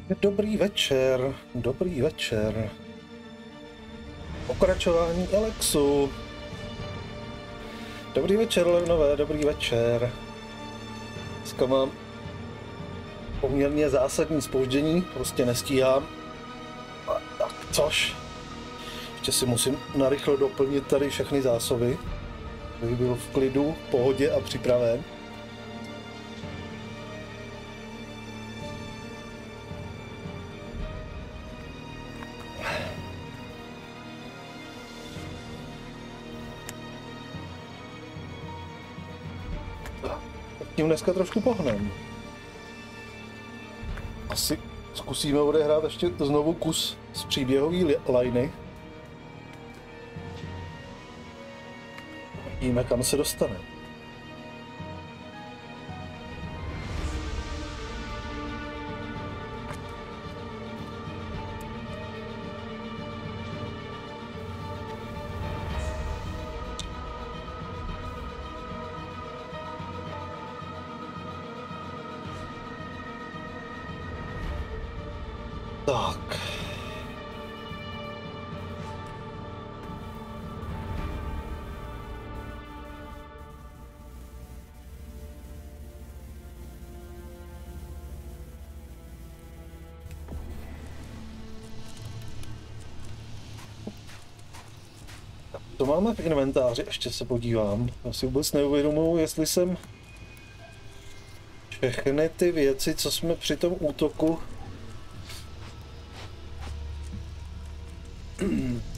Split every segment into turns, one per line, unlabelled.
Dobrý večer, dobrý večer. Pokračování Elexu. Dobrý večer, Levnové, dobrý večer. Dneska mám poměrně zásadní zpoždění, prostě nestíhám. Tak což? Ještě si musím narychlo doplnit tady všechny zásoby, abych byl v klidu, v pohodě a připraven. Tím dneska trošku pohnem. Asi zkusíme odehrát ještě znovu kus z příběhové liny. Víme, kam se dostane. Tak. To máme v inventáři, ještě se podívám. Já si vůbec neuvědomuji, jestli jsem všechny ty věci, co jsme při tom útoku,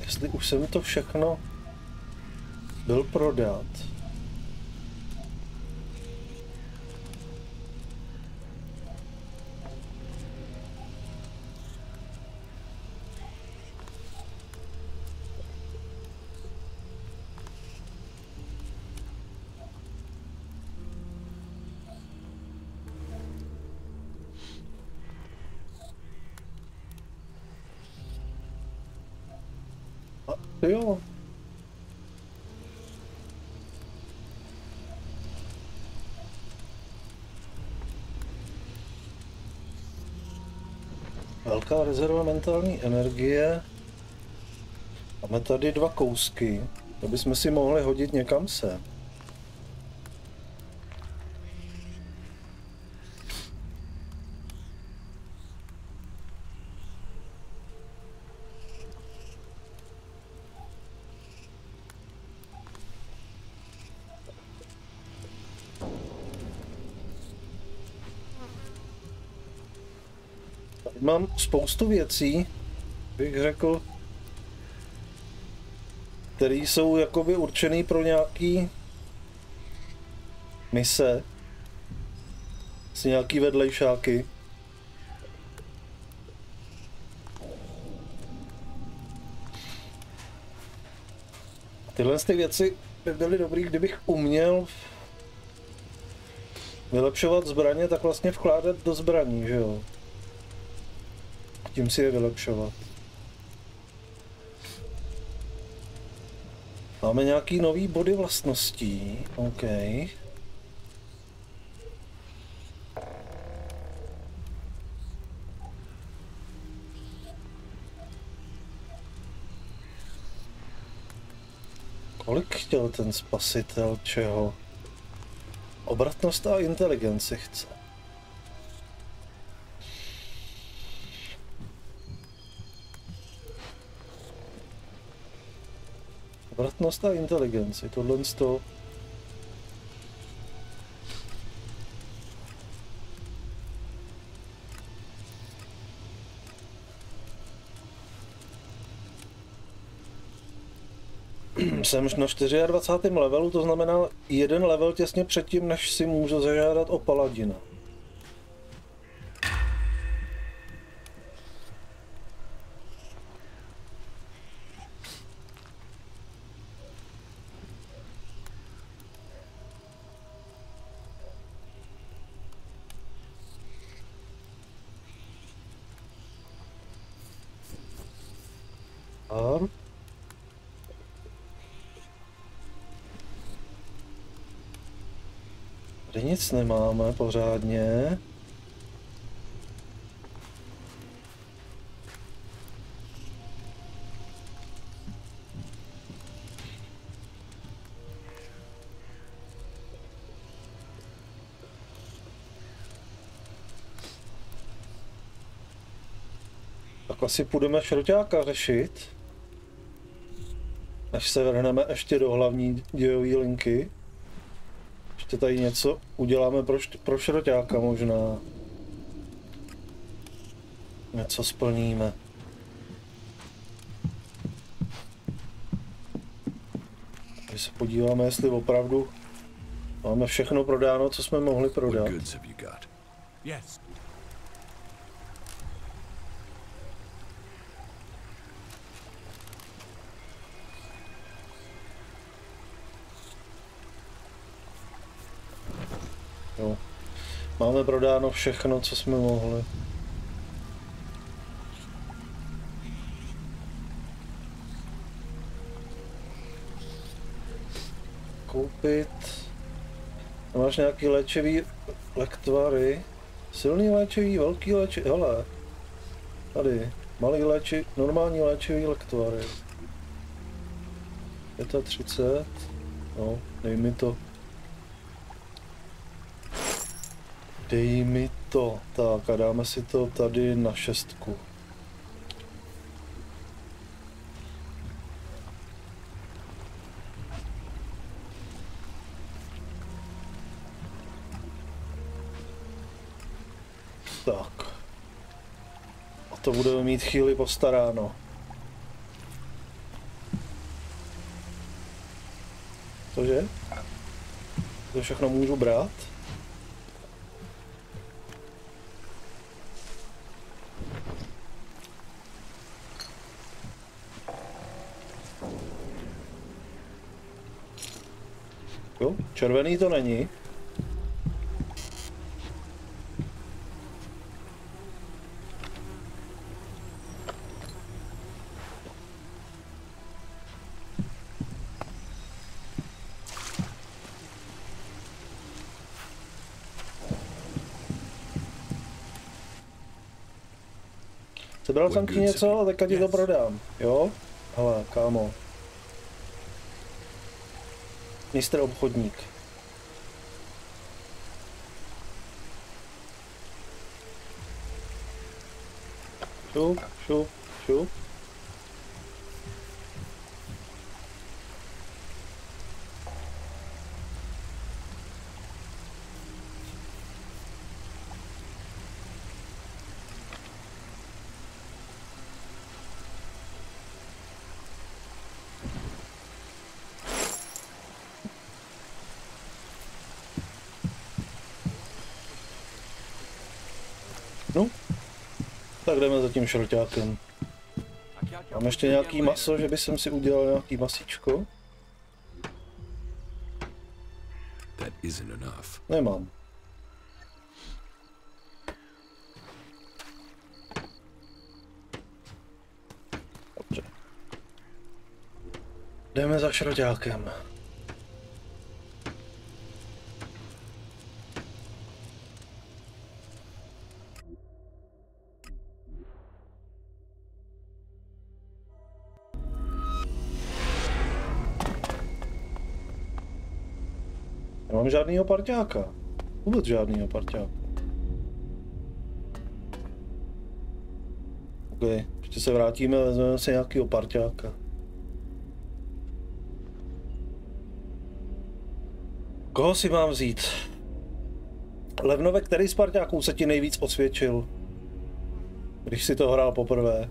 jestli už jsem to všechno byl prodat. Jo. Velká rezerva mentální energie. Máme tady 2 kousky. To bychom si mohli hodit někam sem. Mám spoustu věcí, bych řekl, které jsou jakoby určený pro nějaký mise, nějaký vedlejšáky. Tyhle ty věci by byly dobrý, kdybych uměl vylepšovat zbraně, tak vlastně vkládat do zbraní, že jo? Tím si je vylepšovat. Máme nějaký nový body vlastností, OK. Kolik chtěl ten spasitel čeho? Obratnost a inteligenci chce. Obratnost a inteligenci, tohle z toho. Jsem na 24. levelu, to znamená jeden level těsně předtím, než si můžu zažádat o paladina. Tady nic nemáme pořádně. Tak asi půjdeme šroťáka řešit, až se vrhneme ještě do hlavní dějové linky. Ještě tady něco uděláme pro šroťáka možná. Něco splníme. Když se podíváme, jestli opravdu máme všechno prodáno, co jsme mohli prodat. Jo. Máme prodáno všechno, co jsme mohli. Koupit. Máš nějaký léčivý lektvary? Silný léčivý, velký léčivý, hele. Tady, malý léčivý, normální léčivý lektvary. 35. No, dej mi to. Dej mi to. Tak a dáme si to tady na 6. Tak. A to budeme mít chvíli postaráno. Cože? To všechno můžu brát? Jo, červený to není. Sebral jsem ti něco a teďka ti to prodám, jo? Hele, kámo. Mistr obchodník. Šup, šup, šup. No, tak jdeme za tím šroťákem. Mám ještě nějaký maso, že bych si udělal nějaký masíčko? Nemám. Dobře. Jdeme za šroťákem. Nemám žádnýho parťáka. Vůbec žádnýho parťáka. OK, ještě se vrátíme a vezmeme si nějakýho parťáka. Koho si mám vzít? Levnove, který z parťáků se ti nejvíc osvědčil? Když si to hrál poprvé.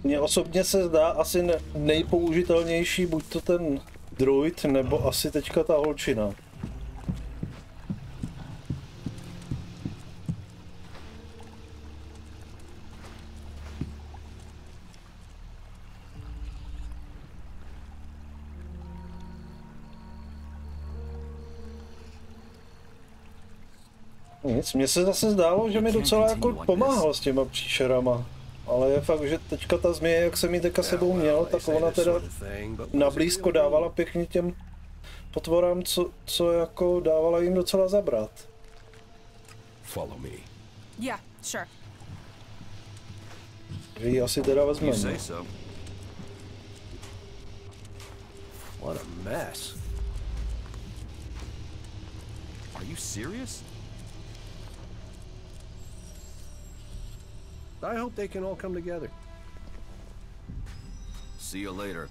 Mně osobně se zdá asi nejpoužitelnější buď to ten druid, nebo asi teďka ta holčina. Nic, mně se zase zdálo, že mi docela jako pomáhal s těma příšerama. Ale je fakt, že teďka ta změje, jak jsem ji teďka sebou měl, tak ona teda nablízko dávala pěkně těm potvorám, co jako dávala jim docela zabrat.
Follow me.
Yeah, sure.
Že ji asi teda vezmeme.
What a mess. Are you serious? I hope they can all come together. See you later.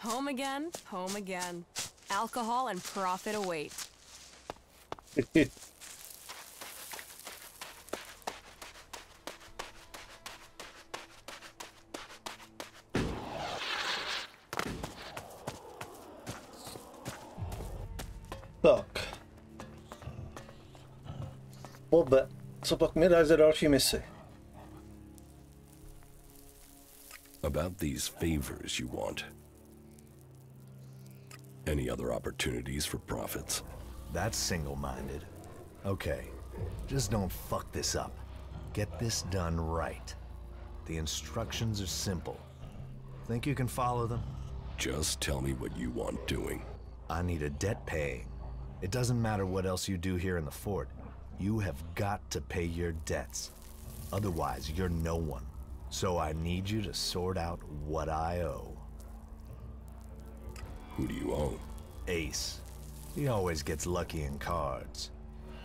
Home again, home again. Alcohol and profit await.
Tak. Bobe, co pak mi dáš za další misi?
About these favors you want. Any other opportunities for profits?
That's single-minded. Okay, just don't fuck this up. Get this done right. The instructions are simple. Think you can follow them?
Just tell me what you want doing.
I need a debt paying. It doesn't matter what else you do here in the fort. You have got to pay your debts. Otherwise, you're no one. So I need you to sort out what I owe.
Who do you owe?
Ace. He always gets lucky in cards.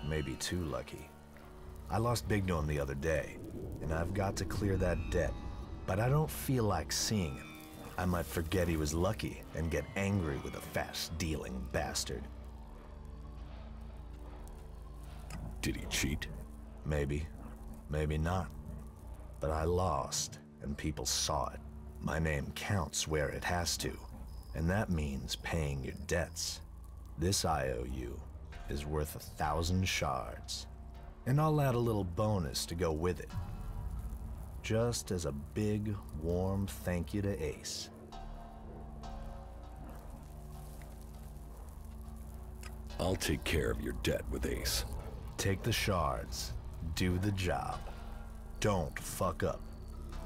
Maybe too lucky. I lost big to him the other day, and I've got to clear that debt. But I don't feel like seeing him. I might forget he was lucky and get angry with a fast-dealing bastard.
Did he cheat?
Maybe. Maybe not. But I lost, and people saw it. My name counts where it has to. And that means paying your debts. This IOU is worth 1,000 shards. And I'll add a little bonus to go with it. Just as a big, warm thank you to Ace.
I'll take care of your debt with Ace.
Take the shards. Do the job. Don't fuck up.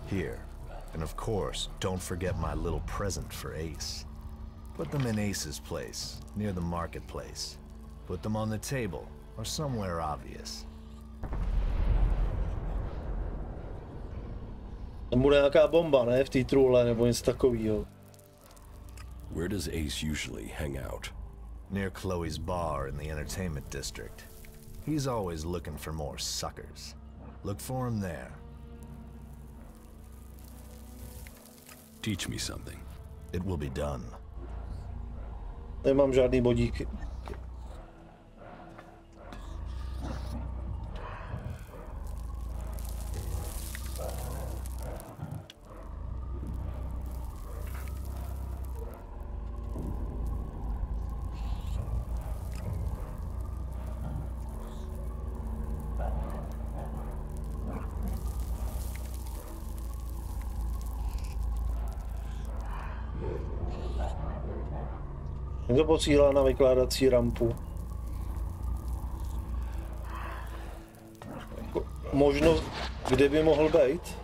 Here. And of course, don't forget my little present for Ace. Put them in Ace's place, near the marketplace. Put them on the table, or somewhere obvious.
Tam bude nějaká bomba, ne? V té trůle, nebo něco takového.
Where does Ace usually hang out?
Near Chloe's bar in the entertainment district. He's always looking for more suckers. Look for him there.
Teach me something.
It will be done.
Nemám žádný bodíky. Někdo posílá na vykládací rampu. Jako možnost, kde by mohl být?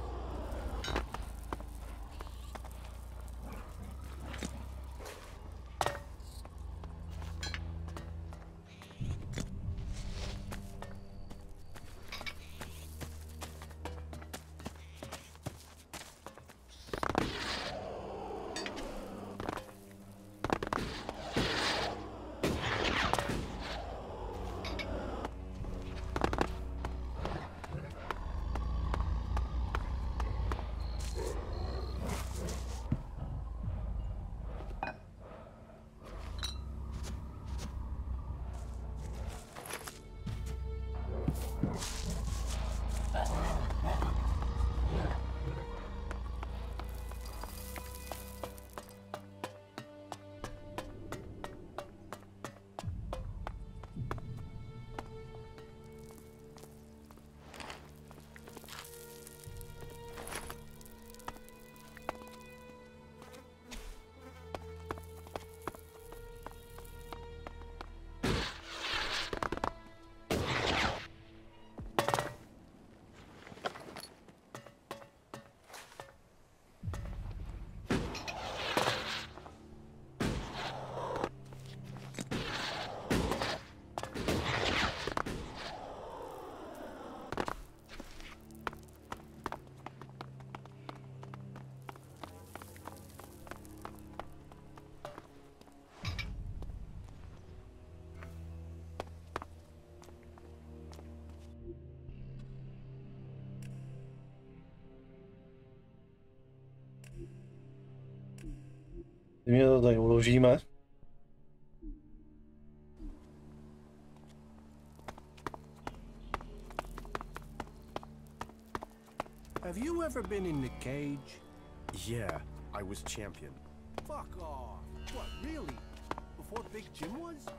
Klidně to tady uložíme.
Have you ever been in the cage?
Yeah, I was champion.
Fuck off. What, really? Before Big Jim was?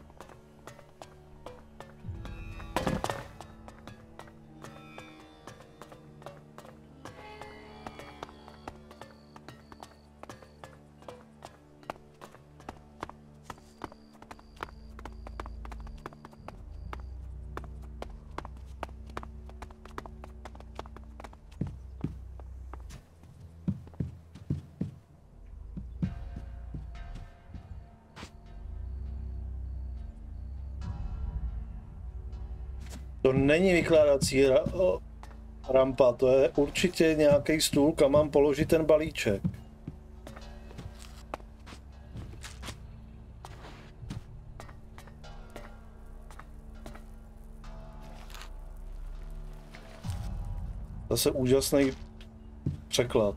To není vykládací rampa, to je určitě nějaký stůl, kam mám položit ten balíček. Zase úžasný překlad.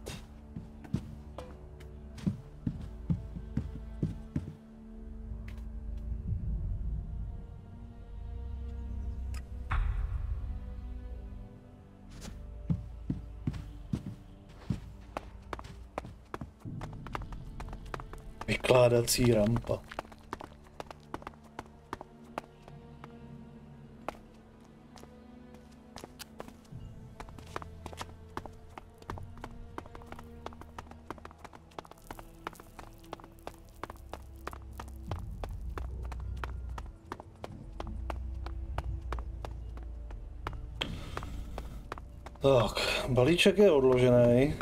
Vykládací rampa. Tak, balíček je odložený.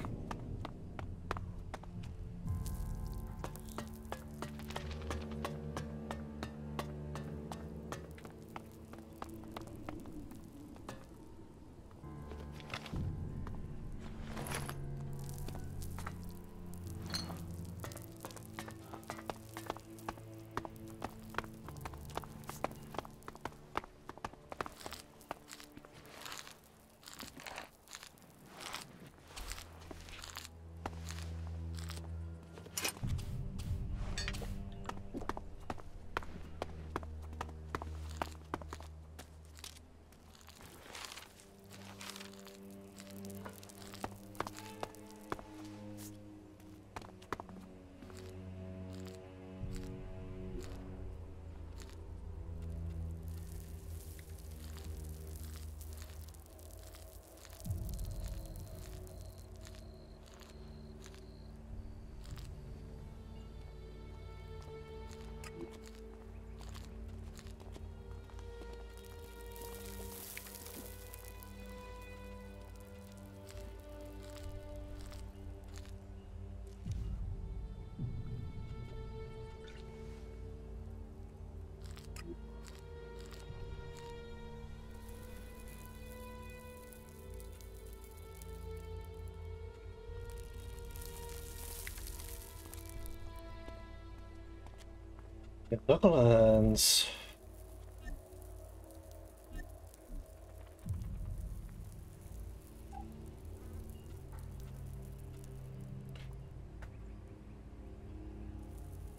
Takhle.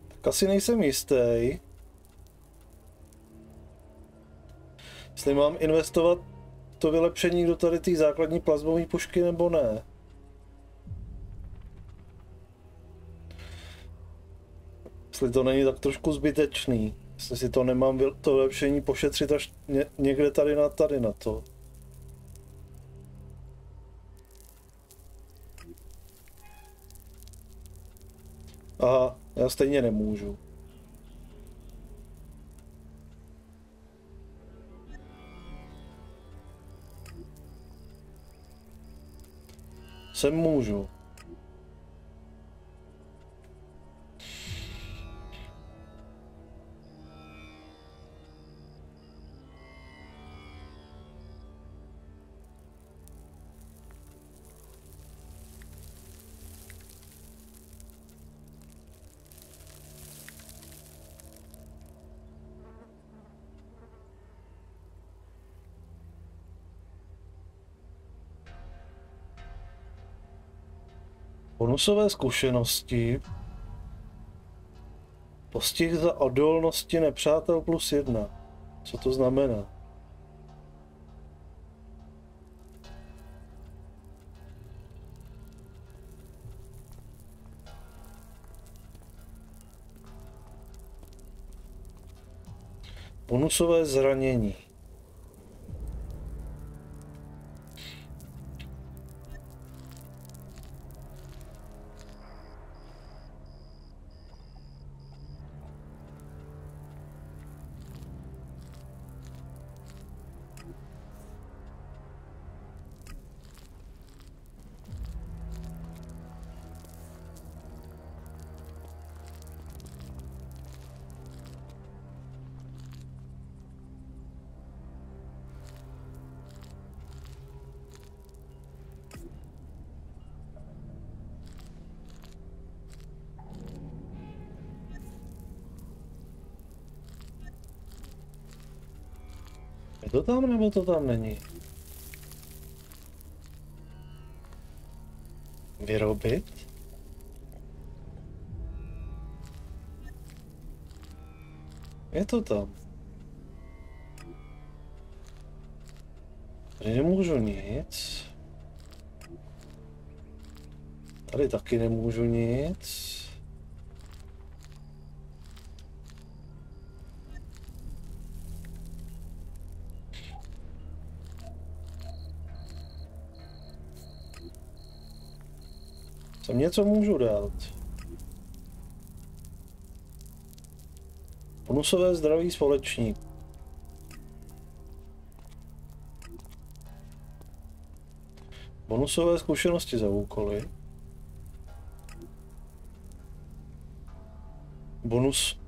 Tak asi nejsem jistý, jestli mám investovat to vylepšení do tady té základní plazmové pušky nebo ne. Jestli to není tak trošku zbytečný. Jestli si to nemám to vylepšení pošetřit až někde tady na to. Aha, já stejně nemůžu. Sem můžu. Bonusové zkušenosti. Postih za odolnosti nepřátel +1. Co to znamená? Bonusové zranění. Je to tam, nebo to tam není? Vyrobit? Je to tam. Tady nemůžu nic. Tady taky nemůžu nic. Sem něco můžu dát. Bonusové zdraví společník. Bonusové zkušenosti za úkoly. Bonus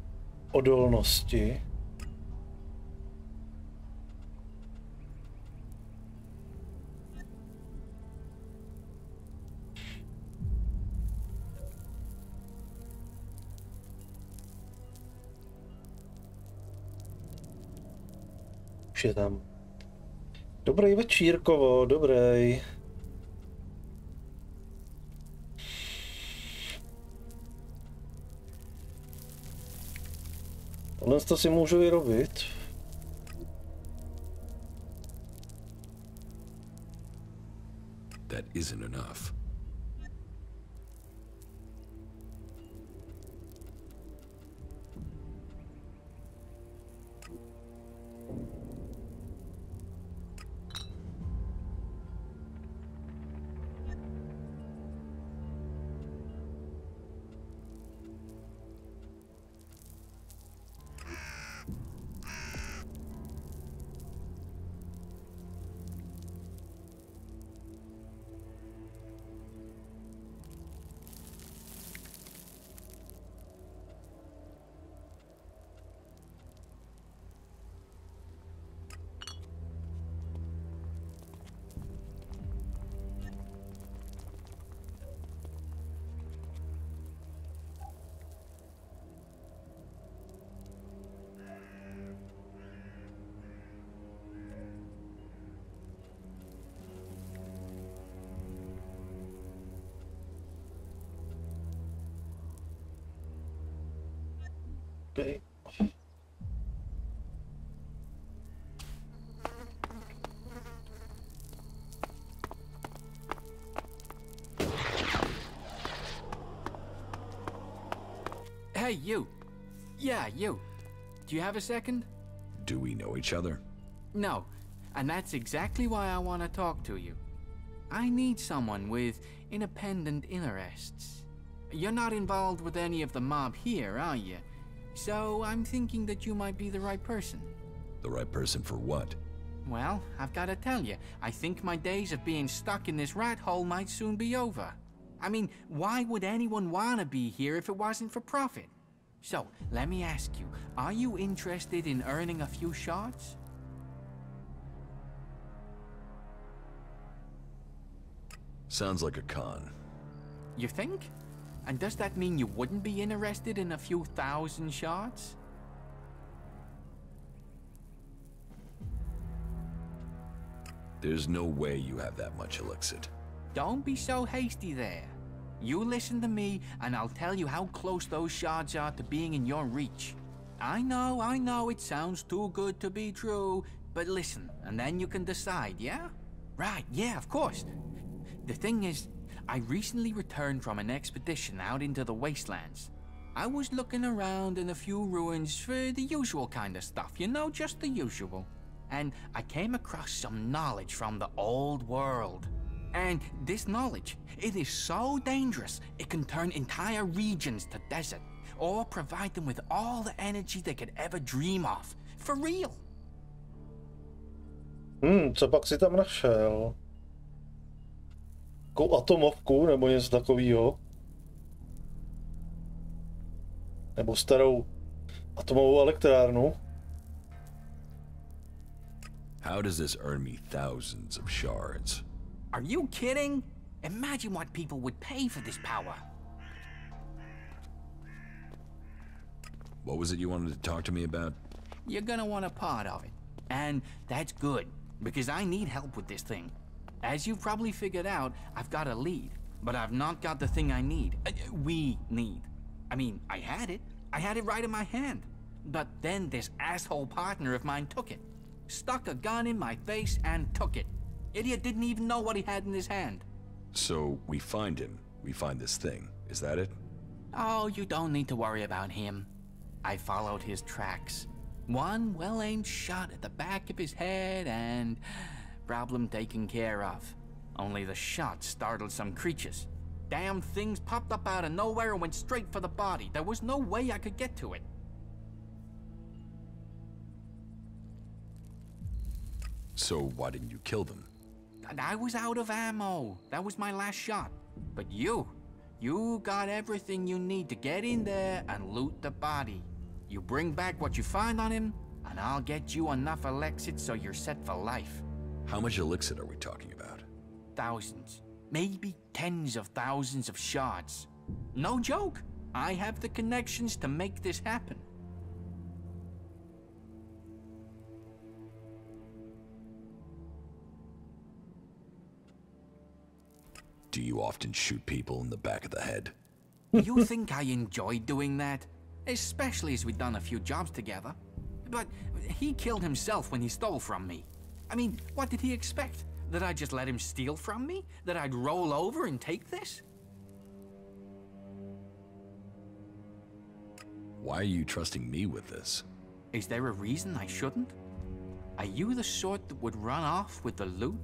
odolnosti. Už je tam. Dobrý večírkovo, dobrý. Tohle to si můžu vyrobit.
That isn't enough. Okay.
Hey, you. Yeah, you. Do you have a second?
Do we know each other?
No, and that's exactly why I want to talk to you. I need someone with independent interests. You're not involved with any of the mob here, are you? So I'm thinking that you might be the right person.
The right person for what?
Well, I've got to tell you, I think my days of being stuck in this rat hole might soon be over. I mean, why would anyone want to be here if it wasn't for profit? So, let me ask you, are you interested in earning a few shards?
Sounds like a con.
You think? And does that mean you wouldn't be interested in a few thousand shards?
There's no way you have that much elixir.
Don't be so hasty there. You listen to me, and I'll tell you how close those shards are to being in your reach. I know, it sounds too good to be true, but listen, and then you can decide, yeah? Right, yeah, of course. The thing is, I recently returned from an expedition out into the wastelands. I was looking around in a few ruins for the usual kind of stuff, you know, just the usual. And I came across some knowledge from the old world. And this knowledge, it is so dangerous, it can turn entire regions to desert, or provide them with all the energy they could ever dream of. For real.
Co pak si tam našel? Jakou atomovku nebo něco takového? Nebo starou atomovou elektrárnu?
How does this earn me thousands of shards?
Are you kidding? Imagine what people would pay for this power.
What was it you wanted to talk to me about?
You're gonna want a part of it. And that's good, because I need help with this thing. As you've probably figured out, I've got a lead, but I've not got the thing I need. We need. I mean, I had it right in my hand. But then this asshole partner of mine took it. Stuck a gun in my face and took it. Idiot didn't even know what he had in his hand.
So we find him. We find this thing. Is that it?
Oh, you don't need to worry about him. I followed his tracks. One well-aimed shot at the back of his head and... problem taken care of. Only the shot startled some creatures. Damn things popped up out of nowhere and went straight for the body. There was no way I could get to it.
So why didn't you kill them?
I was out of ammo. That was my last shot. But you got everything you need to get in there and loot the body. You bring back what you find on him, and I'll get you enough Elexit so you're set for life.
How much elixir are we talking about?
Thousands. Maybe tens of thousands of shards. No joke. I have the connections to make this happen.
Do you often shoot people in the back of the head?
You think I enjoyed doing that? Especially as we'd done a few jobs together. But he killed himself when he stole from me. I mean, what did he expect? That I'd just let him steal from me? That I'd roll over and take this?
Why are you trusting me with this?
Is there a reason I shouldn't? Are you the sort that would run off with the loot?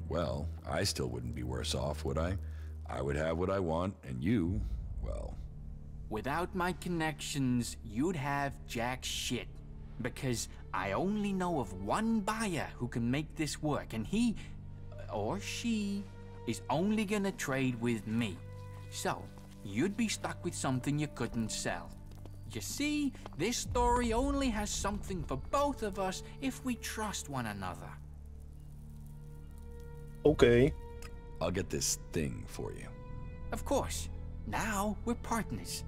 Well, I still wouldn't be worse off, would I? I would have what I want, and you, well...
Without my connections, you'd have jack shit. Because I only know of one buyer who can make this work, and he, or she, is only gonna trade with me. So, you'd be stuck with something you couldn't sell. You see, this story only has something for both of us if we trust one another.
Okay.
I'll get this thing for you.
Of course. Now we're partners.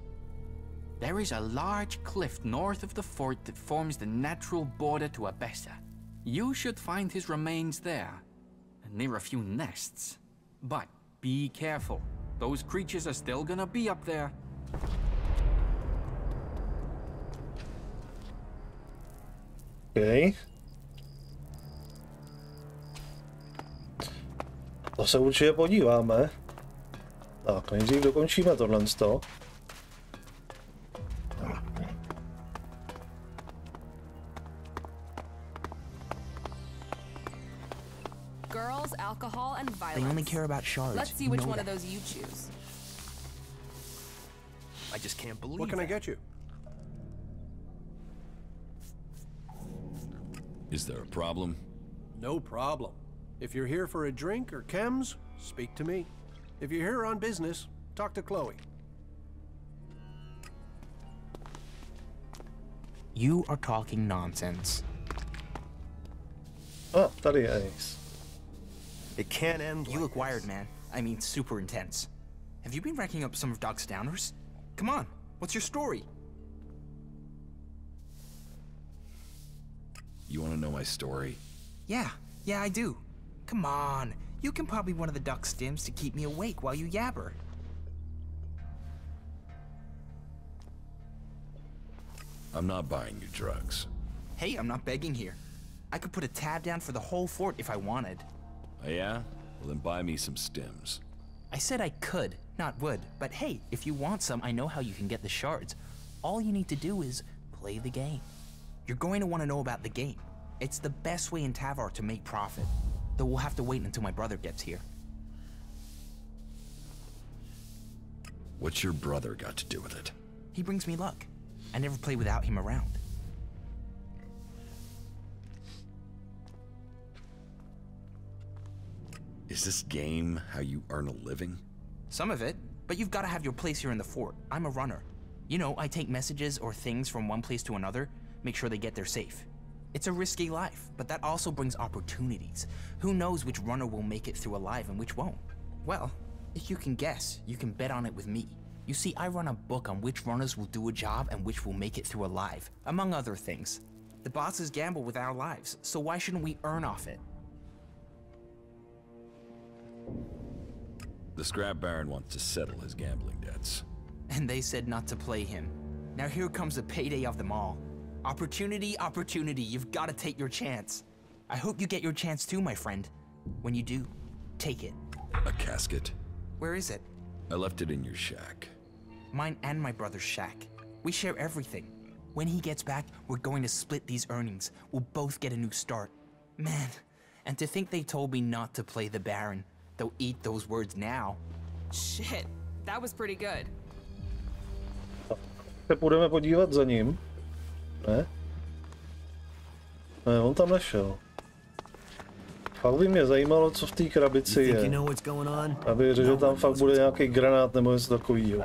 There is a large cliff north of the fort that forms the natural border to Abessa. You should find his remains there, near a few nests. But be careful. Those creatures are still gonna be up there.
Okay. To se určitě podíváme. Tak, nejdřív dokončíme tohle.
Girls, alcohol, and violence.
They only care about shards.
Let's see which one of those you choose.
I just can't believe
What can I get you?
Is there a problem?
No problem. If you're here for a drink or chems, speak to me. If you're here on business, talk to Chloe.
You are talking nonsense.
Ah, tady je Ace.
It can't end
You
like
look wired,
this.
man. I mean, super intense. Have you been racking up some of Doc's downers? Come on, what's your story?
You want to know my story?
Yeah, I do. Come on, you can pop me one of the Duck stims to keep me awake while you yabber.
I'm not buying you drugs.
Hey, I'm not begging here. I could put a tab down for the whole fort if I wanted.
Oh, yeah? Well, then buy me some stims.
I said I could, not would. But hey, if you want some, I know how you can get the shards. All you need to do is play the game. You're going to want to know about the game. It's the best way in Tavar to make profit. Though we'll have to wait until my brother gets here.
What's your brother got to do with it?
He brings me luck. I never play without him around.
Is this game how you earn a living?
Some of it, but you've got to have your place here in the fort. I'm a runner. You know, I take messages or things from one place to another, make sure they get there safe. It's a risky life, but that also brings opportunities. Who knows which runner will make it through alive and which won't? Well, if you can guess, you can bet on it with me. You see, I run a book on which runners will do a job and which will make it through alive, among other things. The bosses gamble with our lives, so why shouldn't we earn off it?
The Scrap Baron wants to settle his gambling debts.
And they said not to play him. Now here comes the payday of them all. Opportunity, opportunity, you've got to take your chance. I hope you get your chance too, my friend. When you do, take it.
A casket?
Where is it?
I left it in your shack.
Mine and my brother's shack. We share everything. When he gets back, we're going to split these earnings. We'll both get a new start. Man, and to think they told me not to play the Baron. They'll eat those words now.
Shit, that was pretty good.
Se půjdeme podívat za ním. Ne? Ne, on tam nešel. Fakt by mě zajímalo, co v té krabici je. Aby řekl, že tam fakt bude nějaký granát nebo něco takovýho.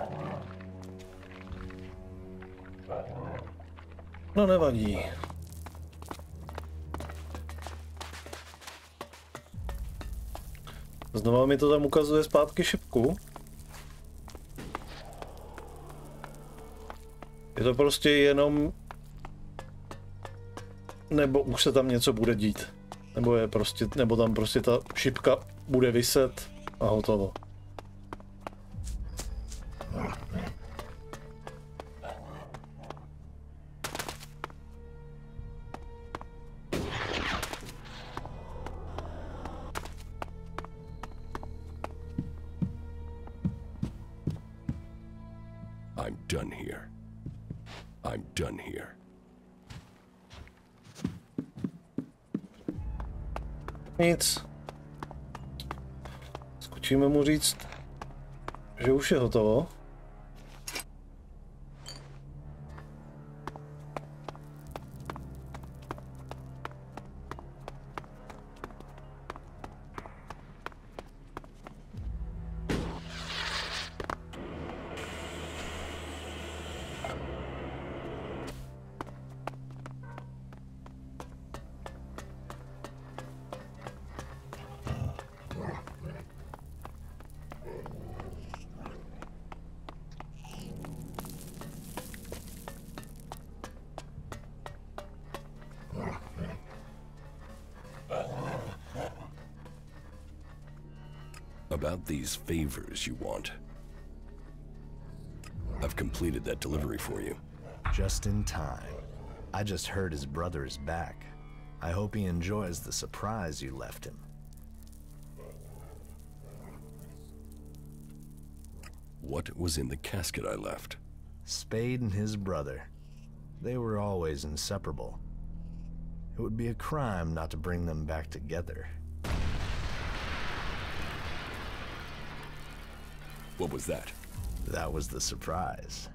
No nevadí. Znova mi to tam ukazuje zpátky šipku. Je to prostě jenom... Nebo už se tam něco bude dít. Nebo tam prostě ta šipka bude viset a hotovo.
I'm done here. I'm done here.
Nic. Skočíme mu říct, že už je hotovo.
About these favors you want. I've completed that delivery for you.
Just in time. I just heard his brother is back. I hope he enjoys the surprise you left him.
What was in the casket I left?
Spade and his brother. They were always inseparable. It would be a crime not to bring them back together.
What was that?
That was the surprise.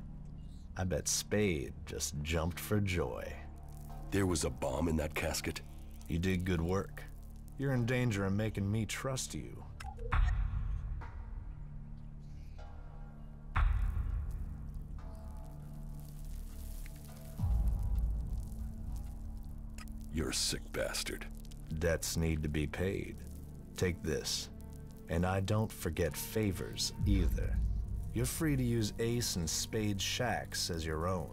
I bet Spade just jumped for joy.
There was a bomb in that casket?
You did good work. You're in danger of making me trust you.
You're a sick bastard.
Debts need to be paid. Take this. And I don't forget favors, either. You're free to use Ace and Spade's shacks as your own.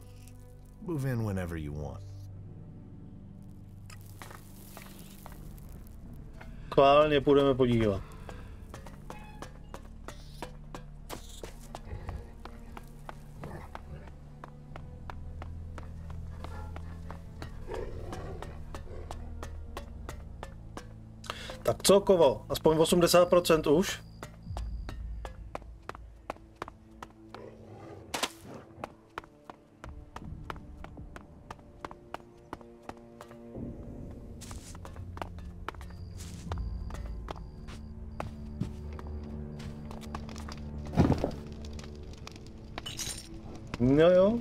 Move in whenever you want.
Chválně půjdeme podívat. Tak co, Kovo? Aspoň 80% už? No jo.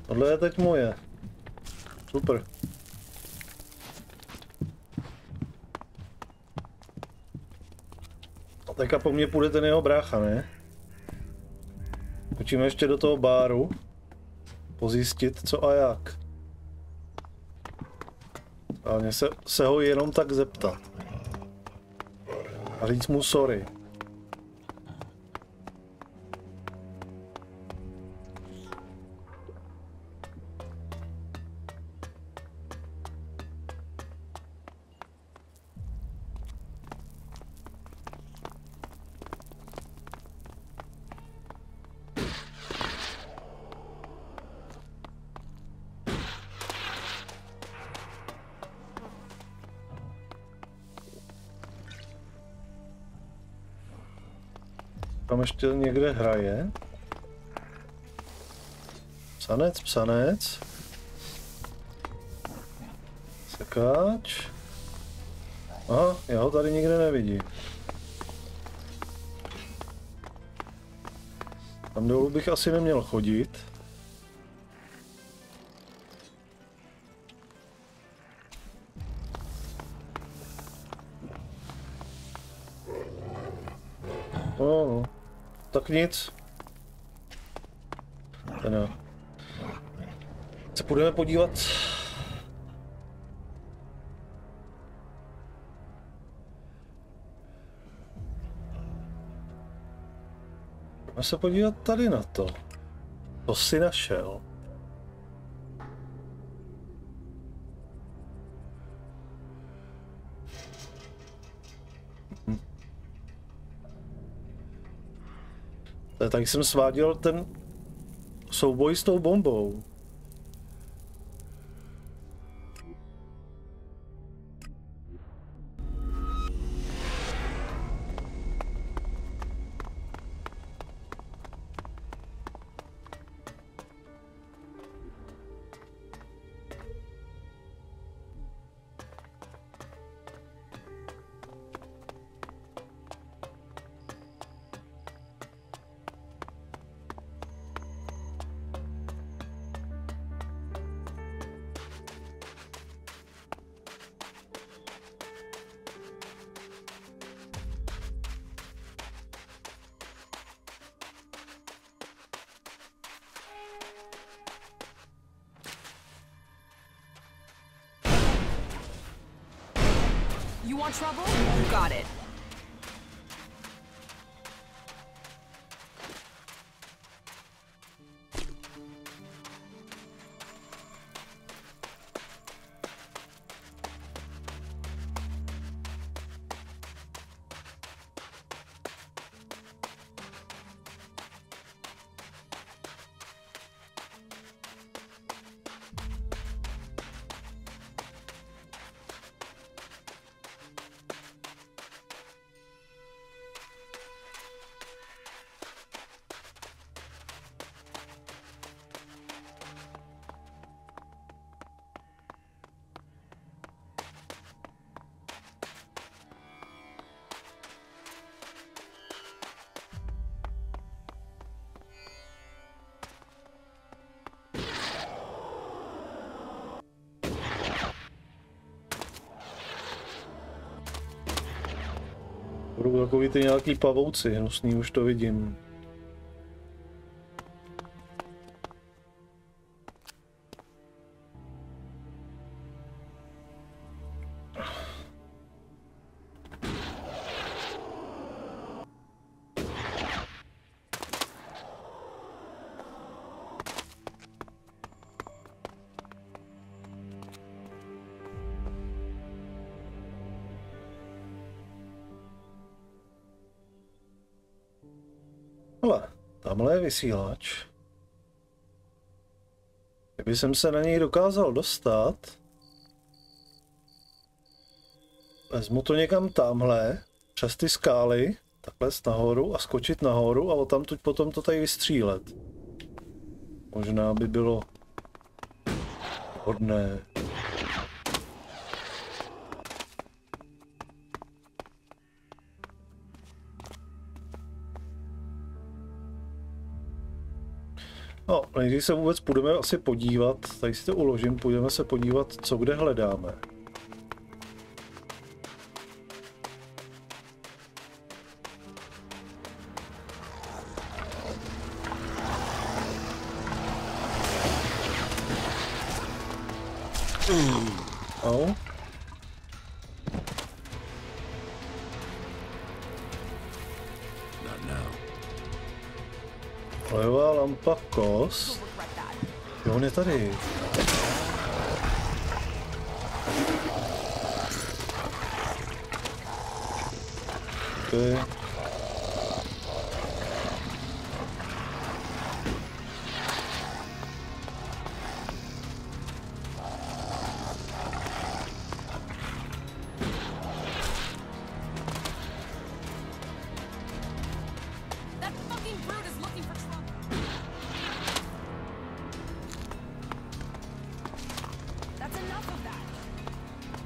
Tohle je teď moje. Super. A teďka po mně půjde ten jeho brácha, ne? Počíme ještě do toho báru. Pozjistit, co a jak. A mě se ho jenom tak zeptat. A říct mu sorry. Tam ještě někde hraje. Psanec, psanec. Sekáč. Aha, já ho tady nikde nevidím. Tam dolů bych asi neměl chodit. No, tak nic. Teda. Se půjdeme podívat. Půjdeme se podívat tady na to. To si našel. Tak jsem sváděl ten souboj s tou bombou.
You want trouble? You got it.
Budou takový ty nějaký pavouci, hnusný, už to vidím. Hele, tamhle je vysílač. Kdyby jsem se na něj dokázal dostat, vezmu to někam tamhle, přes ty skály, takhle nahoru a skočit nahoru a odtamtud potom to tady vystřílet. Možná by bylo hodné. No, nejdřív se vůbec půjdeme asi podívat, tady si to uložím, půjdeme se podívat, co kde hledáme. Oh. Olejová lampa kost. Jo, on je tady. Okay.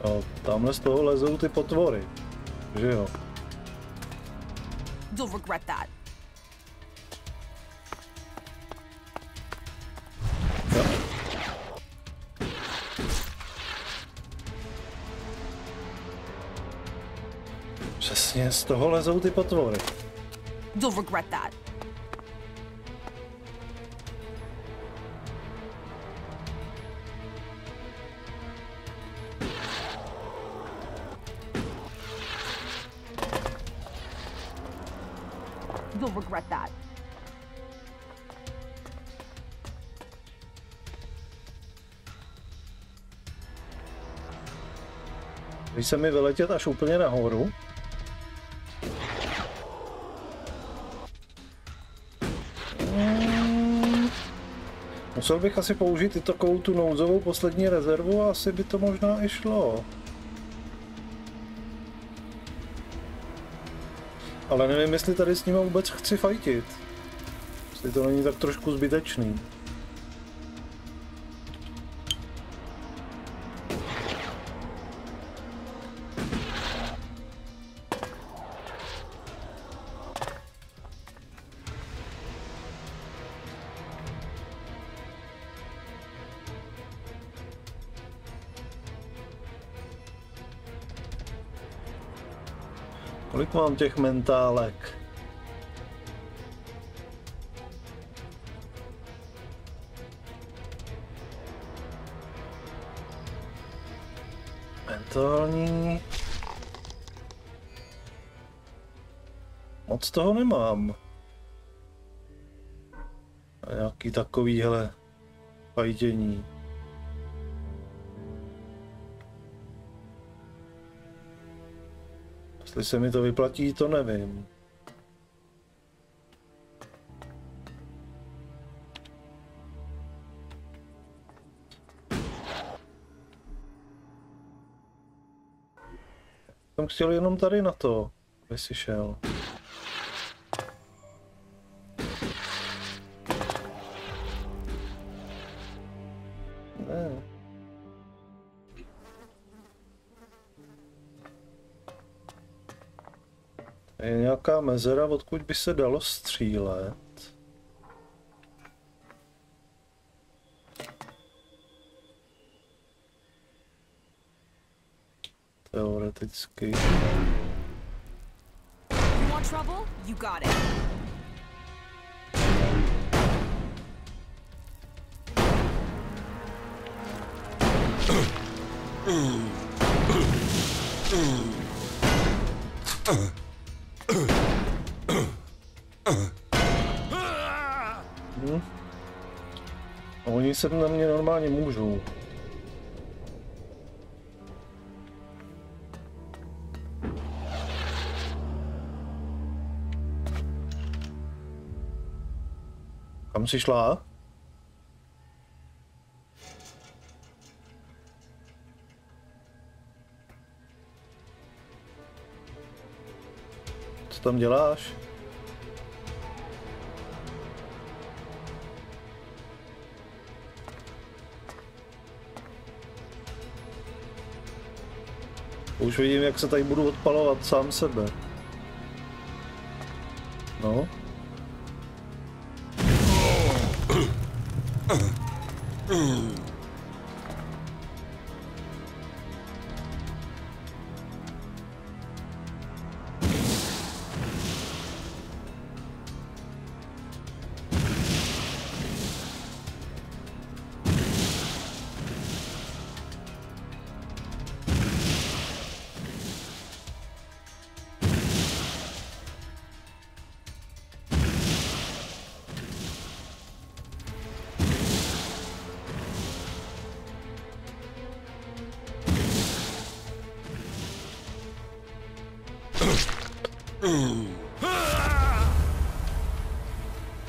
No, tamhle z toho lezou ty potvory, že jo?
You'll regret that.
Jo. Přesně z toho lezou ty potvory.
You'll regret that. You'll regret that.
Když se mi vyletět až úplně nahoru. Musel bych asi použít i takovou tu nouzovou poslední rezervu a asi by to možná i šlo. Ale nevím, jestli tady s ním vůbec chci fajtit. Jestli to není tak trošku zbytečný. Kolik mám těch mentálek? Mentální... Moc toho nemám. A nějaký takový, hele, fajtění. Jestli se mi to vyplatí, to nevím. Jsem chtěl jenom tady na to, aby si šel. Ne. Je nějaká mezera, odkud by se dalo střílet. Teoreticky.
You want trouble? You got it.
Oni se na mě normálně můžou. Kam jsi šla? Co tam děláš? Už vidím, jak se tady budu odpalovat sám sebe. No.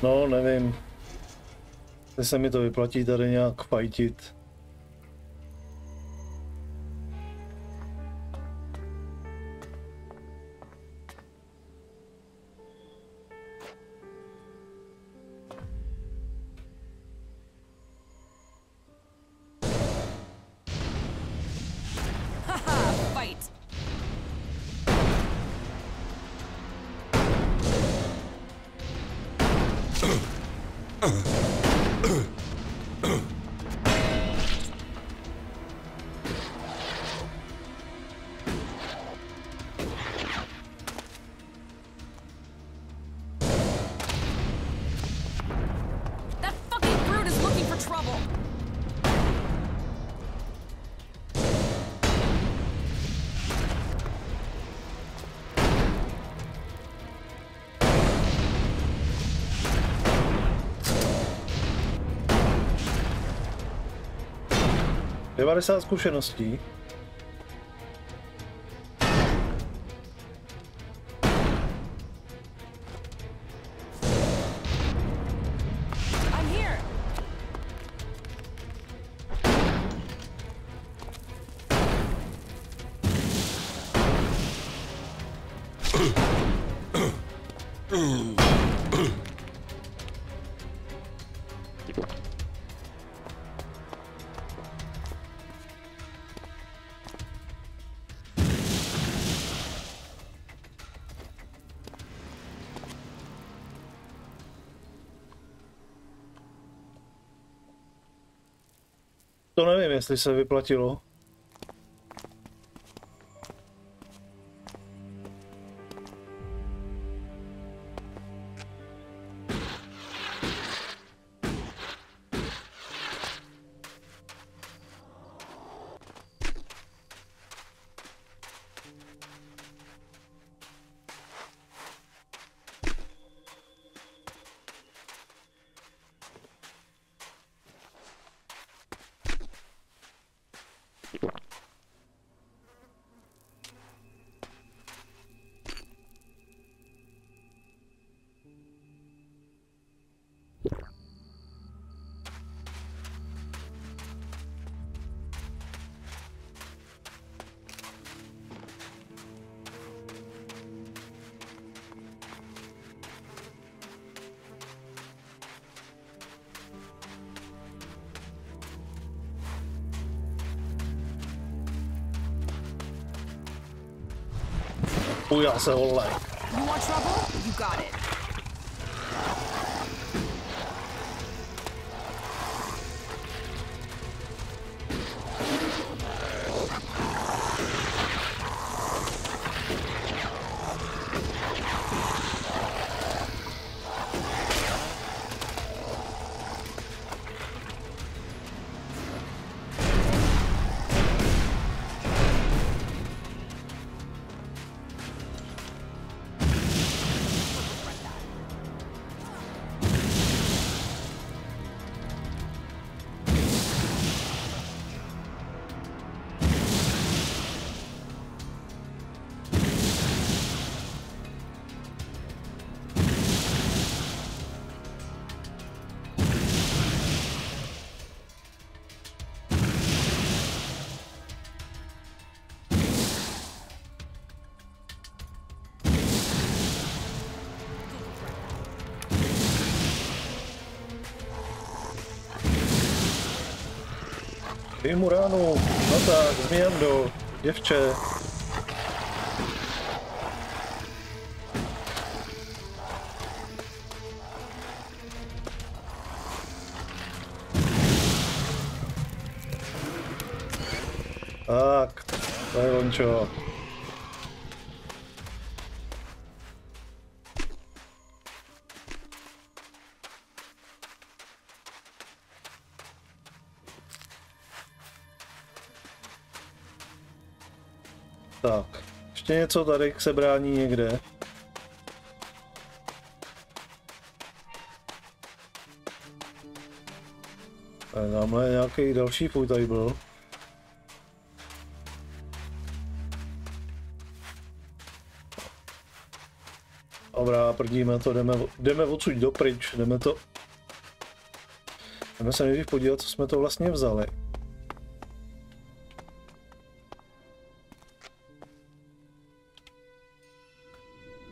No, nevím. Jestli se mi to vyplatí tady nějak fajtit.
Fight. That fucking brute is looking for trouble.
Je 50 zkušeností.
I'm here.
To nevím, jestli se vyplatilo. Ujal se vole.
You want trouble? You got it.
Dej mu ránu. No tak, změndo, děvče. Tak, to je vončo. Tak, ještě něco tady se brání někde. Tamhle je nějaký další půj tady byl. Dobrá, prdíme to, jdeme odsud dopryč, jdeme se nejdřív podívat, co jsme to vlastně vzali.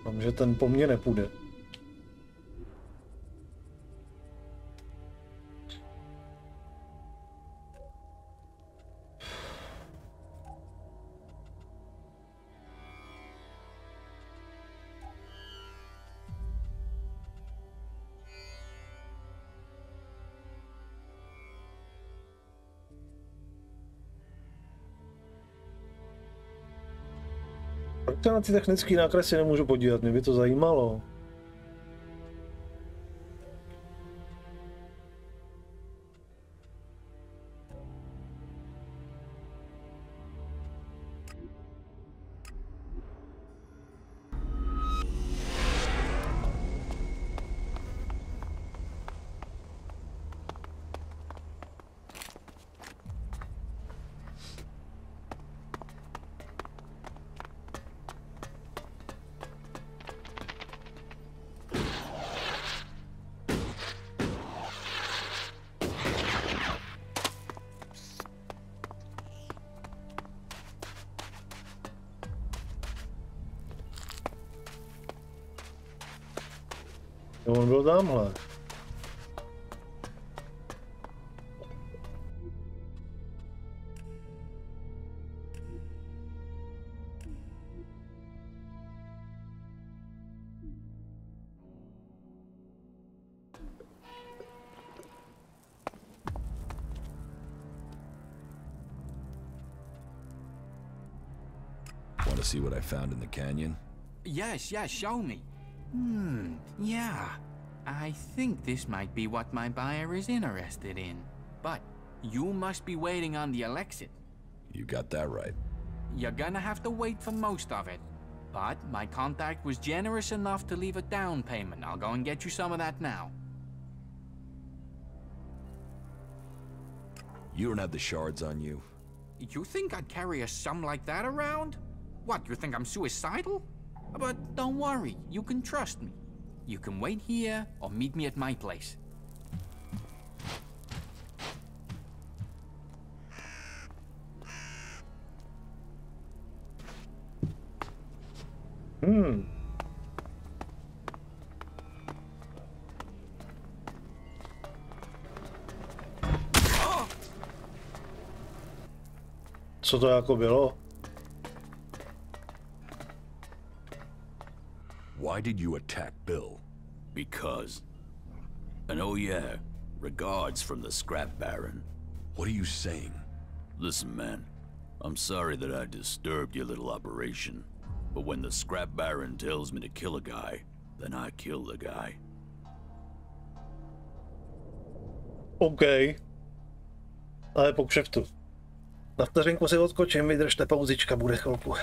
Mám, že ten po mně nepůjde. Proč se na ty technické nákresy nemůžu podívat? Mě by to zajímalo. On byl tamhle.
Want to see what I found in the canyon?
Yes, show me. Yeah. I think this might be what my buyer is interested in. But you must be waiting on the Elexit.
You got that right.
You're gonna have to wait for most of it. But my contact was generous enough to leave a down payment. I'll go and get you some of that now.
You don't have the shards on you?
You think I'd carry a sum like that around? What, you think I'm suicidal? But don't worry, you can trust me. You can wait here or meet me at my place.
Co to jako bylo?
Why did you attack Bill?
Because. And oh yeah, regards from the scrap baron.
What are you saying?
Listen, man, I'm sorry that I disturbed your little operation, but when the scrap baron tells me to kill a guy, then I kill the guy.
OK. Ale po kšeftu. Na vteřinku si odskočím, vydržte, pauzička bude chvilku.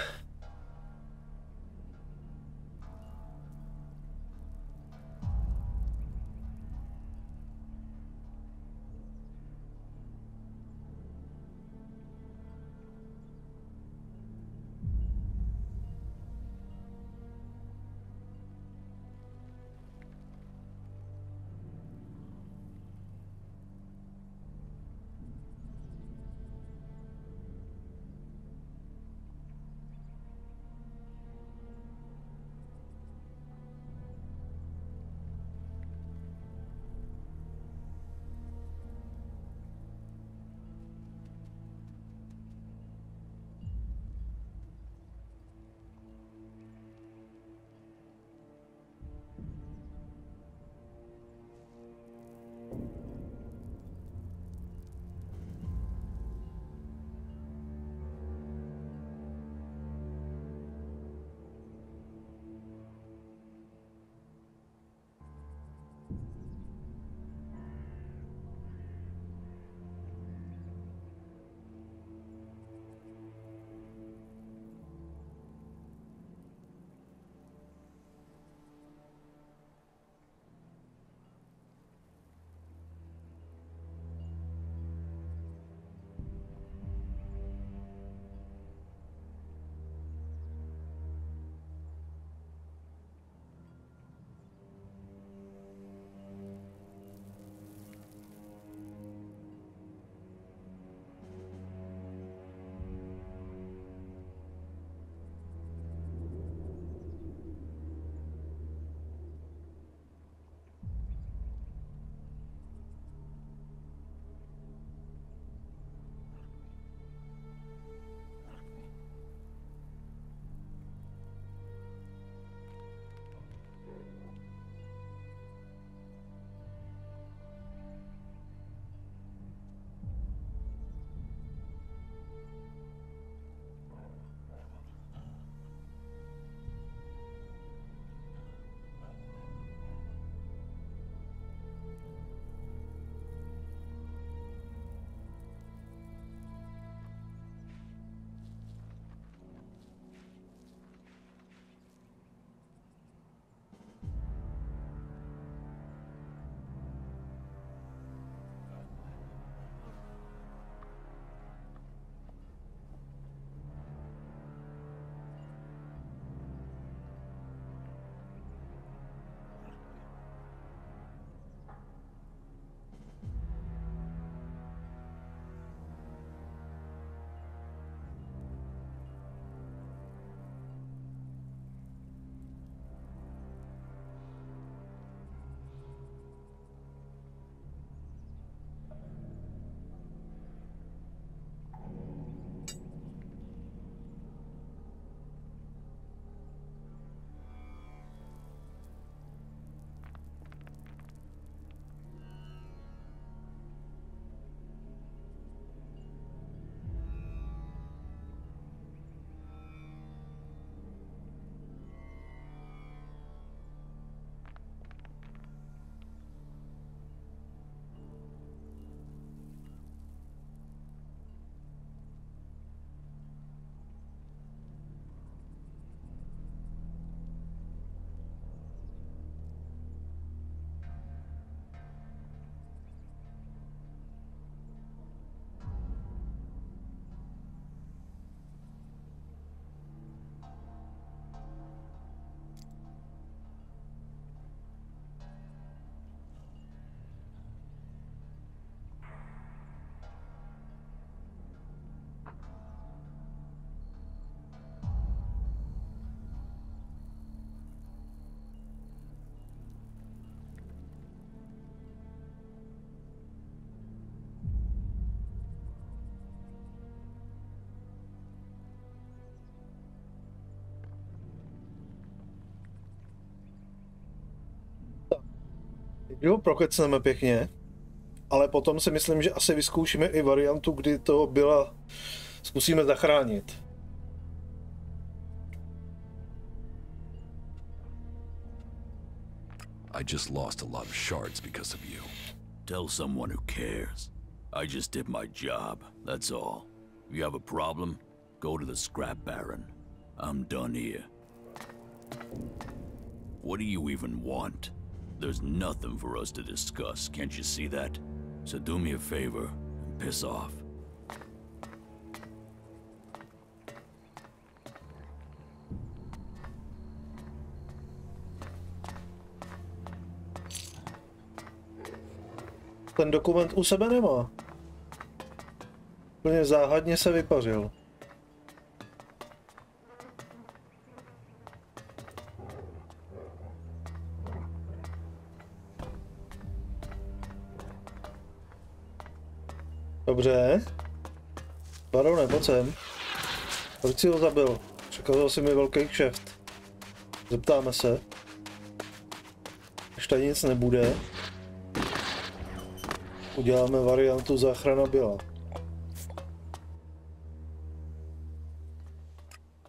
Jo, prokecneme pěkně, ale potom si myslím, že asi vyzkoušíme i variantu, kdy to byla zkusíme zachránit.
I just lost a lot of shards because of you.
Tell someone who cares. I just did my job, that's all. If you have a problem, go to the scrap baron. I'm done here. What do you even want? There's nothing for us to discuss, can't you see that? So do me a favor and piss off.
Ten dokument u sebe nemá. Úplně záhadně se vypařil. Dobře. Barone, pojď sem. Proč si ho zabil? Překazal si mi velký kšeft. Zeptáme se. Když tady nic nebude, uděláme variantu záchrana byla.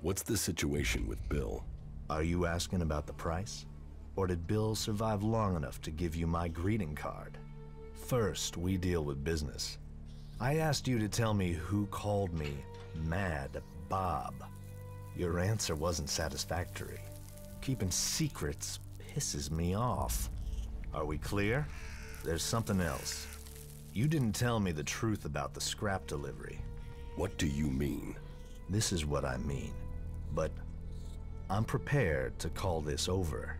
What's the situation with Bill?
Are you asking about the price? Or did Bill survive long enough to give you my greeting card? First, we deal with business. I asked you to tell me who called me Mad Bob. Your answer wasn't satisfactory. Keeping secrets pisses me off. Are we clear? There's something else. You didn't tell me the truth about the scrap delivery.
What do you mean?
This is what I mean. But I'm prepared to call this over.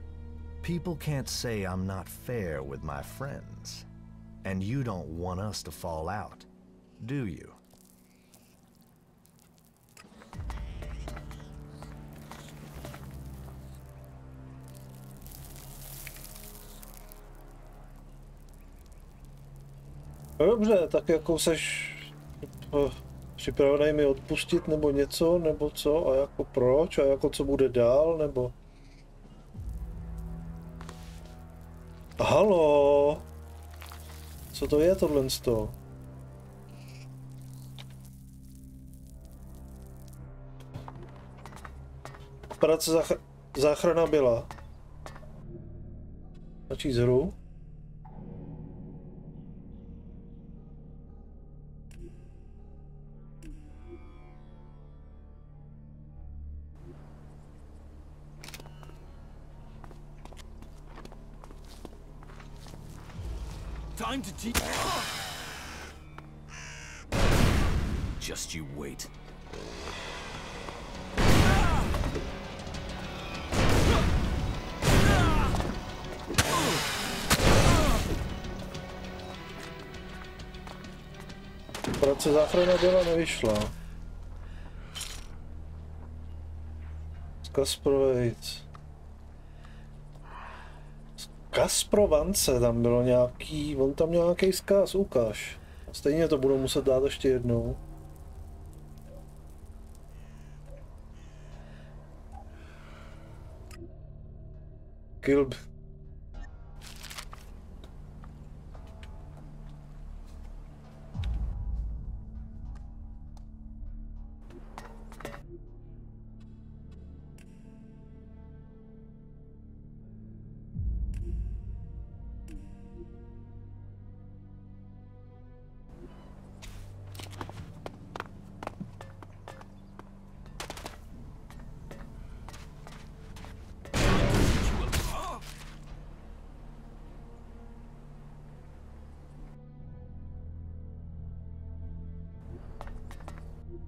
People can't say I'm not fair with my friends. And you don't want us to fall out, do you?
Dobře, tak jako seš připravený mi odpustit nebo něco, nebo co, a jako proč, a jako co bude dál, nebo... Halo! Co to je tohle z toho? Operace záchrana byla. Načíst hru.
Time to teach. Just you wait.
Operace záchrana byla nevyšla. Vzkaz pro vejc. Vzkaz pro vance, tam bylo nějaký, on tam měl nějaký vzkaz, ukáž. Stejně to budu muset dát ještě jednou. Kill.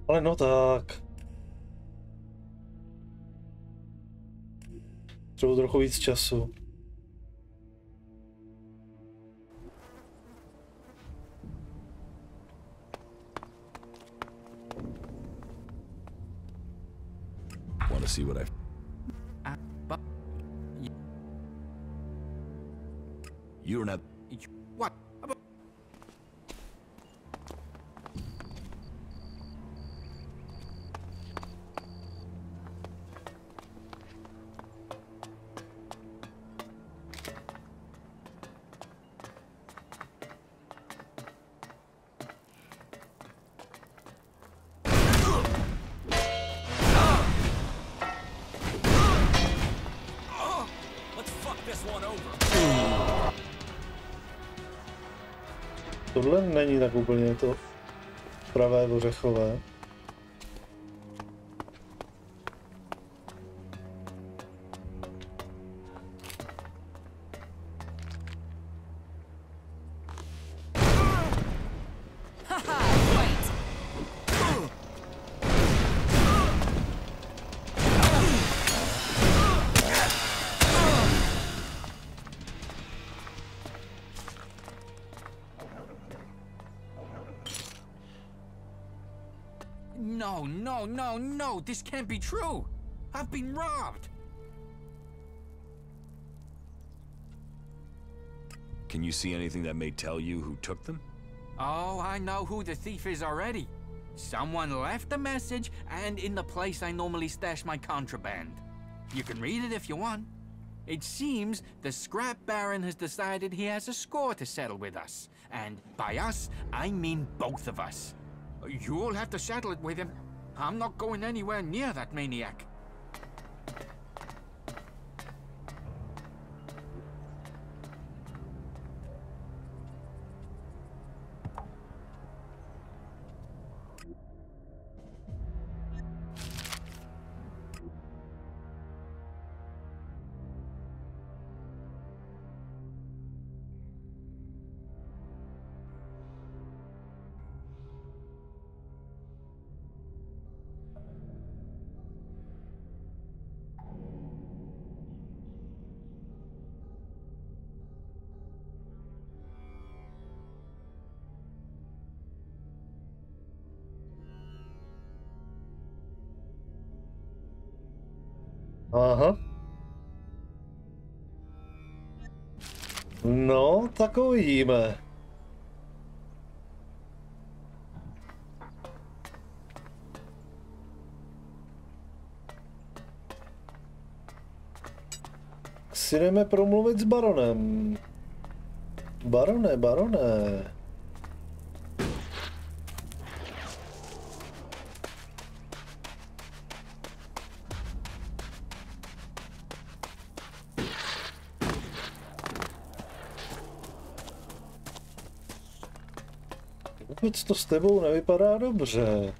Ale no tak. Třeba trochu víc času.
Want to see what I've... You don't have...
What?
Tohle není tak úplně to pravé ořechové.
No, this can't be true. I've been robbed.
Can you see anything that may tell you who took them?
Oh, I know who the thief is already. Someone left a message and in the place I normally stash my contraband. You can read it if you want. It seems the scrap baron has decided he has a score to settle with us. And by us, I mean both of us. You'll have to settle it with him. I'm not going anywhere near that maniac.
Aha. No, tak uvidíme. Si jdeme promluvit s baronem. Barone. Vůbec to s tebou nevypadá dobře.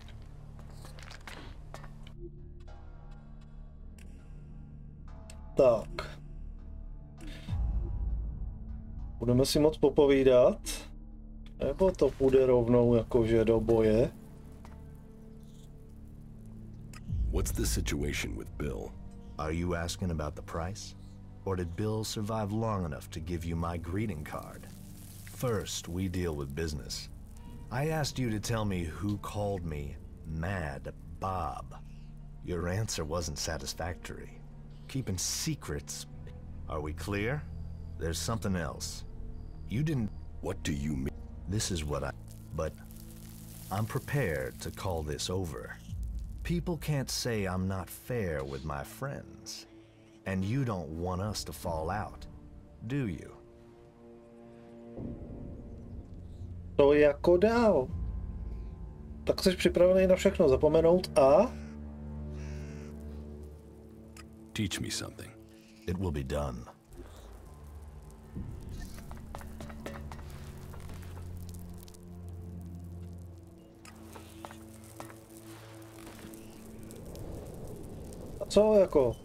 Tak. Budeme si moc popovídat? Nebo to půjde rovnou jakože do boje?
What's the situation with Bill?
Are you asking about the price? Or did Bill survive long enough to give you my greeting card? First, we deal with business. I asked you to tell me who called me Mad Bob. Your answer wasn't satisfactory. Keeping secrets. Are we clear? There's something else. You didn't...
What do you mean?
This is what I... But I'm prepared to call this over. People can't say I'm not fair with my friends. And you don't want us to fall out, do you?
To jako dál. Tak jsi připravený na všechno zapomenout a...
Teach me something.
It will be done.
A co jako?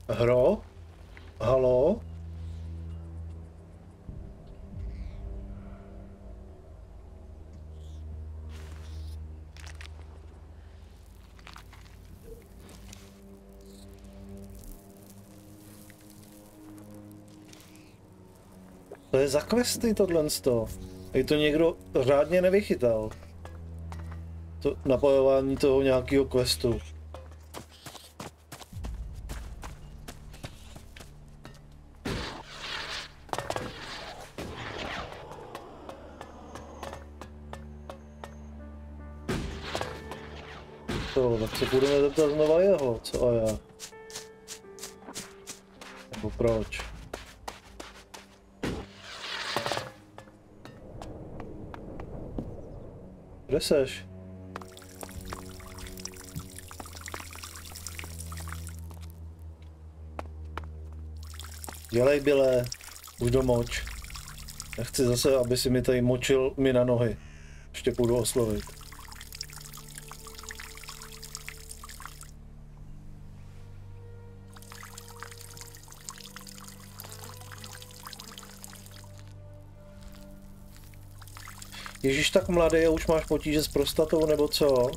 Hro? Halo? To je za questy tohleto. I to někdo řádně nevychytal. To napojování toho nějakého questu. To, tak se budeme zeptat znova jeho, co a já. Nebo proč? Kde seš? Dělej, Bile, už domoč. Nechci zase, aby si mi tady močil mi na nohy. Ještě půjdu oslovit. Ježíš, tak mladý a už máš potíže s prostatou, nebo co?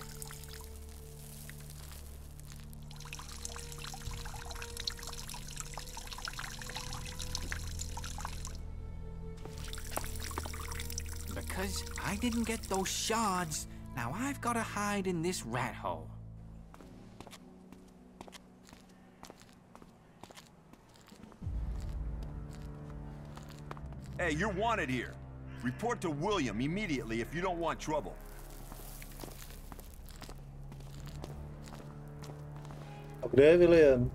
Because I didn't get those shards, now I've got to hide in this rat hole.
Hey, you're wanted here. Report to William immediately if you don't want trouble.
A kde je William?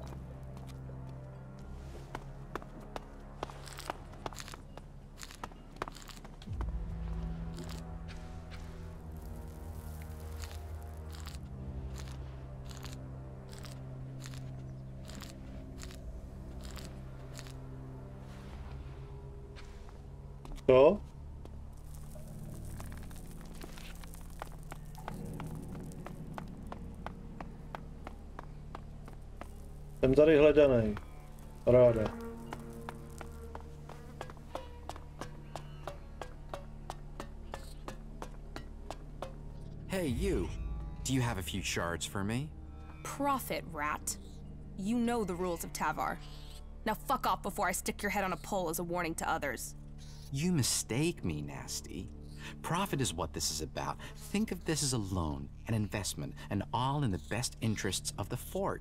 Co? Jsem tady hledaný. Ráda.
Hey, you. Do you have a few shards for me?
Profit, rat. You know the rules of Tavar. Now fuck off before I stick your head on a pole as a warning to others.
You mistake me, Nasty. Profit is what this is about. Think of this as a loan, an investment, and all in the best interests of the fort.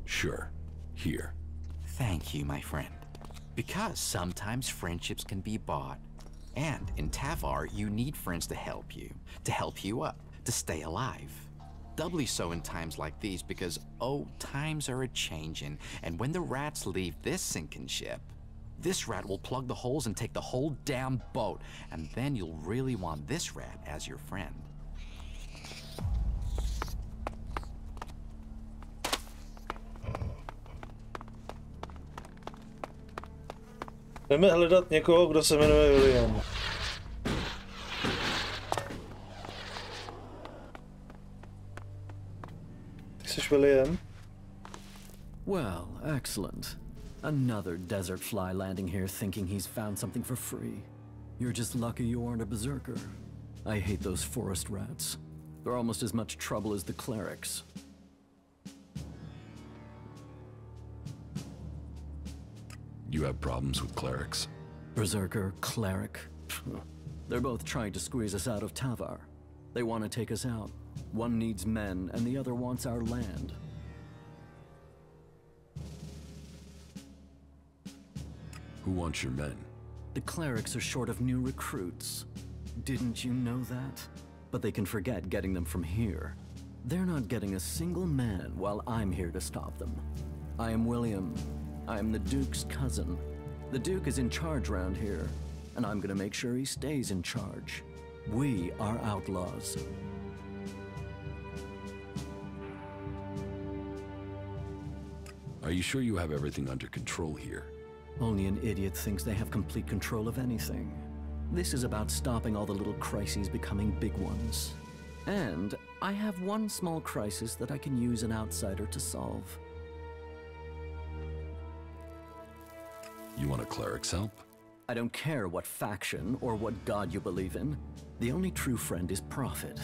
Sure. Here.
Thank you, my friend. Because sometimes friendships can be bought. And in Tavar, you need friends to help you up, to stay alive. Doubly so in times like these because, oh, times are a-changin', and when the rats leave this sinking ship, this rat will plug the holes and take the whole damn boat, and then you'll really want this rat as your friend.
Jdeme hledat někoho, kdo se jmenuje William. Ty jsi William?
Well, excellent. Another desert fly landing here thinking he's found something for free. You're just lucky you aren't a berserker. I hate those forest rats. They're almost as much trouble as the clerics.
You have problems with clerics?
Berserker, cleric. They're both trying to squeeze us out of Tavar. They want to take us out. One needs men, and the other wants our land.
Who wants your men?
The clerics are short of new recruits. Didn't you know that? But they can forget getting them from here. They're not getting a single man while I'm here to stop them. I am William. I am the Duke's cousin. The Duke is in charge around here, and I'm gonna make sure he stays in charge. We are outlaws.
Are you sure you have everything under control here?
Only an idiot thinks they have complete control of anything. This is about stopping all the little crises becoming big ones. And I have one small crisis that I can use an outsider to solve.
You want a cleric's help?
I don't care what faction or what god you believe in. The only true friend is profit.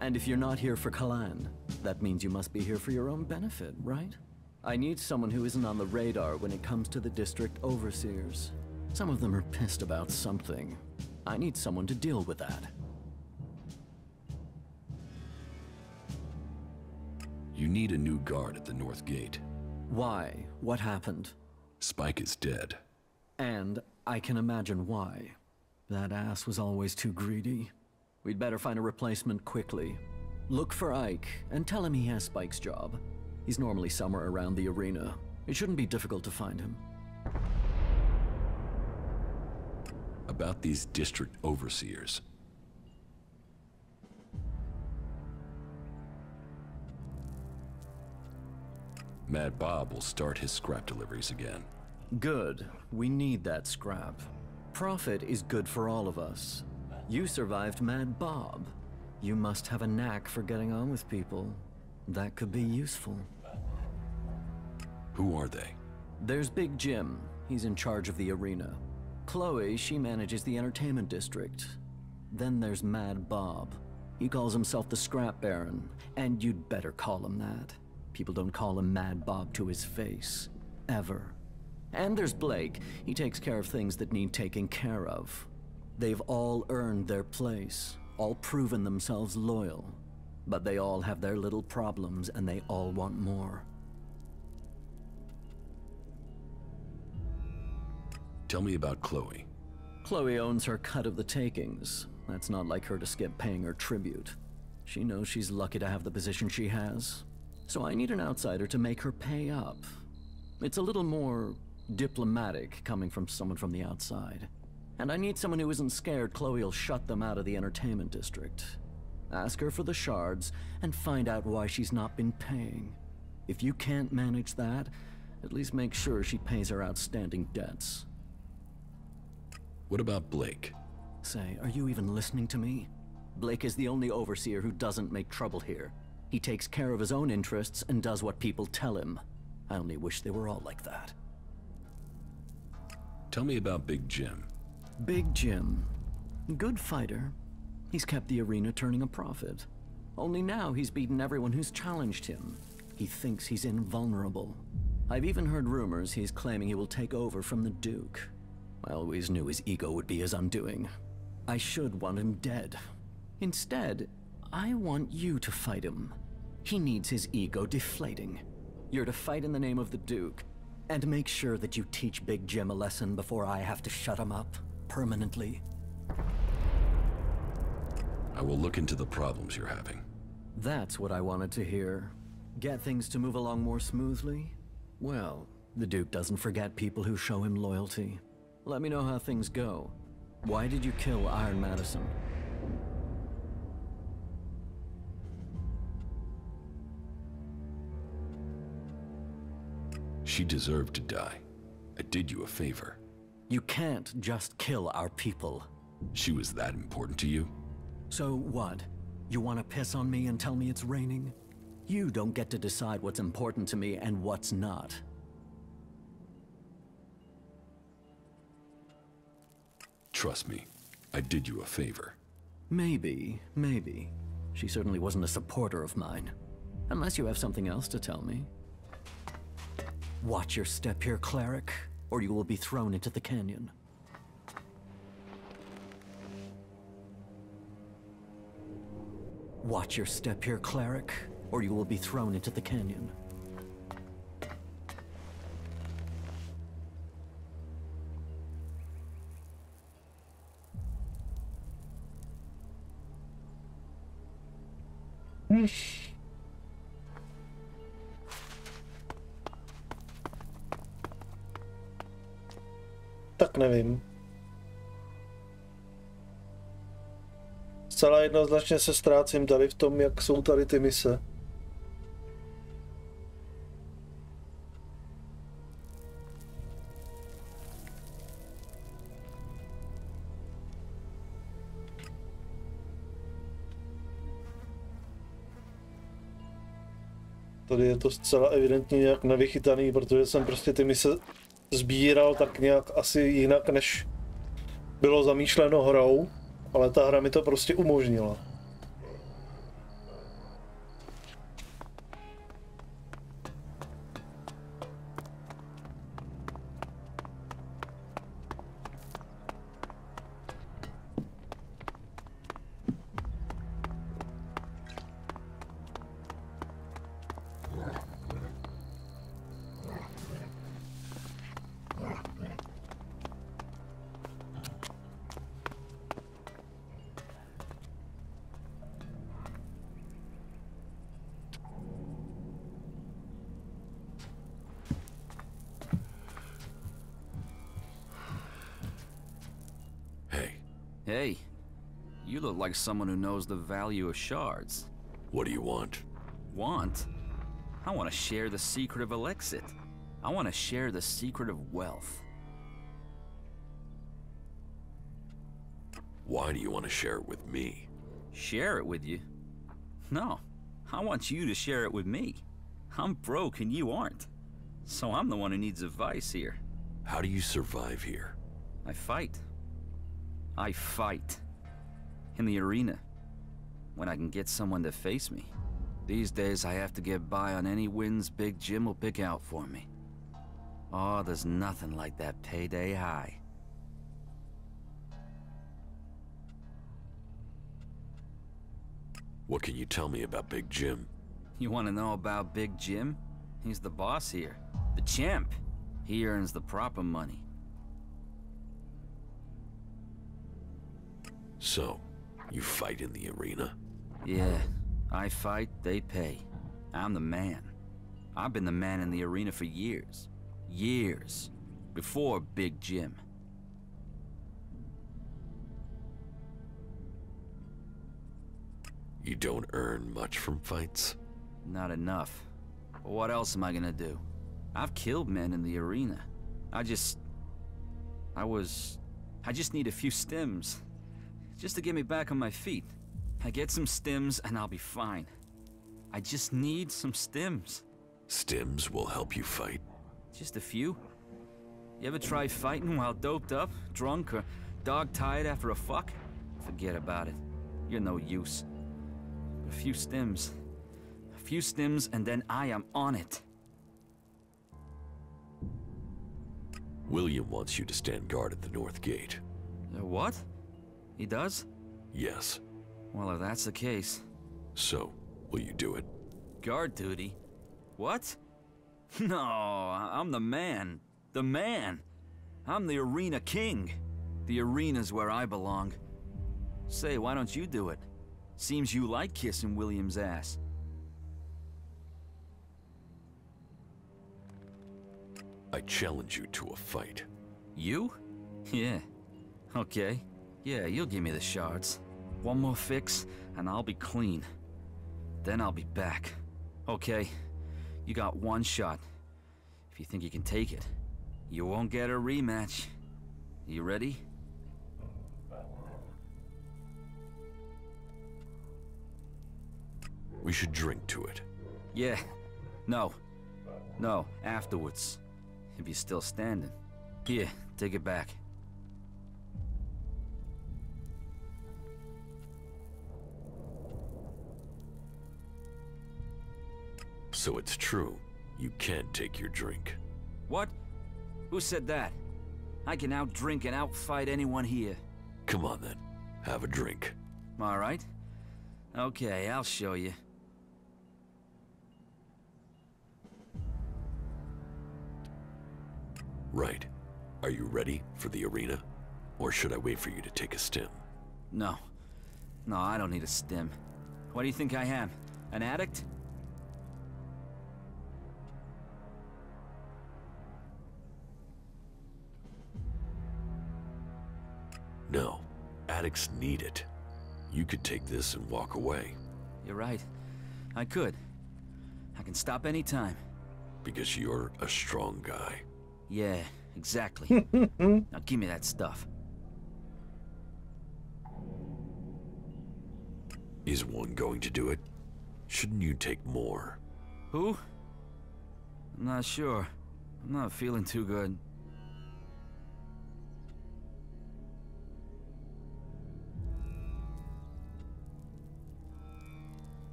And if you're not here for Kalan, that means you must be here for your own benefit, right? I need someone who isn't on the radar when it comes to the district overseers. Some of them are pissed about something. I need someone to deal with that.
You need a new guard at the North Gate.
Why? What happened?
Spike is dead.
And I can imagine why. That ass was always too greedy. We'd better find a replacement quickly. Look for Ike, and tell him he has Spike's job. He's normally somewhere around the arena. It shouldn't be difficult to find him.
About these district overseers. Mad Bob will start his scrap deliveries again.
Good. We need that scrap. Profit is good for all of us. You survived Mad Bob. You must have a knack for getting on with people. That could be useful.
Who are they?
There's Big Jim. He's in charge of the arena. Chloe, she manages the entertainment district. Then there's Mad Bob. He calls himself the Scrap Baron, and you'd better call him that. People don't call him Mad Bob to his face. Ever. And there's Blake. He takes care of things that need taking care of. They've all earned their place, all proven themselves loyal. But they all have their little problems, and they all want more.
Tell me about Chloe.
Chloe owns her cut of the takings. That's not like her to skip paying her tribute. She knows she's lucky to have the position she has. So I need an outsider to make her pay up. It's a little more diplomatic coming from someone from the outside. And I need someone who isn't scared Chloe'll shut them out of the entertainment district. Ask her for the shards and find out why she's not been paying. If you can't manage that, at least make sure she pays her outstanding debts.
What about Blake?
Say, are you even listening to me? Blake is the only overseer who doesn't make trouble here. He takes care of his own interests and does what people tell him. I only wish they were all like that.
Tell me about Big Jim.
Big Jim. Good fighter. He's kept the arena turning a profit. Only now he's beaten everyone who's challenged him. He thinks he's invulnerable. I've even heard rumors he's claiming he will take over from the Duke. I always knew his ego would be his undoing. I should want him dead. Instead, I want you to fight him. He needs his ego deflating. You're to fight in the name of the Duke, and make sure that you teach Big Jim a lesson before I have to shut him up permanently.
I will look into the problems you're having.
That's what I wanted to hear. Get things to move along more smoothly? Well, the Duke doesn't forget people who show him loyalty. Let me know how things go. Why did you kill Iron Madison?
She deserved to die. I did you a favor.
You can't just kill our people.
She was that important to you?
So what? You want to piss on me and tell me it's raining? You don't get to decide what's important to me and what's not.
Trust me, I did you a favor.
Maybe. She certainly wasn't a supporter of mine. Unless you have something else to tell me. Watch your step here, cleric, or you will be thrown into the canyon. Watch your step here, cleric, or you will be thrown into the canyon.
Tak nevím. Zcela jednoznačně se ztrácím tady v tom, jak jsou tady ty mise. Tady je to zcela evidentně nějak nevychytaný, protože jsem prostě ty mise sbíral tak nějak asi jinak, než bylo zamýšleno hrou, ale ta hra mi to prostě umožnila.
Hey, you look like someone who knows the value of shards.
What do you want?
Want? I want to share the secret of Elexit. I want to share the secret of wealth.
Why do you want to share it with me?
Share it with you? No, I want you to share it with me. I'm broke and you aren't. So I'm the one who needs advice here.
How do you survive here?
I fight. I fight. In the arena. When I can get someone to face me. These days I have to get by on any wins Big Jim will pick out for me. Oh, there's nothing like that payday high.
What can you tell me about Big Jim?
You want to know about Big Jim? He's the boss here. The champ. He earns the proper money.
So, you fight in the arena?
Yeah, I fight, they pay. I'm the man. I've been the man in the arena for years. Years. Before Big Jim.
You don't earn much from fights?
Not enough. But what else am I gonna do? I've killed men in the arena. I just need a few stims. Just to get me back on my feet. I get some stims and I'll be fine. I just need some stims.
Stims will help you fight?
Just a few. You ever try fighting while doped up, drunk, or dog-tired after a fuck? Forget about it. You're no use. A few stims. A few stims and then I am on it.
William wants you to stand guard at the North Gate.
What? He does?
Yes.
Well, if that's the case...
So, will you do it?
Guard duty? What? No, I'm the man. The man. I'm the arena king. The arena's where I belong. Say, why don't you do it? Seems you like kissing William's ass.
I challenge you to a fight.
You? Yeah. Okay. Yeah, you'll give me the shards. One more fix, and I'll be clean. Then I'll be back. Okay, you got one shot. If you think you can take it, you won't get a rematch. You ready?
We should drink to it.
Yeah. No. No, afterwards. If you're still standing. Here, take it back.
So it's true. You can take your drink.
What? Who said that? I can outdrink and outfight anyone here.
Come on then. Have a drink.
All right. Okay, I'll show you.
Right. Are you ready for the arena? Or should I wait for you to take a stim?
No. No, I don't need a stim. What do you think I am? An addict?
No. Addicts need it. You could take this and walk away.
You're right. I could. I can stop any time.
Because you're a strong guy.
Yeah, exactly. Now give me that stuff.
Is one going to do it? Shouldn't you take more?
Who? I'm not sure. I'm not feeling too good.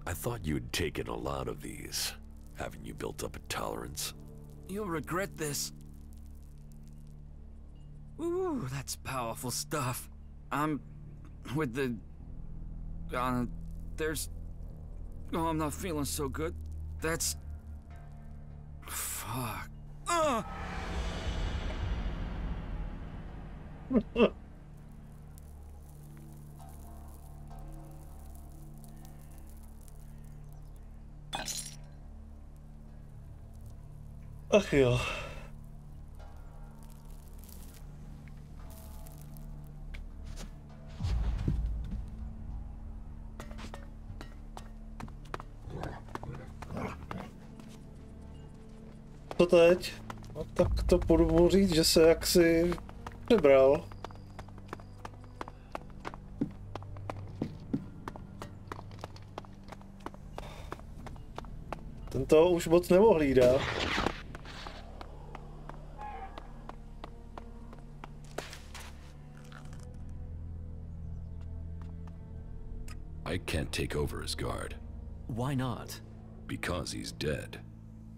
I thought you'd taken a lot of these. Haven't you built up a tolerance?
You'll regret this. Ooh, that's powerful stuff. I'm with the... there's... Oh, I'm not feeling so good. That's... Fuck.
Ach jo. Co teď? No tak to budu říct, že se jaksi přebral. Ten to už moc neohlídá.
I can't take over his guard.
Why not?
Because he's dead.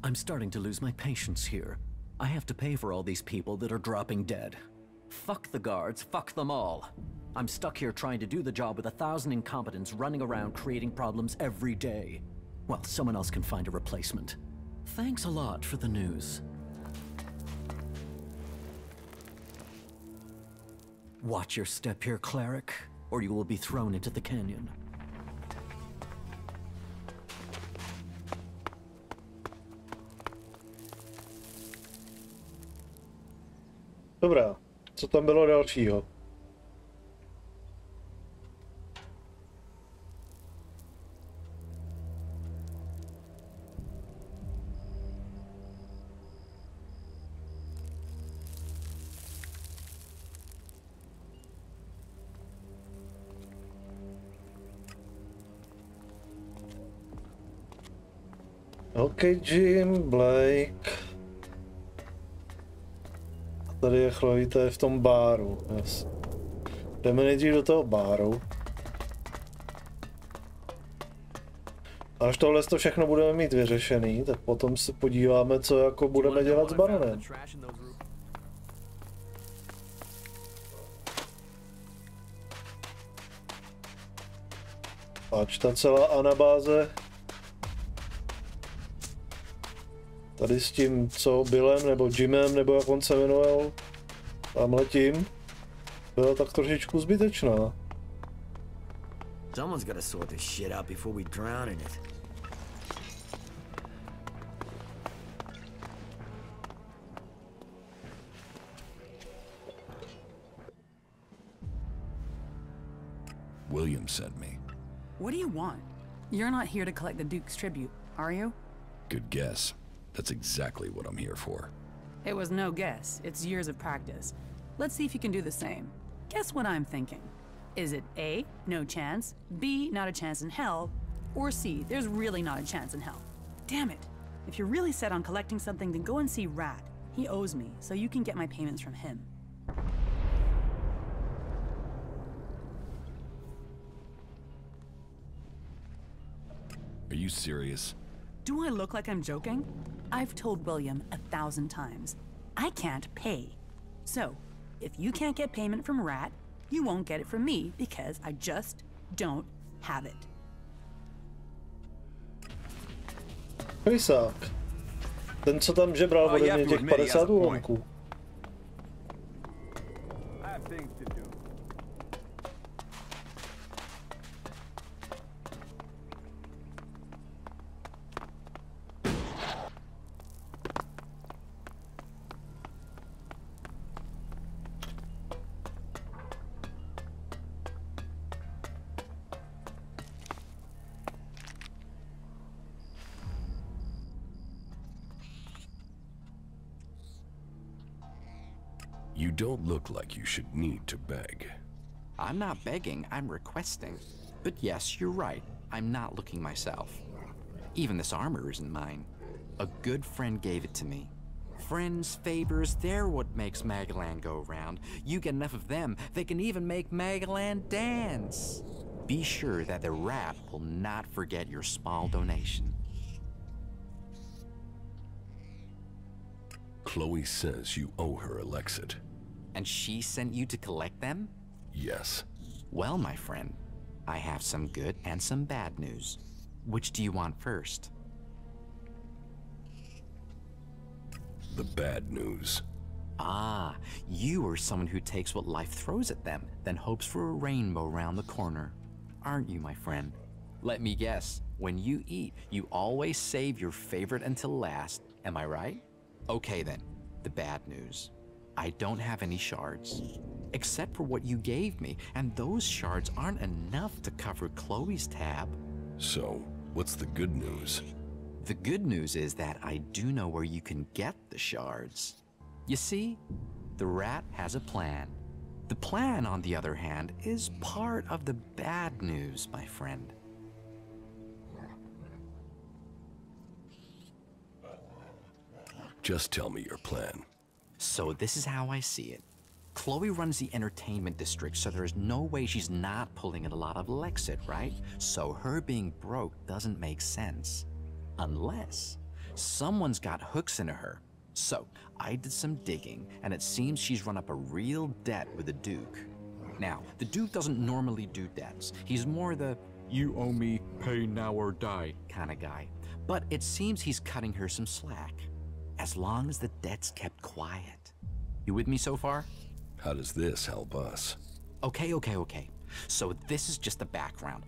I'm starting to lose my patience here. I have to pay for all these people that are dropping dead. Fuck the guards, fuck them all. I'm stuck here trying to do the job with 1,000 incompetents running around creating problems every day. Well, someone else can find a replacement. Thanks a lot for the news. Watch your step here, cleric, or you will be thrown into the canyon.
Dobrá, co tam bylo dalšího? OK, Jim, Blake. A tady je chlojité v tom báru. Yes. Jdeme nejdřív do toho báru. A až tohle to všechno budeme mít vyřešený, tak potom se podíváme, co jako budeme dělat s baronem. Pač ta celá anabáze. Tady s tím, co Billem, nebo Jimem, nebo jak on se jmenoval, tamhletím, byla tak trošičku zbytečná.
Someone's gotta sort this shit out before we drown in it.
William sent me.
What do you want? You're not here to collect the Duke's tribute, are you?
Good guess. That's exactly what I'm here for.
It was no guess. It's years of practice. Let's see if you can do the same. Guess what I'm thinking. Is it A, no chance, B, not a chance in hell, or C, there's really not a chance in hell? Damn it. If you're really set on collecting something, then go and see Rat. He owes me, so you can get my payments from him.
Are you serious?
Do I look like I'm joking? I've told William 1,000 times. I can't pay. So, if you can't get payment from Rat, you won't get it from me because I just don't have it.
Rysák. Ten, co tam žebral ode mě těch 50 úlomků.
You don't look like you should need to beg.
I'm not begging, I'm requesting. But yes, you're right. I'm not looking myself. Even this armor isn't mine. A good friend gave it to me. Friends, favors, they're what makes Magalan go round. You get enough of them, they can even make Magalan dance. Be sure that the Rat will not forget your small donation.
Chloe says you owe her Elexit.
And she sent you to collect them?
Yes.
Well, my friend, I have some good and some bad news. Which do you want first?
The bad news.
Ah, you are someone who takes what life throws at them, then hopes for a rainbow round the corner. Aren't you, my friend? Let me guess, when you eat, you always save your favorite until last, am I right? Okay then, the bad news. I don't have any shards. Except for what you gave me, and those shards aren't enough to cover Chloe's tab.
So, what's the good news?
The good news is that I do know where you can get the shards. You see, the rat has a plan. The plan, on the other hand, is part of the bad news, my friend.
Just tell me your plan.
So this is how I see it. Chloe runs the entertainment district, so there's no way she's not pulling in a lot of Lexit, right? So her being broke doesn't make sense. Unless someone's got hooks into her. So I did some digging, and it seems she's run up a real debt with the Duke. Now, the Duke doesn't normally do debts. He's more the, you owe me, pay now or die kind of guy. But it seems he's cutting her some slack. As long as the debt's kept quiet. You with me so far?
How does this help us?
Okay. So this is just the background.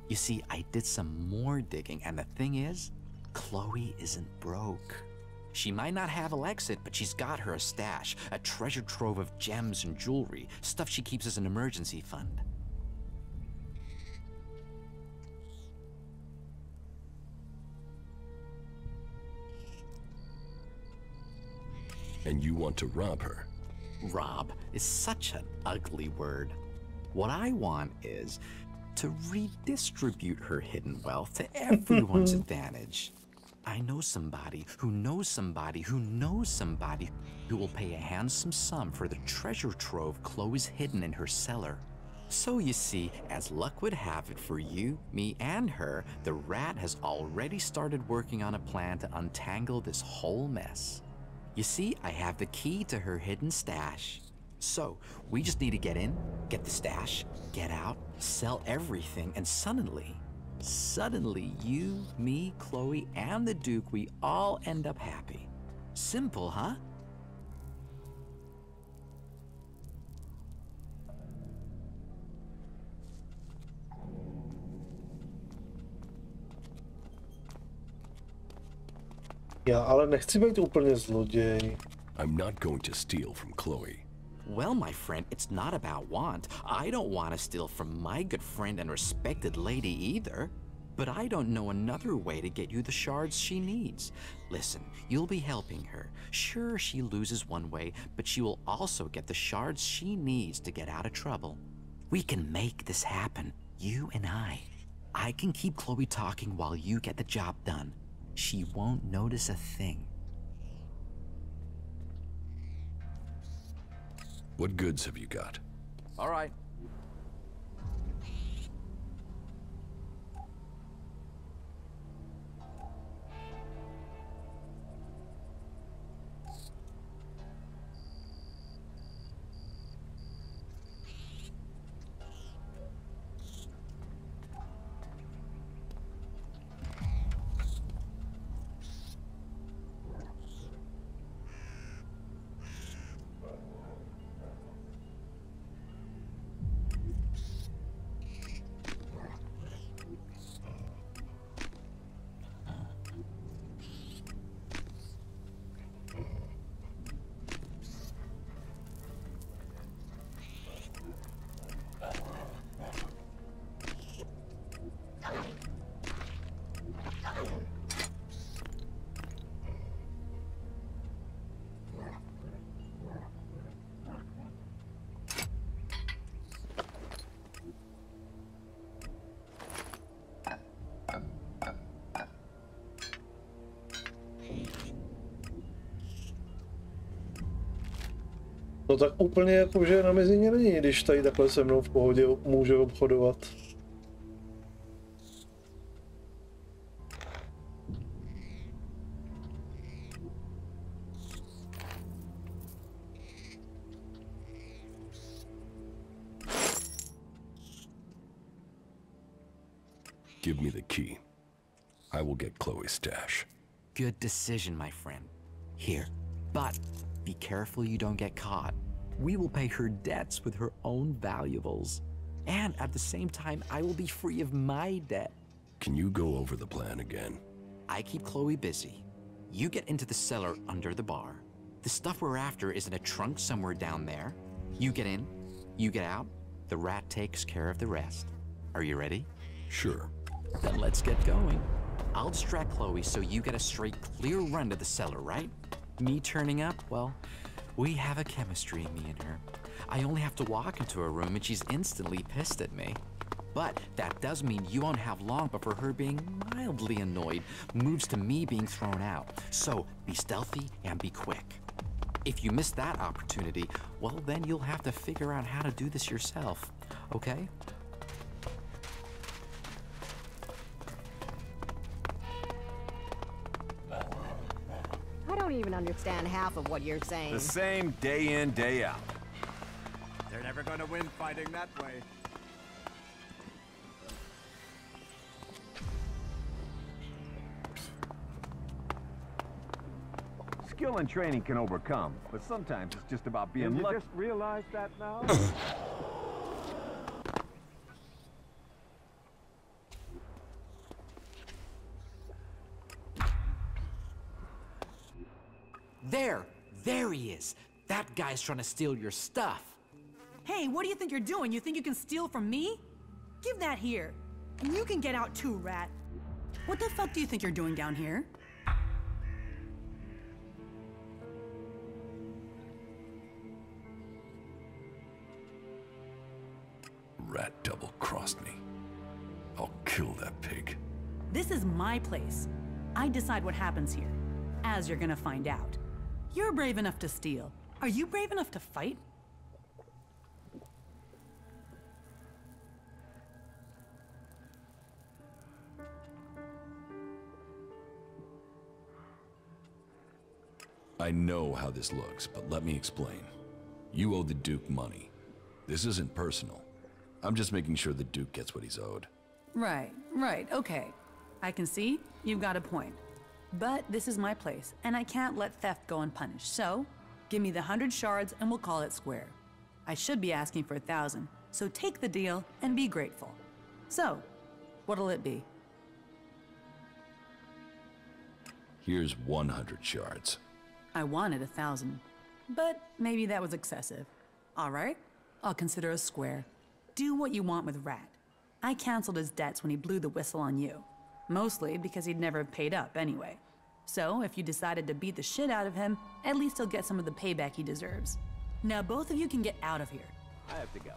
You see, I did some more digging, and the thing is, Chloe isn't broke. She might not have Alexit, but she's got her a stash, a treasure trove of gems and jewelry, stuff she keeps as an emergency fund.
And you want to rob her?
Rob is such an ugly word. What I want is to redistribute her hidden wealth to everyone's advantage. I know somebody who knows somebody who knows somebody who will pay a handsome sum for the treasure trove Chloe's hidden in her cellar. So you see, as luck would have it for you, me, and her, the rat has already started working on a plan to untangle this whole mess. You see, I have the key to her hidden stash. So, we just need to get in, get the stash, get out, sell everything, and suddenly you, me, Chloe, and the Duke, we all end up happy. Simple, huh?
Já ale nechci být úplně zloděj.
I'm not going to steal from Chloe.
Well, my friend, it's not about want. I don't want to steal from my good friend and respected lady either. But I don't know another way to get you the shards she needs. Listen, you'll be helping her. Sure, she loses one way, but she will also get the shards she needs to get out of trouble. We can make this happen, you and I. I can keep Chloe talking while you get the job done. She won't notice a thing.
What goods have you got?
All right.
No tak úplně jako, že na mizině není, když tady takhle se mnou v pohodě může obchodovat.
Give me the key. I will get Chloe's stash.
Good decision, my friend. Here, but be careful you don't get caught. We will pay her debts with her own valuables. And at the same time, I will be free of my debt.
Can you go over the plan again?
I keep Chloe busy. You get into the cellar under the bar. The stuff we're after is in a trunk somewhere down there. You get in, you get out, the rat takes care of the rest. Are you ready?
Sure.
Then let's get going. I'll distract Chloe so you get a straight, clear run to the cellar, right? Me turning up, well, we have a chemistry, me and her. I only have to walk into her room and she's instantly pissed at me. But that does mean you won't have long before her being mildly annoyed moves to me being thrown out. So be stealthy and be quick. If you miss that opportunity, well, then you'll have to figure out how to do this yourself, okay?
I don't even understand half of what you're saying.
The same day in, day out.
They're never gonna win fighting that way.
Skill and training can overcome, but sometimes it's just about being lucky.
You just realize that now?
There he is. That guy's trying to steal your stuff.
Hey, what do you think you're doing? You think you can steal from me? Give that here. And you can get out too, rat. What the fuck do you think you're doing down here?
Rat double-crossed me. I'll kill that pig.
This is my place. I decide what happens here, as you're gonna find out. You're brave enough to steal. Are you brave enough to fight?
I know how this looks, but let me explain. You owe the Duke money. This isn't personal. I'm just making sure the Duke gets what he's owed.
Right, okay. I can see you've got a point. But this is my place, and I can't let theft go unpunished, so give me the 100 shards and we'll call it square. I should be asking for 1,000, so take the deal and be grateful. So, what'll it be?
Here's 100 shards.
I wanted 1,000, but maybe that was excessive. All right, I'll consider a square. Do what you want with Rat. I canceled his debts when he blew the whistle on you. Mostly because he'd never have paid up anyway. So if you decided to beat the shit out of him, at least he'll get some of the payback he deserves. Now both of you can get out of here.
I have to go.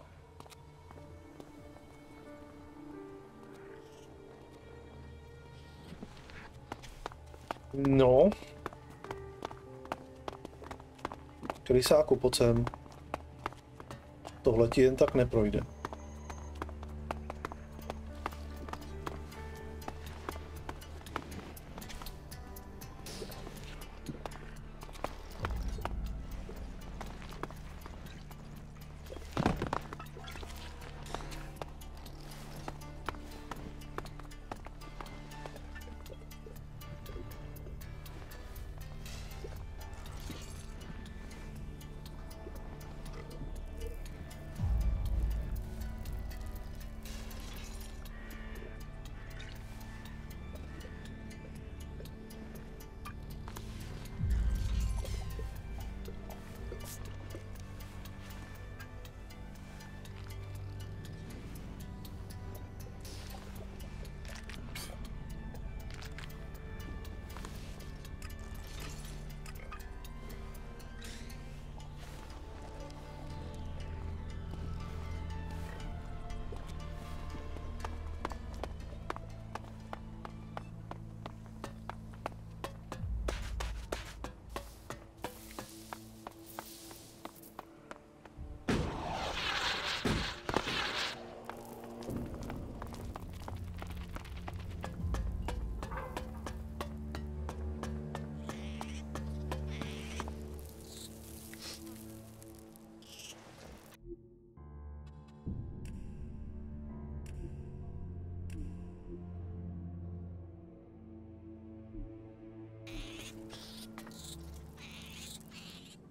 No. Krysáku, pojď sem. Tohle ti jen tak neprojde.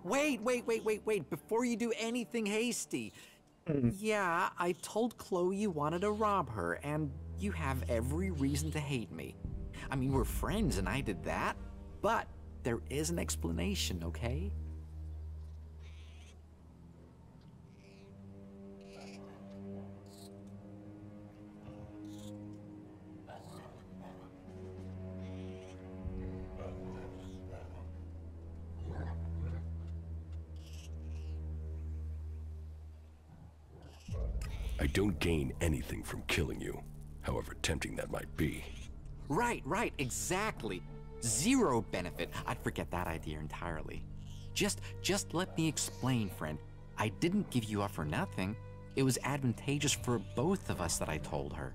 Wait, before you do anything hasty. Yeah, I told Chloe you wanted to rob her, and you have every reason to hate me. I mean, we're friends and I did that, but there is an explanation, okay?
don't gain anything from killing you, however tempting that might be.
Right, exactly. Zero benefit. I'd forget that idea entirely. Just let me explain, friend. I didn't give you up for nothing. It was advantageous for both of us that I told her.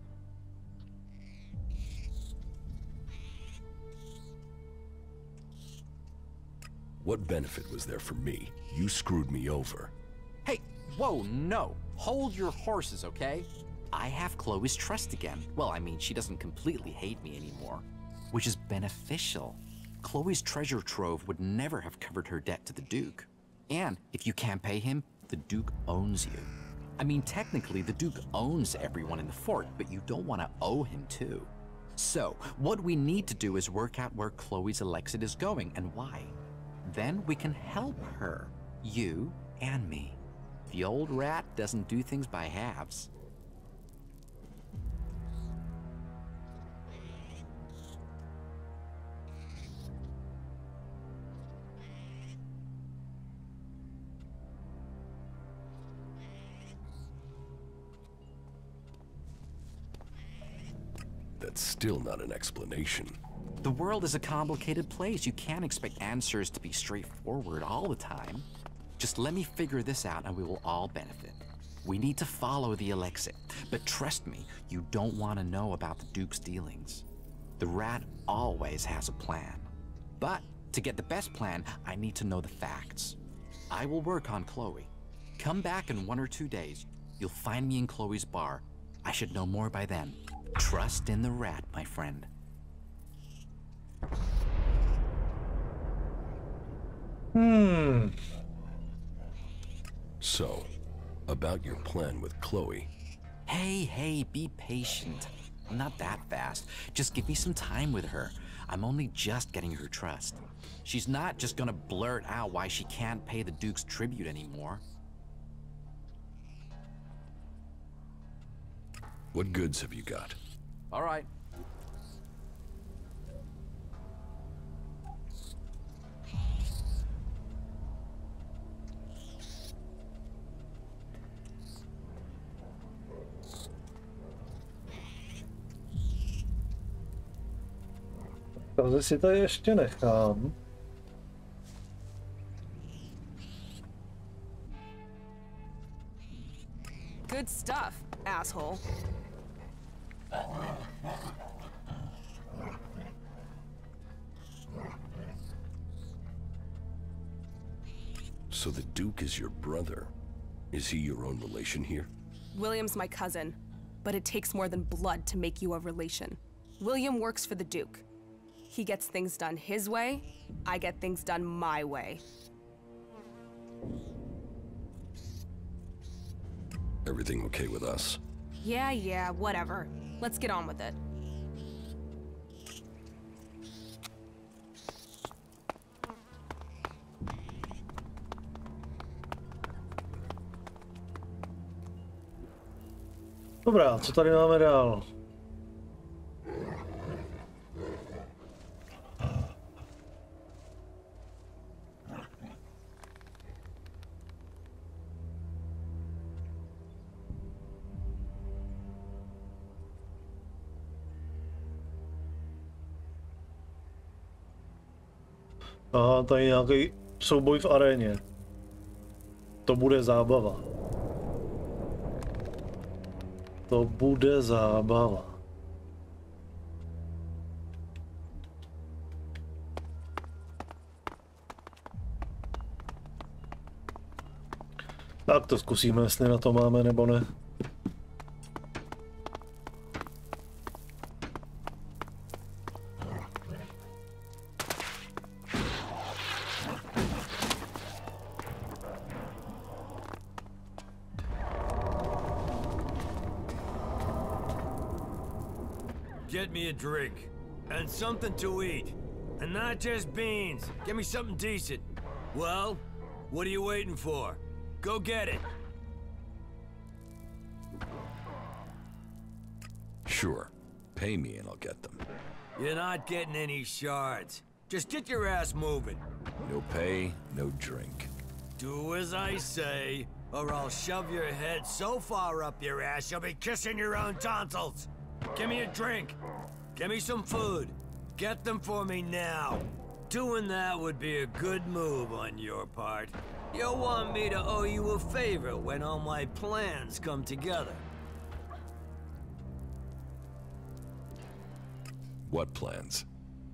What benefit was there for me? You screwed me over.
Hey, whoa, no. Hold your horses, okay? I have Chloe's trust again. Well, I mean, she doesn't completely hate me anymore, which is beneficial. Chloe's treasure trove would never have covered her debt to the Duke. And if you can't pay him, the Duke owns you. I mean, technically, the Duke owns everyone in the fort, but you don't want to owe him too. So, what we need to do is work out where Chloe's Elexit is going and why. Then we can help her, you and me. The old rat doesn't do things by halves.
That's still not an explanation.
The world is a complicated place. You can't expect answers to be straightforward all the time. Just let me figure this out and we will all benefit. We need to follow the Elexit, but trust me, you don't want to know about the Duke's dealings. The rat always has a plan. But to get the best plan, I need to know the facts. I will work on Chloe. Come back in 1 or 2 days. You'll find me in Chloe's bar. I should know more by then. Trust in the rat, my friend.
So, about your plan with Chloe.
Hey, be patient. I'm not that fast. Just give me some time with her. I'm only just getting her trust. She's not just gonna blurt out why she can't pay the Duke's tribute anymore.
What goods have you got?
All right.
Takže si tady ještě nechám.
Good stuff, asshole.
So the Duke is your brother. Is he your own relation here?
William's my cousin, but it takes more than blood to make you a relation. William works for the Duke. He gets things done his way, I get things done my way.
Everything okay with us?
Yeah, whatever. Let's get on with it.
Dobrá, co tady máme dál? Aha, tady nějaký souboj v aréně. To bude zábava. To bude zábava. Tak to zkusíme, jestli na to máme nebo ne.
Get me a drink. And something to eat. And not just beans. Get me something decent. Well, what are you waiting for? Go get it.
Sure. Pay me and I'll get them.
You're not getting any shards. Just get your ass moving.
No pay, no drink.
Do as I say, or I'll shove your head so far up your ass you'll be kissing your own tonsils. Give me a drink. Give me some food. Get them for me now. Doing that would be a good move on your part. You'll want me to owe you a favor when all my plans come together.
What plans?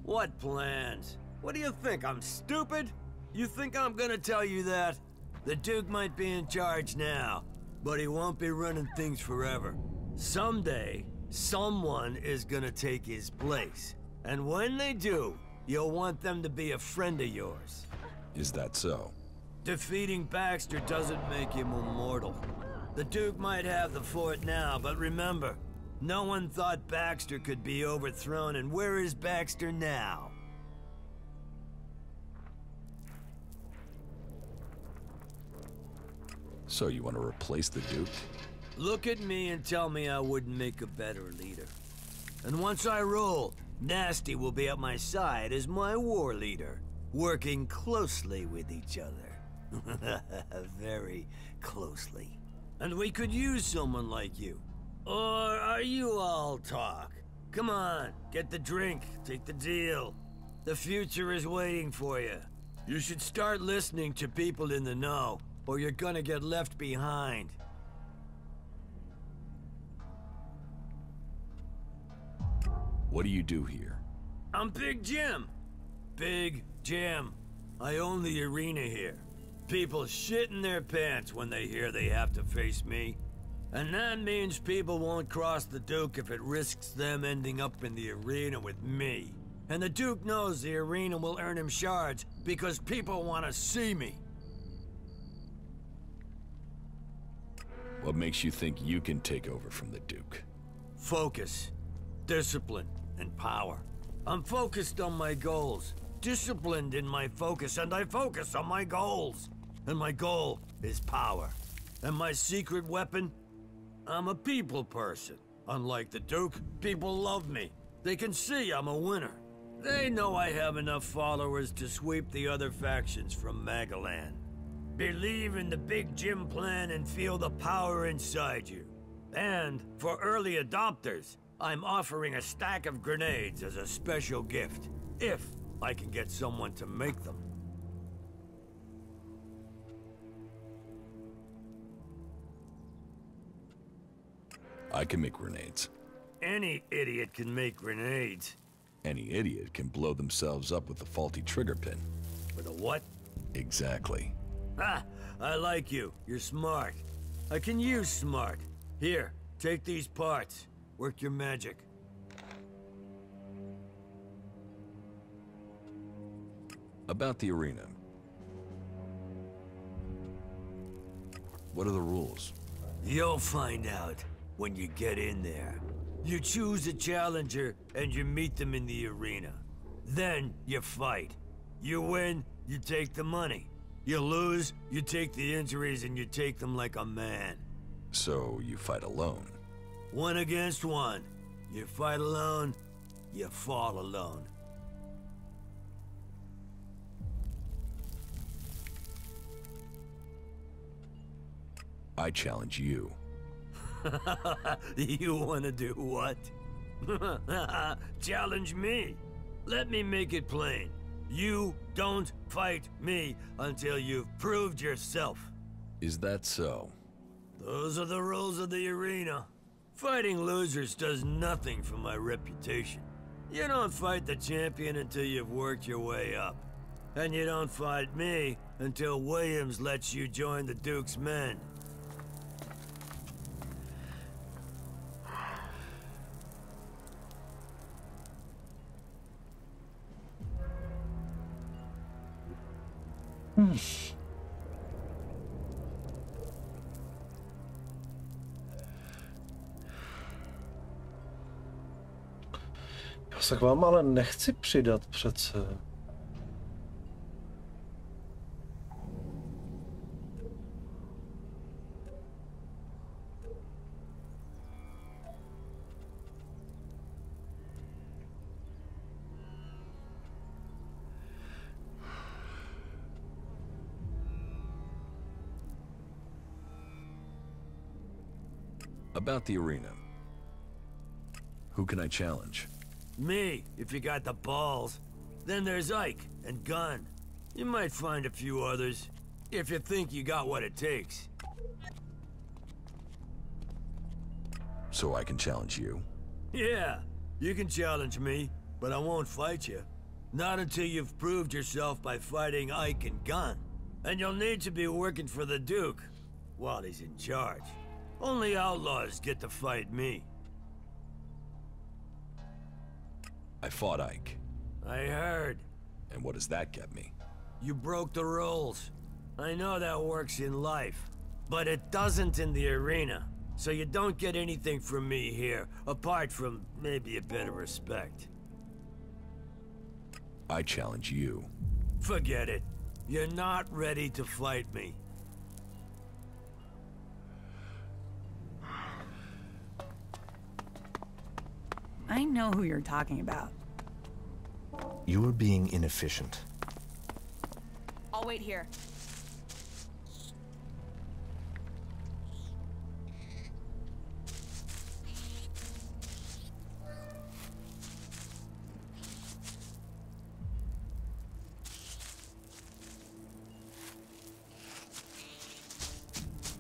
What plans? What do you think, I'm stupid? You think I'm gonna tell you that? The Duke might be in charge now, but he won't be running things forever. Someday, someone is gonna take his place. And when they do, you'll want them to be a friend of yours.
Is that so?
Defeating Baxter doesn't make him immortal. The Duke might have the fort now, but remember, no one thought Baxter could be overthrown, and where is Baxter now?
So you want to replace the Duke?
Look at me and tell me I wouldn't make a better leader. And once I rule, Nasty will be at my side as my war leader, working closely with each other. Very closely. And we could use someone like you. Or are you all talk? Come on, get the drink, take the deal. The future is waiting for you. You should start listening to people in the know, or you're gonna get left behind.
What do you do here?
I'm Big Jim. Big Jim. I own the arena here. People shit in their pants when they hear they have to face me. And that means people won't cross the Duke if it risks them ending up in the arena with me. And the Duke knows the arena will earn him shards because people want to see me.
What makes you think you can take over from the Duke?
Focus, discipline, and power. I'm focused on my goals, disciplined in my focus, and I focus on my goals. And my goal is power. And my secret weapon? I'm a people person. Unlike the Duke, people love me. They can see I'm a winner. They know I have enough followers to sweep the other factions from Magaland. Believe in the Big Jim plan and feel the power inside you. And for early adopters, I'm offering a stack of grenades as a special gift, if I can get someone to make them.
I can make grenades.
Any idiot can make grenades.
Any idiot can blow themselves up with a faulty trigger pin.
With a what?
Exactly.
Ah, I like you. You're smart. I can use smart. Here, take these parts. Work your magic.
About the arena. What are the rules?
You'll find out when you get in there. You choose a challenger and you meet them in the arena. Then you fight. You win, you take the money. You lose, you take the injuries and you take them like a man.
So you fight alone?
1 against 1. You fight alone, you fall alone.
I challenge you.
You wanna do what? Challenge me. Let me make it plain. You don't fight me until you've proved yourself.
Is that so?
Those are the rules of the arena. Fighting losers does nothing for my reputation. You don't fight the champion until you've worked your way up. And you don't fight me until Williams lets you join the Duke's men.
Já se k vám ale nechci přidat přece.
About the arena. Who can I challenge?
Me, if you got the balls. Then there's Ike and Gunn. You might find a few others, if you think you got what it takes.
So I can challenge you?
Yeah, you can challenge me, but I won't fight you. Not until you've proved yourself by fighting Ike and Gunn. And you'll need to be working for the Duke while he's in charge. Only outlaws get to fight me.
I fought Ike.
I heard.
And what does that get me?
You broke the rules. I know that works in life, but it doesn't in the arena. So you don't get anything from me here, apart from maybe a bit of respect.
I challenge you.
Forget it. You're not ready to fight me.
I know who you're talking about.
You are being inefficient.
I'll wait here.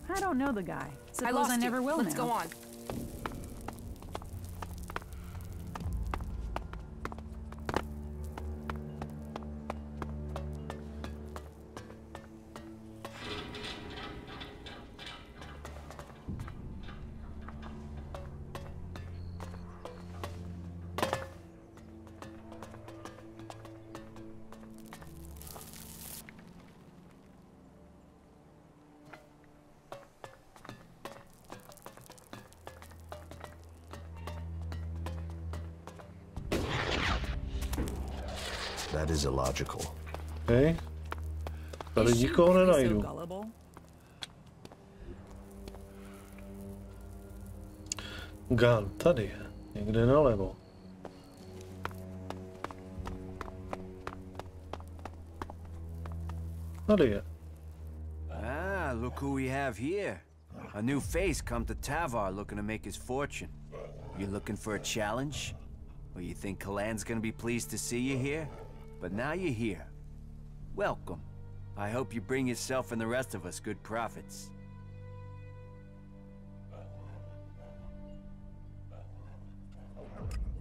I don't know the guy. Suppose
I lost
I never
you.
will
Let's
now.
go on.
That is illogical.
Okay. Tady nikoho nenajdu. Gun, tady je. Někde nalevo. Tady je.
Ah, look who we have here. A new face come to Tavar looking to make his fortune. You looking for a challenge? Or you think Kalan's gonna be pleased to see you here? But now you're here. Welcome. I hope you bring yourself and the rest of us good profits.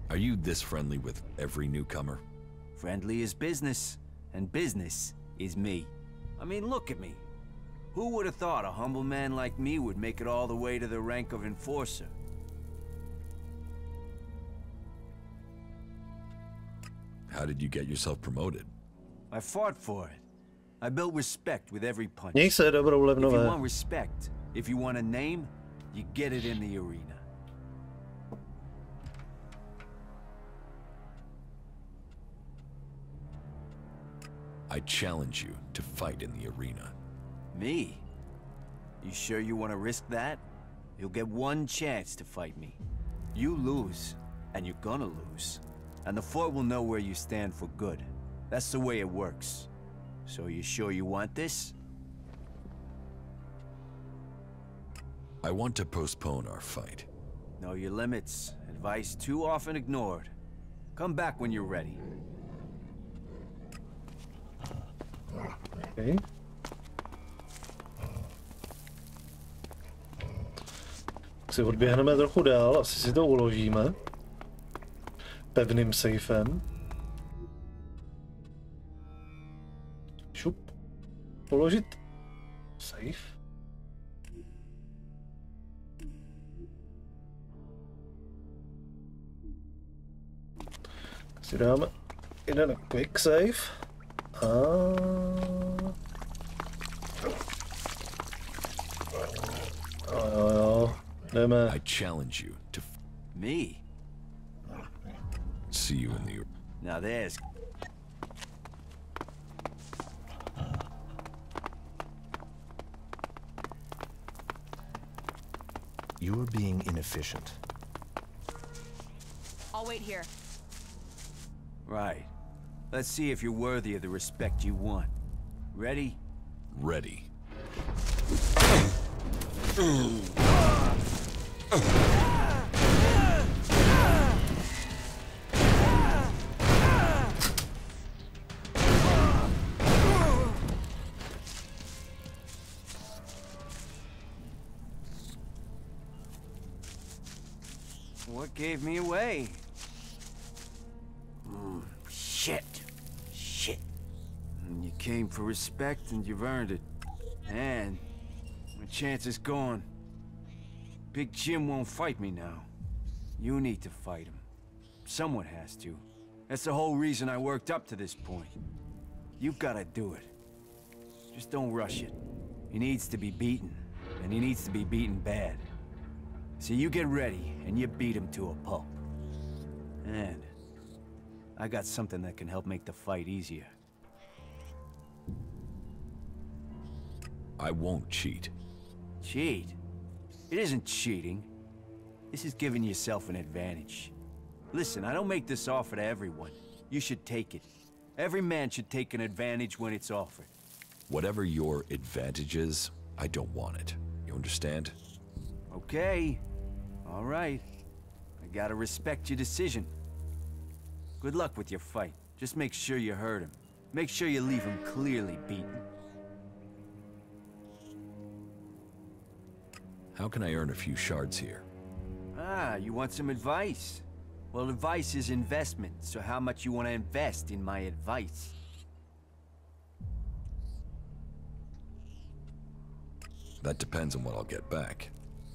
Are you this friendly with every newcomer?
Friendly is business, and business is me. I mean, look at me. Who would have thought a humble man like me would make it all the way to the rank of enforcer?
How did you get yourself promoted?
I fought for it. I built respect with every punch.
Měj se, dobrou
If you
levnové.
want respect, if you want a name, you get it in the arena.
I challenge you to fight in the arena.
Me? You sure you want to risk that? You'll get one chance to fight me. You lose, and you're gonna lose. And the fort will know where you stand for good. That's the way it works. So you sure you want this?
I want to postpone our fight.
Know your limits. Advice too often ignored. Come back when you're ready.
Okay. Si odběhneme trochu dál, asi si to uložíme. Pevným sejfem. Šup. Položit safe. Si dáme jeden quick save. A... Jo. Jdeme.
I challenge you to
Me?
see you in the...
Now there's...
You are being inefficient.
I'll wait here.
Right. Let's see if you're worthy of the respect you want. Ready?
Ready.
What gave me away? Shit. Shit. You came for respect and you've earned it. And my chance is gone. Big Jim won't fight me now. You need to fight him. Someone has to. That's the whole reason I worked up to this point. You've got to do it. Just don't rush it. He needs to be beaten, and he needs to be beaten bad. So you get ready, and you beat him to a pulp. And I got something that can help make the fight easier.
I won't cheat.
Cheat? It isn't cheating. This is giving yourself an advantage. Listen, I don't make this offer to everyone. You should take it. Every man should take an advantage when it's offered.
Whatever your advantage is, I don't want it. You understand?
Okay. All right. I gotta respect your decision. Good luck with your fight. Just make sure you hurt him. Make sure you leave him clearly beaten.
How can I earn a few shards here?
Ah, you want some advice? Well, advice is investment, so how much you want to invest in my advice?
That depends on what I'll get back.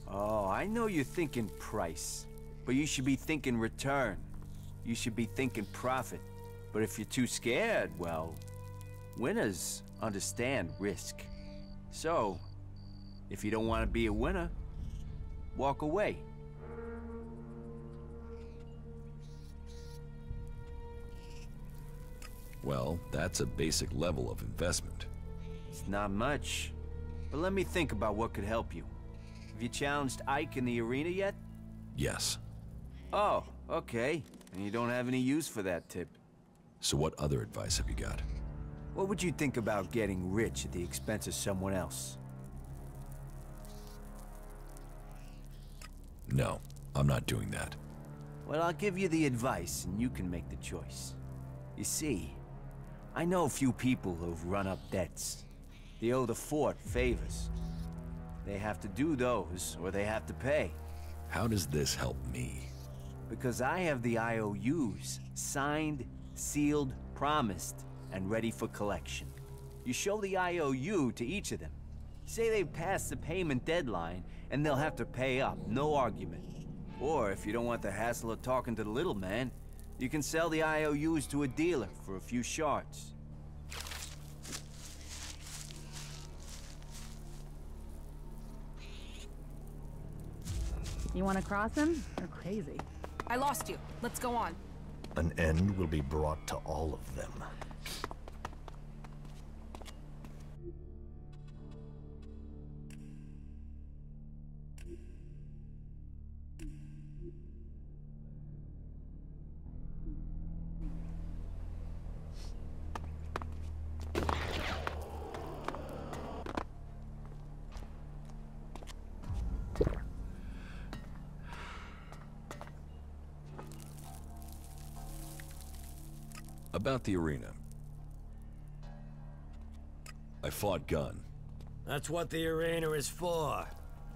Oh, I know you're thinking price, but you should be thinking return. You should be thinking profit. But if you're too scared, well, winners understand risk. So, if you don't want to be a winner, walk away.
Well, that's a basic level of investment.
It's not much, but let me think about what could help you. Have you challenged Ike in the arena yet?
Yes.
Oh, okay. And you don't have any use for that tip.
So what other advice have you got?
What would you think about getting rich at the expense of someone else?
No, I'm not doing that.
Well, I'll give you the advice, and you can make the choice. You see, I know a few people who've run up debts. They owe the fort favors. They have to do those, or they have to pay.
How does this help me?
Because I have the IOUs signed, sealed, promised, and ready for collection. You show the IOU to each of them. Say they've passed the payment deadline, and they'll have to pay up, no argument. Or if you don't want the hassle of talking to the little man, you can sell the IOUs to a dealer for a few shards.
You want to cross him? You're crazy.
I lost you. Let's go on.
An end will be brought to all of them.
About the arena. I fought Gunn.
That's what the arena is for.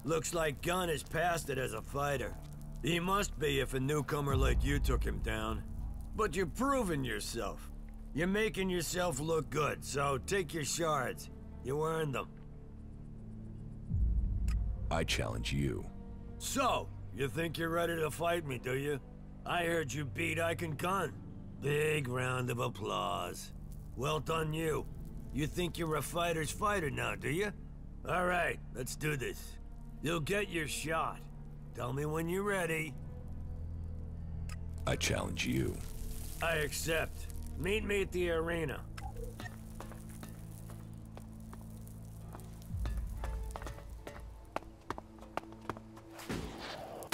Looks like Gunn is past it as a fighter. He must be if a newcomer like you took him down. But you're proving yourself. You're making yourself look good, so take your shards. You earned them.
I challenge you.
So, you think you're ready to fight me, do you? I heard you beat Ike and Gunn. Big round of applause. Well done, you. You think you're a fighter's fighter now, do you? All right, let's do this. You'll get your shot. Tell me when you're ready.
I challenge you.
I accept. Meet me at the arena.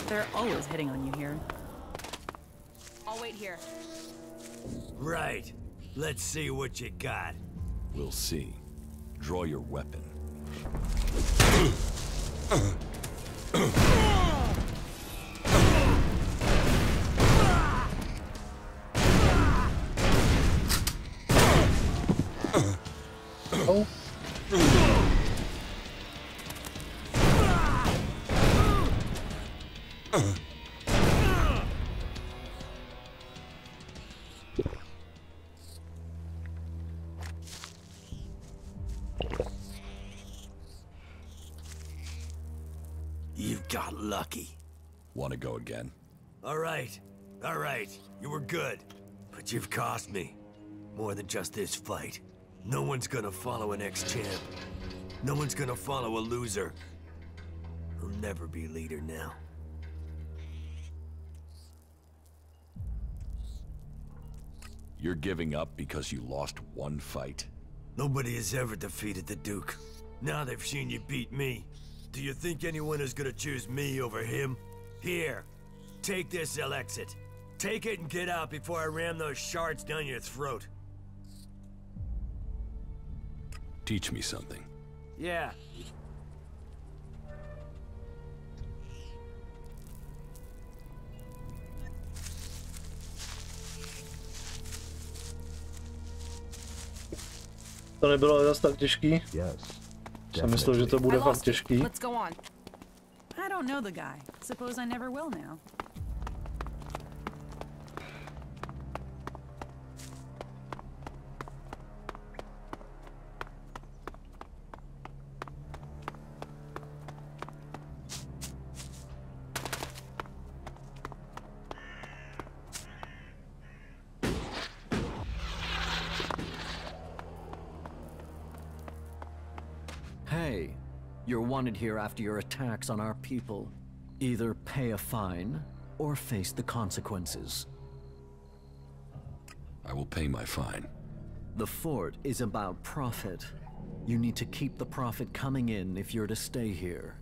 They're always hitting on you here.
I'll wait here.
Right. Let's see what you got.
We'll see. Draw your weapon.
Oh.
You got lucky.
Want to go again?
All right. You were good. But you've cost me. More than just this fight. No one's gonna follow an ex-champ. No one's gonna follow a loser. I'll never be leader now.
You're giving up because you lost one fight?
Nobody has ever defeated the Duke. Now they've seen you beat me. Do you think anyone is gonna choose me over him? Here, take this Elex. Take it and get out before I ram those shards down your throat.
Teach me something.
Yeah.
To nebylo zas tak těžký. Jsem myslel, že to bude fakt těžký.
Let's go on.
I don't know the guy. Suppose I never will now.
Hey, you're wanted here after your attacks on our people. Either pay a fine, or face the consequences.
I will pay my fine.
The fort is about profit. You need to keep the profit coming in if you're to stay here.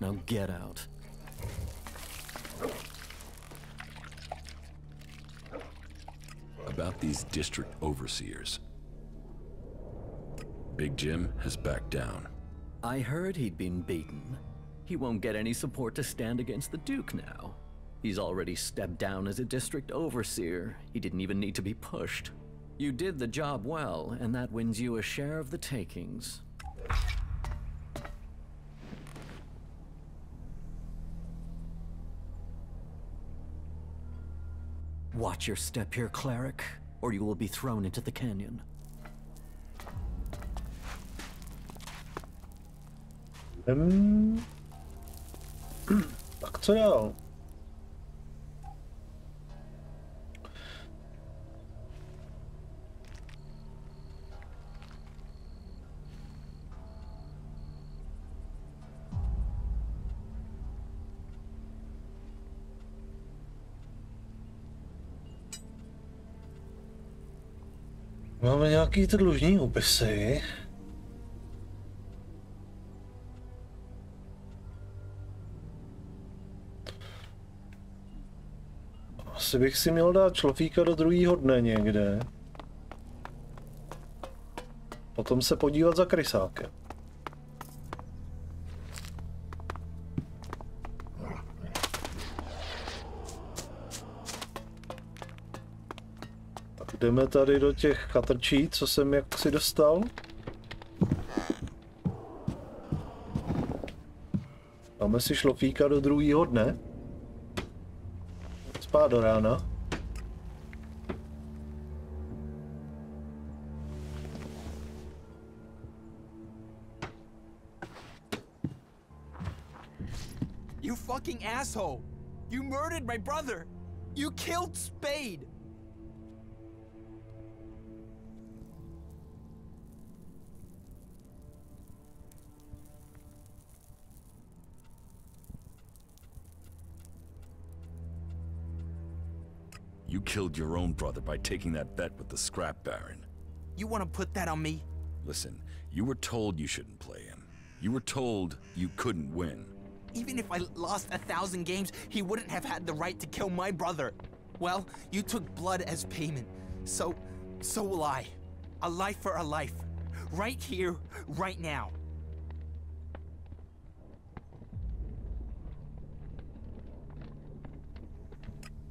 Now get out.
About these district overseers. Big Jim has backed down.
I heard he'd been beaten. He won't get any support to stand against the Duke now. He's already stepped down as a district overseer. He didn't even need to be pushed. You did the job well, and that wins you a share of the takings. Watch your step here, cleric, or you will be thrown into the canyon.
Tak co dál? Máme nějaký ty dlužní úpisy. Asi bych si měl dát šlofíka do druhého dne někde. Potom se podívat za krysákem. Tak jdeme tady do těch chatrčí, co jsem jaksi dostal. Dáme si šlofíka do druhého dne. Spát do rána.
You fucking asshole! You murdered my brother! You killed Spade!
You killed your own brother by taking that bet with the Scrap Baron.
You want to put that on me?
Listen, you were told you shouldn't play him. You were told you couldn't win.
Even if I lost 1,000 games, he wouldn't have had the right to kill my brother. Well, you took blood as payment. So will I. A life for a life. Right here, right now.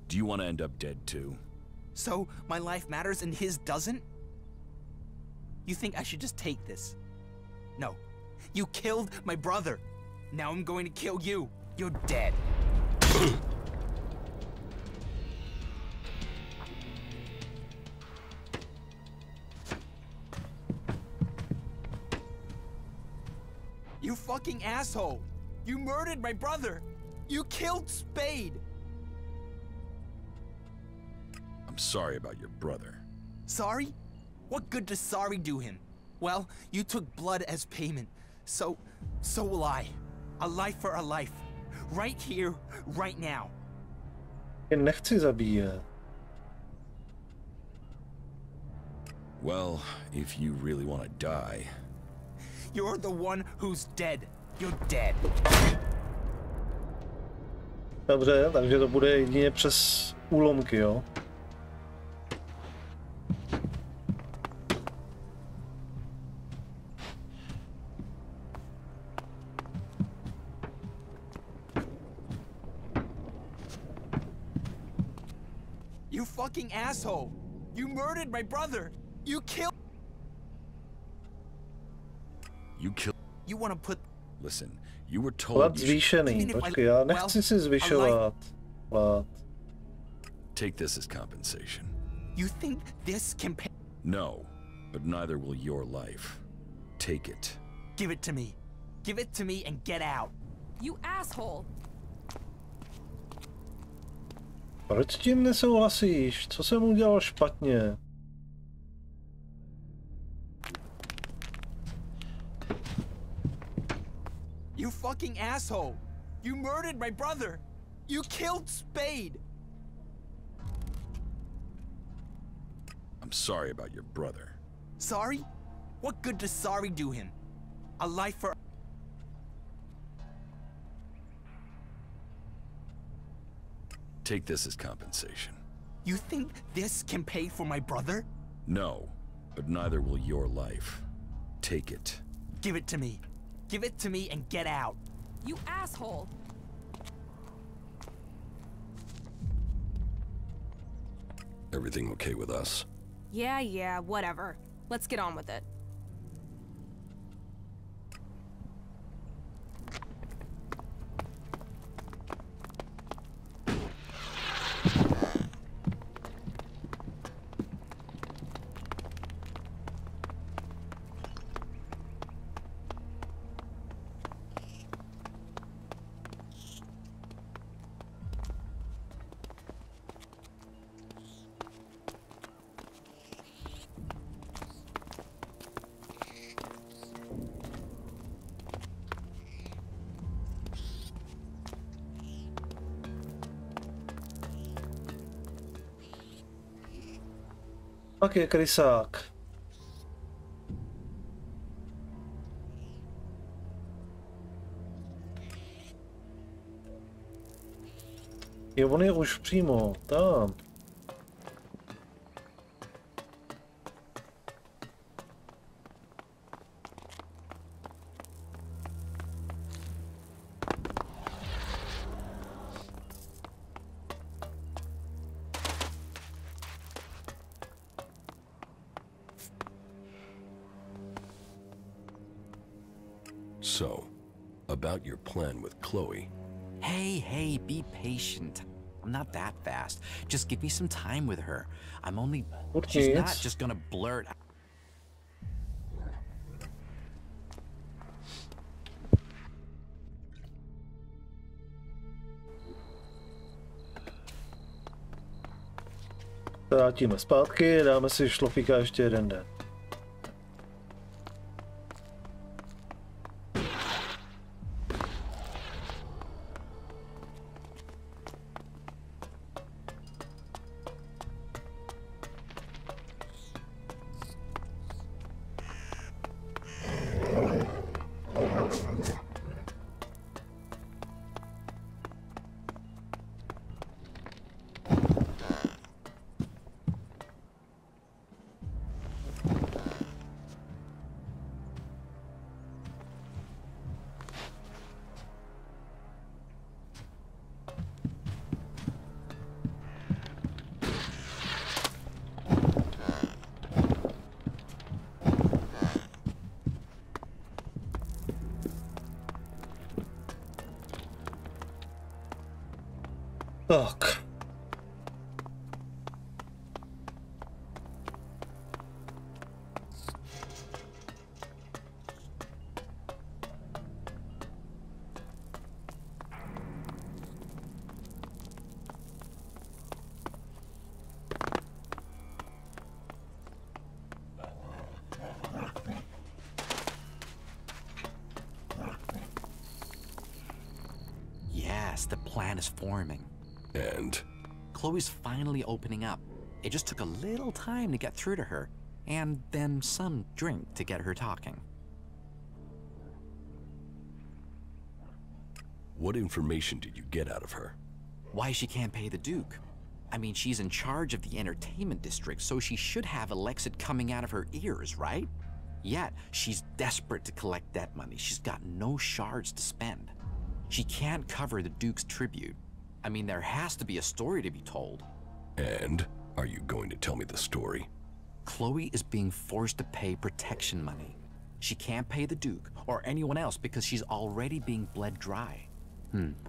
Do you want to end up dead too?
So my life matters and his doesn't? You think I should just take this? No. You killed my brother. Now I'm going to kill you. You're dead. You fucking asshole! You murdered my brother! You killed Spade!
I'm sorry about your brother.
Sorry? What good does sorry do him? Well, you took blood as payment. So will I. A life for a life. Right here, right now.
Nechci zabíjet.
Well, if you really want to die...
You're the one who's dead. You're dead.
Dobře, takže to bude jedině přes úlomky, jo?
You fucking asshole! You murdered my brother! You killed... You want to put...
Listen, you were told
Plat
you should...
zvýšený, počkej, já nechci si zvyšovat plat.
Take this as compensation.
You think this can pay...
No, but neither will your life. Take it.
Give it to me. Give it to me and get out.
You asshole!
Proč s tím nesouhlasíš? Co jsem udělal špatně?
You fucking asshole! You murdered my brother! You killed Spade!
I'm sorry about your brother.
Sorry? What good does sorry do him? A life for...
Take this as compensation.
You think this can pay for my brother?
No, but neither will your life. Take it.
Give it to me. Give it to me and get out.
You asshole!
Everything okay with us?
Yeah, whatever. Let's get on with it.
Tak je krysák. Jo, on je už přímo tam.
So, about your plan with Chloe.
Hey, be patient. I'm not that fast. Just give me some time with her. I'm only...
Okay,
She's not just gonna blurt...
Vrátíme zpátky, dáme si šlofíka ještě jeden den. Tak.
Yes, the plan is forming.
And?
Chloe's finally opening up. It just took a little time to get through to her, and then some drink to get her talking.
What information did you get out of her?
Why she can't pay the Duke. I mean, she's in charge of the entertainment district, so she should have Alexid coming out of her ears, right? Yet, she's desperate to collect that money. She's got no shards to spend. She can't cover the Duke's tribute. I mean, there has to be a story to be told.
And? Are you going to tell me the story?
Chloe is being forced to pay protection money. She can't pay the Duke or anyone else because she's already being bled dry.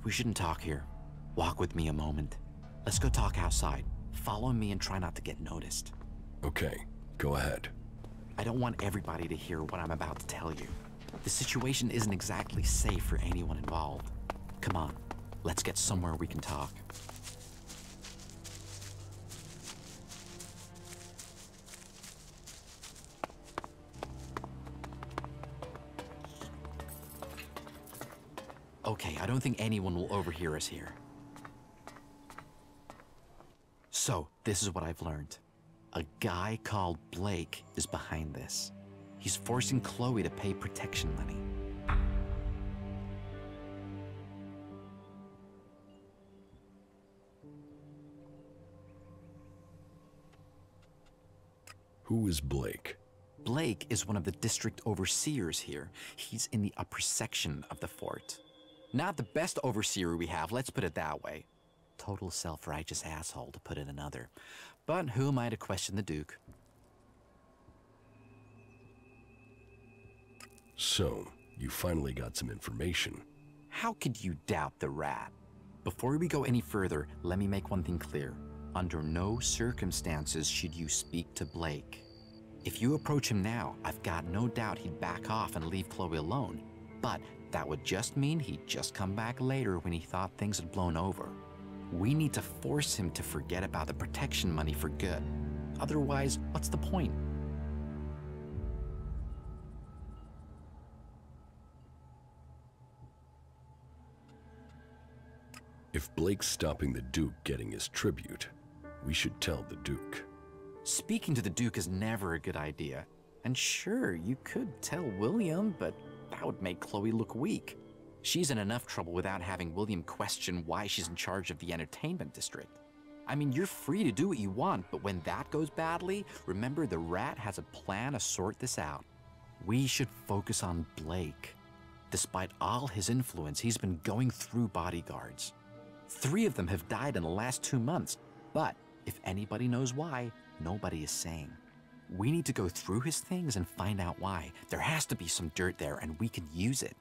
We shouldn't talk here. Walk with me a moment. Let's go talk outside. Follow me and try not to get noticed.
Okay, go ahead.
I don't want everybody to hear what I'm about to tell you. The situation isn't exactly safe for anyone involved. Come on, let's get somewhere we can talk. Okay, I don't think anyone will overhear us here. So, this is what I've learned. A guy called Blake is behind this. He's forcing Chloe to pay protection money.
Who is Blake?
Blake is one of the district overseers here. He's in the upper section of the fort. Not the best overseer we have, let's put it that way. Total self-righteous asshole, to put it another. But who am I to question the Duke?
So, you finally got some information.
How could you doubt the rat? Before we go any further, let me make one thing clear. Under no circumstances should you speak to Blake. If you approach him now, I've got no doubt he'd back off and leave Chloe alone. But that would just mean he'd just come back later when he thought things had blown over. We need to force him to forget about the protection money for good. Otherwise, what's the point?
If Blake's stopping the Duke getting his tribute, we should tell the Duke.
Speaking to the Duke is never a good idea. And sure, you could tell William, but that would make Chloe look weak. She's in enough trouble without having William question why she's in charge of the entertainment district. I mean, you're free to do what you want, but when that goes badly, remember the rat has a plan to sort this out. We should focus on Blake. Despite all his influence, he's been going through bodyguards. 3 of them have died in the last 2 months, but if anybody knows why, nobody is saying. We need to go through his things and find out why. There has to be some dirt there, and we can use it.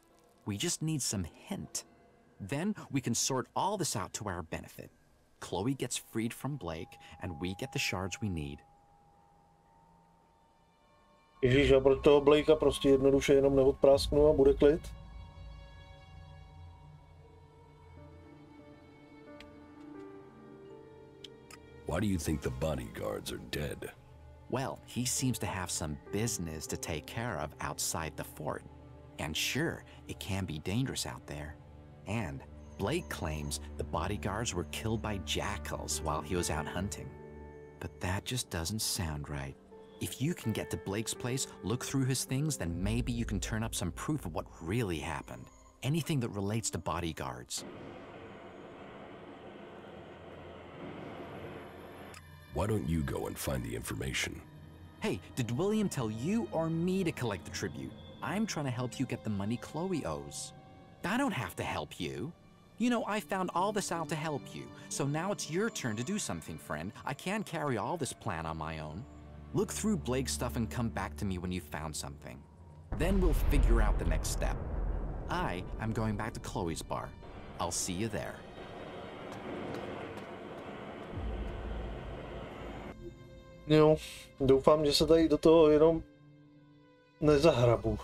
We just need some hint. Then we can sort all this out to our benefit. Chloe gets freed from Blake, and we get the shards we need.
Ježíš, a pro toho Blakea prostě jednoduše jenom neodprásknu a bude klid.
Why do you think the bodyguards are dead?
Well, he seems to have some business to take care of outside the fort. And sure, it can be dangerous out there. And Blake claims the bodyguards were killed by jackals while he was out hunting. But that just doesn't sound right. If you can get to Blake's place, look through his things, then maybe you can turn up some proof of what really happened. Anything that relates to bodyguards.
Why don't you go and find the information?
Hey, did William tell you or me to collect the tribute? I'm trying to help you get the money Chloe owes. I don't have to help you. You know, I found all this out to help you, so now it's your turn to do something, friend. I can't carry all this plan on my own. Look through Blake's stuff and come back to me when you've found something. Then we'll figure out the next step. I am going back to Chloe's bar. I'll see you there.
Jo, doufám, že se tady do toho jenom nezahrabu.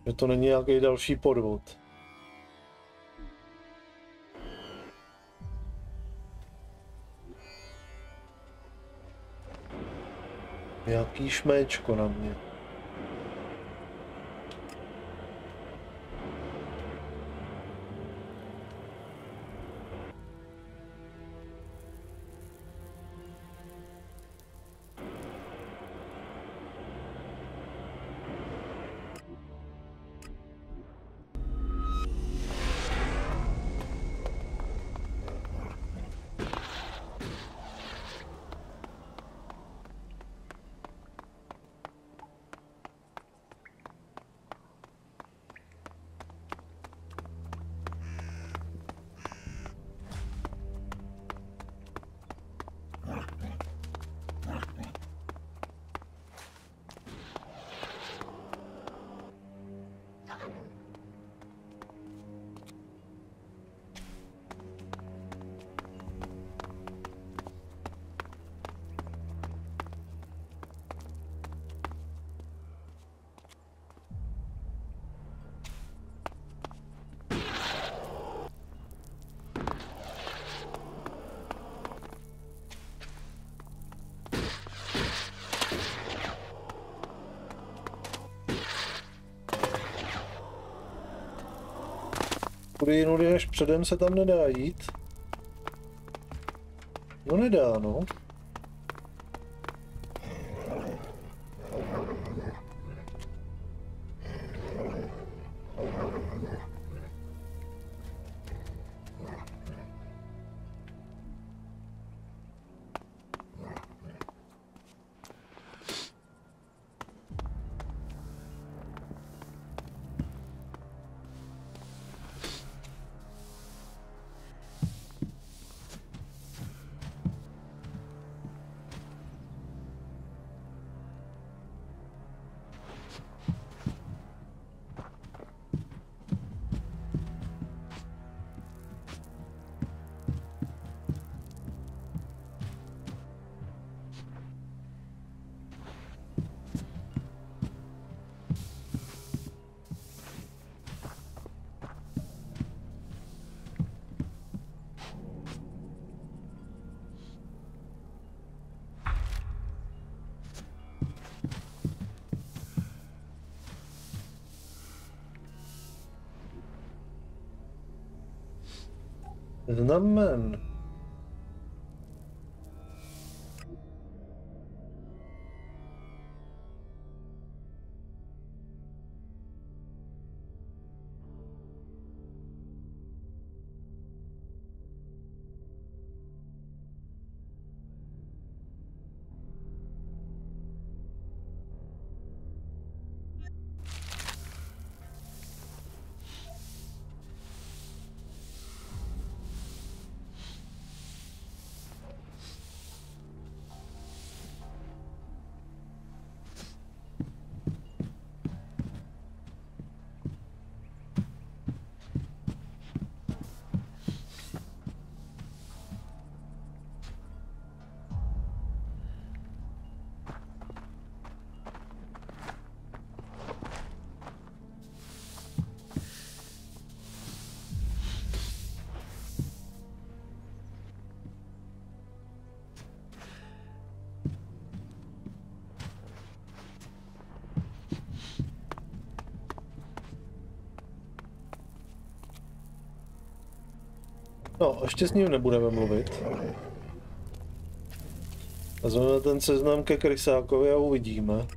Že to není nějaký další podvod. Jaký šméčko na mě. Kudy jinudy než předem se tam nedá jít? No nedá, no. Znamen. No, ještě s ním nebudeme mluvit. Vezmeme ten seznam ke Krysákovi a uvidíme.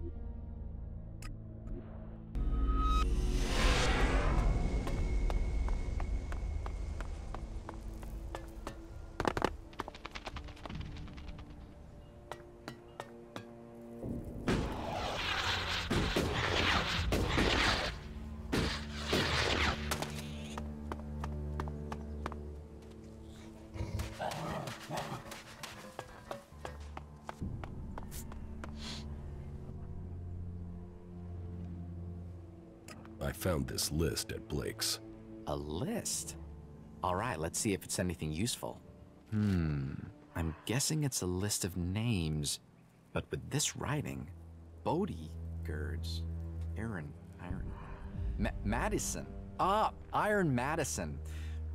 I found this list at Blake's.
A list? All right, let's see if it's anything useful. I'm guessing it's a list of names, but with this writing, bodyguards, Iron, Madison. Iron Madison.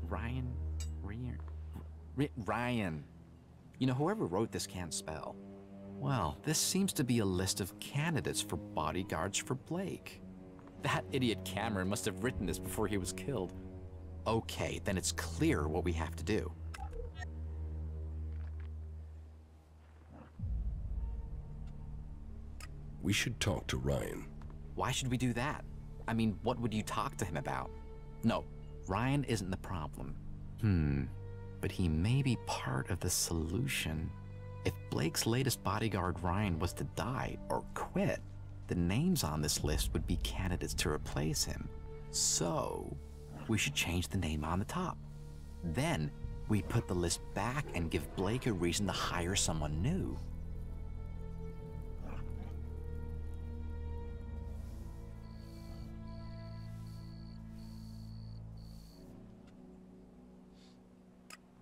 Ryan. You know, whoever wrote this can't spell. Well, this seems to be a list of candidates for bodyguards for Blake. That idiot Cameron must have written this before he was killed. Okay, then it's clear what we have to do.
We should talk to Ryan.
Why should we do that? I mean, what would you talk to him about? No, Ryan isn't the problem. But he may be part of the solution. If Blake's latest bodyguard Ryan was to die or quit, the names on this list would be candidates to replace him. So, we should change the name on the top. Then, we put the list back and give Blake a reason to hire someone new.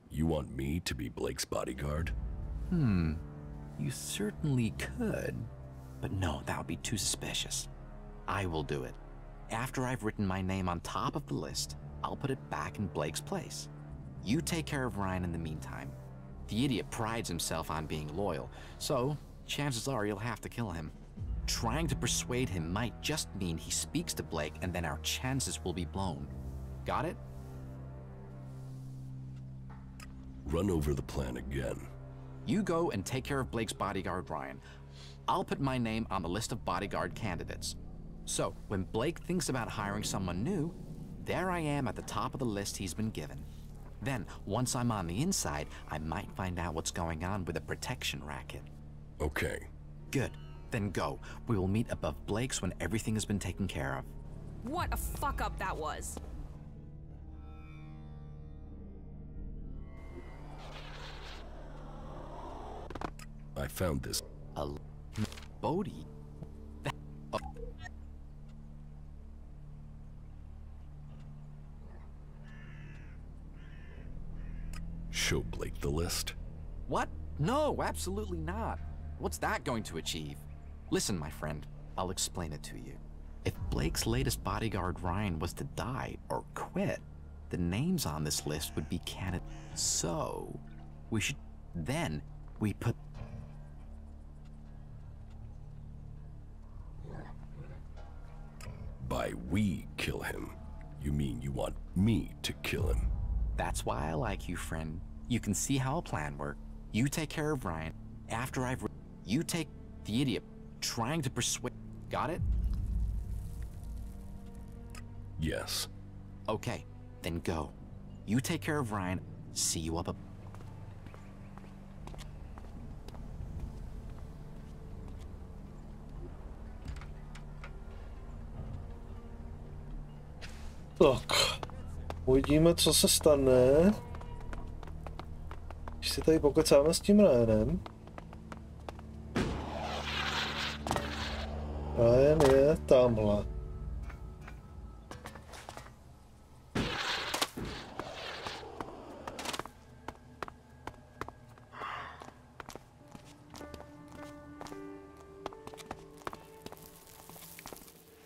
You want me to be Blake's bodyguard?
You certainly could. But no, that would be too suspicious. I will do it. After I've written my name on top of the list, I'll put it back in Blake's place. You take care of Ryan in the meantime. The idiot prides himself on being loyal, so chances are you'll have to kill him. Trying to persuade him might just mean he speaks to Blake and then our chances will be blown. Got it?
Run over the plan again.
You go and take care of Blake's bodyguard, Ryan. I'll put my name on the list of bodyguard candidates. So, when Blake thinks about hiring someone new, there I am at the top of the list he's been given. Then, once I'm on the inside, I might find out what's going on with the protection racket.
Okay.
Good. Then go. We will meet above Blake's when everything has been taken care of.
What a fuck up that was.
I found this.
A Bodhi?
Show Blake the list.
What? No, absolutely not. What's that going to achieve? Listen, my friend, I'll explain it to you. If Blake's latest bodyguard Ryan was to die or quit, the names on this list would be candidates. So, we should... Then, we put...
By we kill him, you mean you want me to kill him?
That's why I like you, friend. You can see how a plan works. You take care of Ryan. After I've... You take the idiot trying to persuade... Got it?
Yes.
Okay, then go. You take care of Ryan. See you up.
Tak, uvidíme, co se stane, když si tady pokecáme s tím Ryanem. Ryan je tamhle.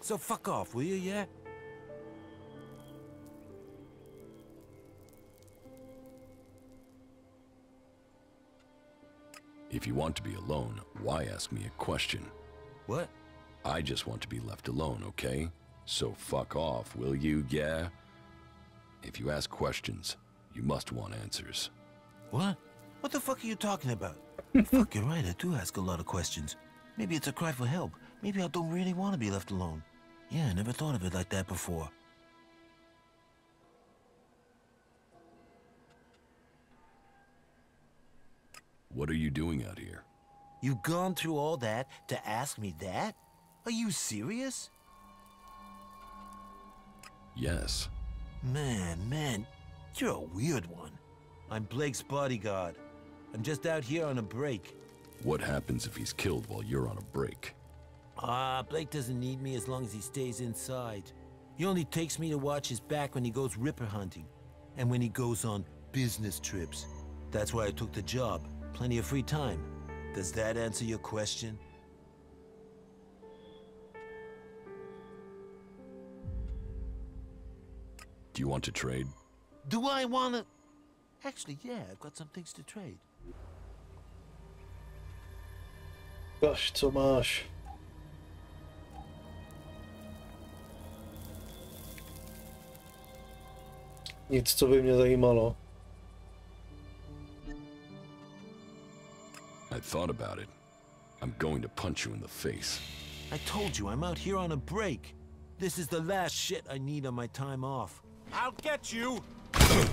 So fuck off, will you, yeah?
If you want to be alone, why ask me a question?
What?
I just want to be left alone, okay? So fuck off, will you, yeah? If you ask questions, you must want answers.
What? What the fuck are you talking about? Fuck, you're right, I do ask a lot of questions. Maybe it's a cry for help. Maybe I don't really want to be left alone. Yeah, I never thought of it like that before.
What are you doing out here?
You've gone through all that to ask me that? Are you serious?
Yes.
Man, you're a weird one. I'm Blake's bodyguard. I'm just out here on a break.
What happens if he's killed while you're on a break?
Blake doesn't need me as long as he stays inside.
He only takes me to watch his back when he goes ripper hunting, and when he goes on business trips. That's why I took the job. Plenty of free time. Does that answer your question?
Do you want to trade?
Do I wanna... Actually, yeah, I've got some things to trade.
Gosh, co máš? Nic, co by mě zajímalo.
I thought about it. I'm going to punch you in the face.
I told you, I'm out here on a break. This is the last shit I need on my time off.
I'll get you!
Cool.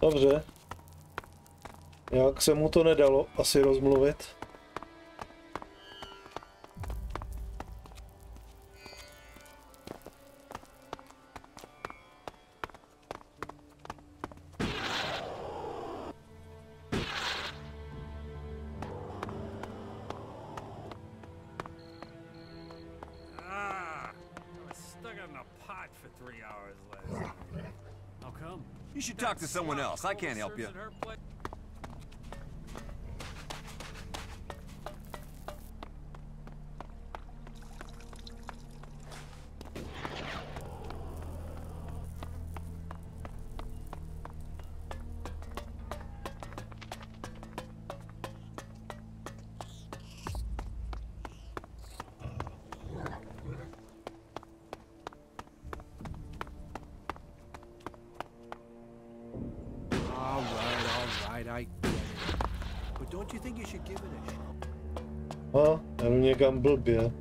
Dobře. Jak se mu to nedalo asi rozmluvit?
You should talk to someone else. I can't help you.
But don't you think you should give it a shot?
Jdu někam blbě.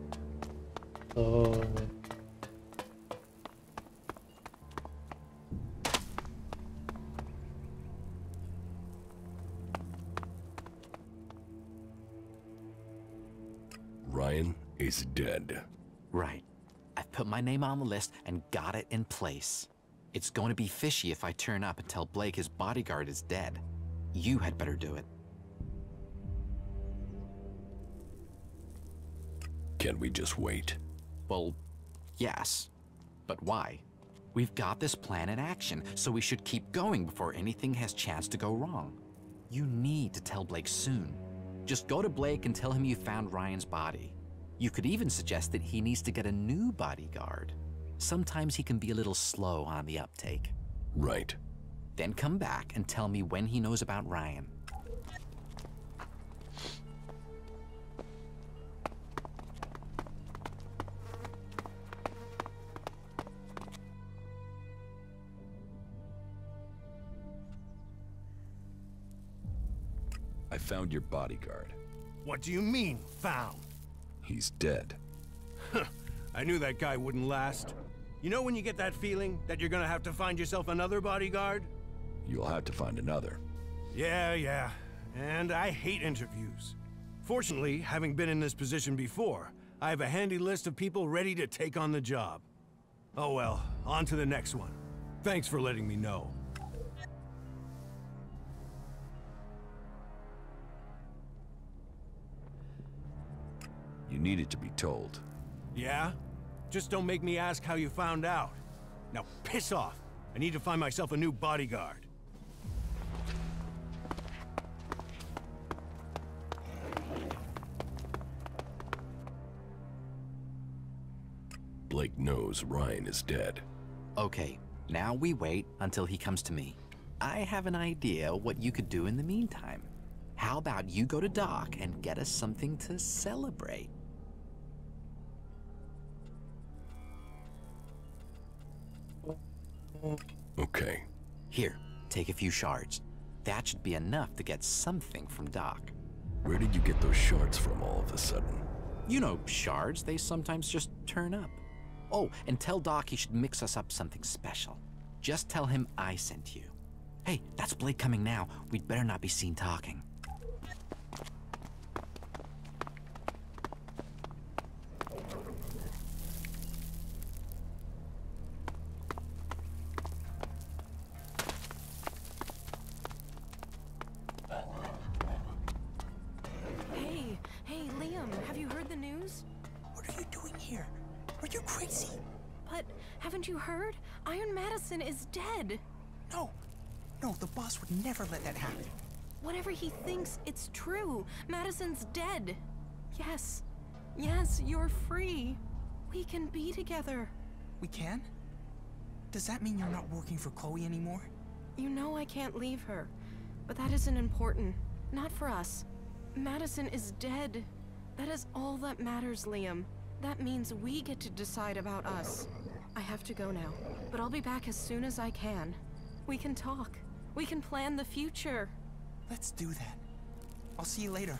Ryan is dead.
Right. I've put my name on the list and got it in place. It's going to be fishy if I turn up and tell Blake his bodyguard is dead. You had better do it.
Can we just wait?
Well, yes. But why? We've got this plan in action, so we should keep going before anything has chance to go wrong. You need to tell Blake soon. Just go to Blake and tell him you found Ryan's body. You could even suggest that he needs to get a new bodyguard. Sometimes he can be a little slow on the uptake.
Right.
Then come back and tell me when he knows about Ryan.
I found your bodyguard.
What do you mean, found?
He's dead.
I knew that guy wouldn't last. You know when you get that feeling that you're gonna have to find yourself another bodyguard?
You'll have to find another.
Yeah. And I hate interviews. Fortunately, having been in this position before, I have a handy list of people ready to take on the job. Oh well, on to the next one. Thanks for letting me know.
You needed to be told.
Yeah? Just don't make me ask how you found out. Now piss off. I need to find myself a new bodyguard.
Blake knows Ryan is dead.
Okay, now we wait until he comes to me. I have an idea what you could do in the meantime. How about you go to Doc and get us something to celebrate?
Okay.
Here, take a few shards. That should be enough to get something from Doc.
Where did you get those shards from all of a sudden?
You know, shards, they sometimes just turn up. Oh, and tell Doc he should mix us up something special. Just tell him I sent you. Hey, that's Blake coming now. We'd better not be seen talking.
here? Are you crazy?
But haven't you heard? Iron Madison is dead.
No, the boss would never let that happen.
Whatever he thinks, it's true. Madison's dead. Yes, you're free. We can be together.
We can? Does that mean you're not working for Chloe anymore?
You know I can't leave her, but that isn't important. Not for us. Madison is dead. That is all that matters, Liam. That means we get to decide about us. I have to go now, but I'll be back as soon as I can. We can talk. We can plan the future.
Let's do that. I'll see you later.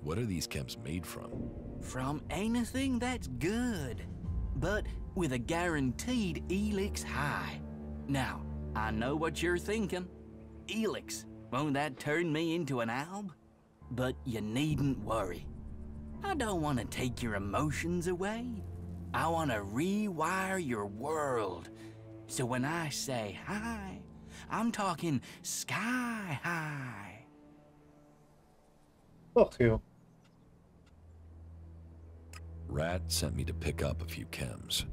What are these chems made from?
From anything that's good, but with a guaranteed Elex high. Now, I know what you're thinking. Elex, won't that turn me into an alb? But you needn't worry. I don't want to take your emotions away. I want to rewire your world. So when I say hi, I'm talking sky high.
Fuck you.
Rat sent me to pick up a few chems.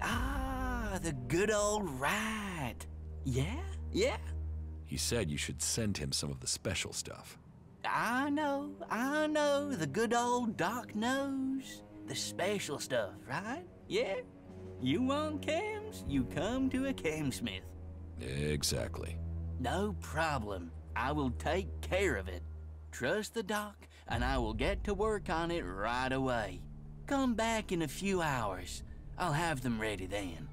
Ah, the good old Rat. Yeah?
He said you should send him some of the special stuff.
I know, the good old Doc knows. The special stuff, right? Yeah? You want chems, you come to a chemsmith.
Exactly.
No problem. I will take care of it. Trust the Doc, and I will get to work on it right away. Come back in a few hours. I'll have them ready then.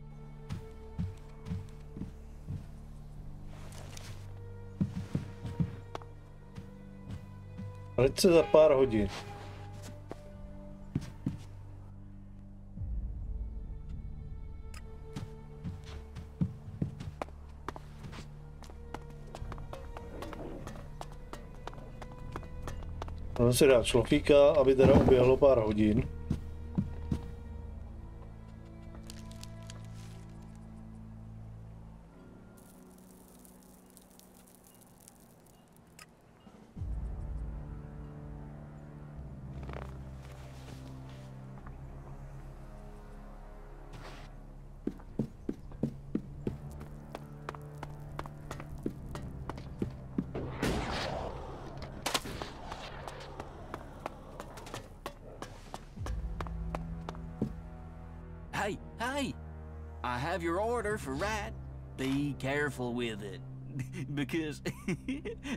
Vrať se za pár hodin. On si dá šlofíka, aby teda uběhlo pár hodin.
Hey! I have your order for Rat. Be careful with it. Because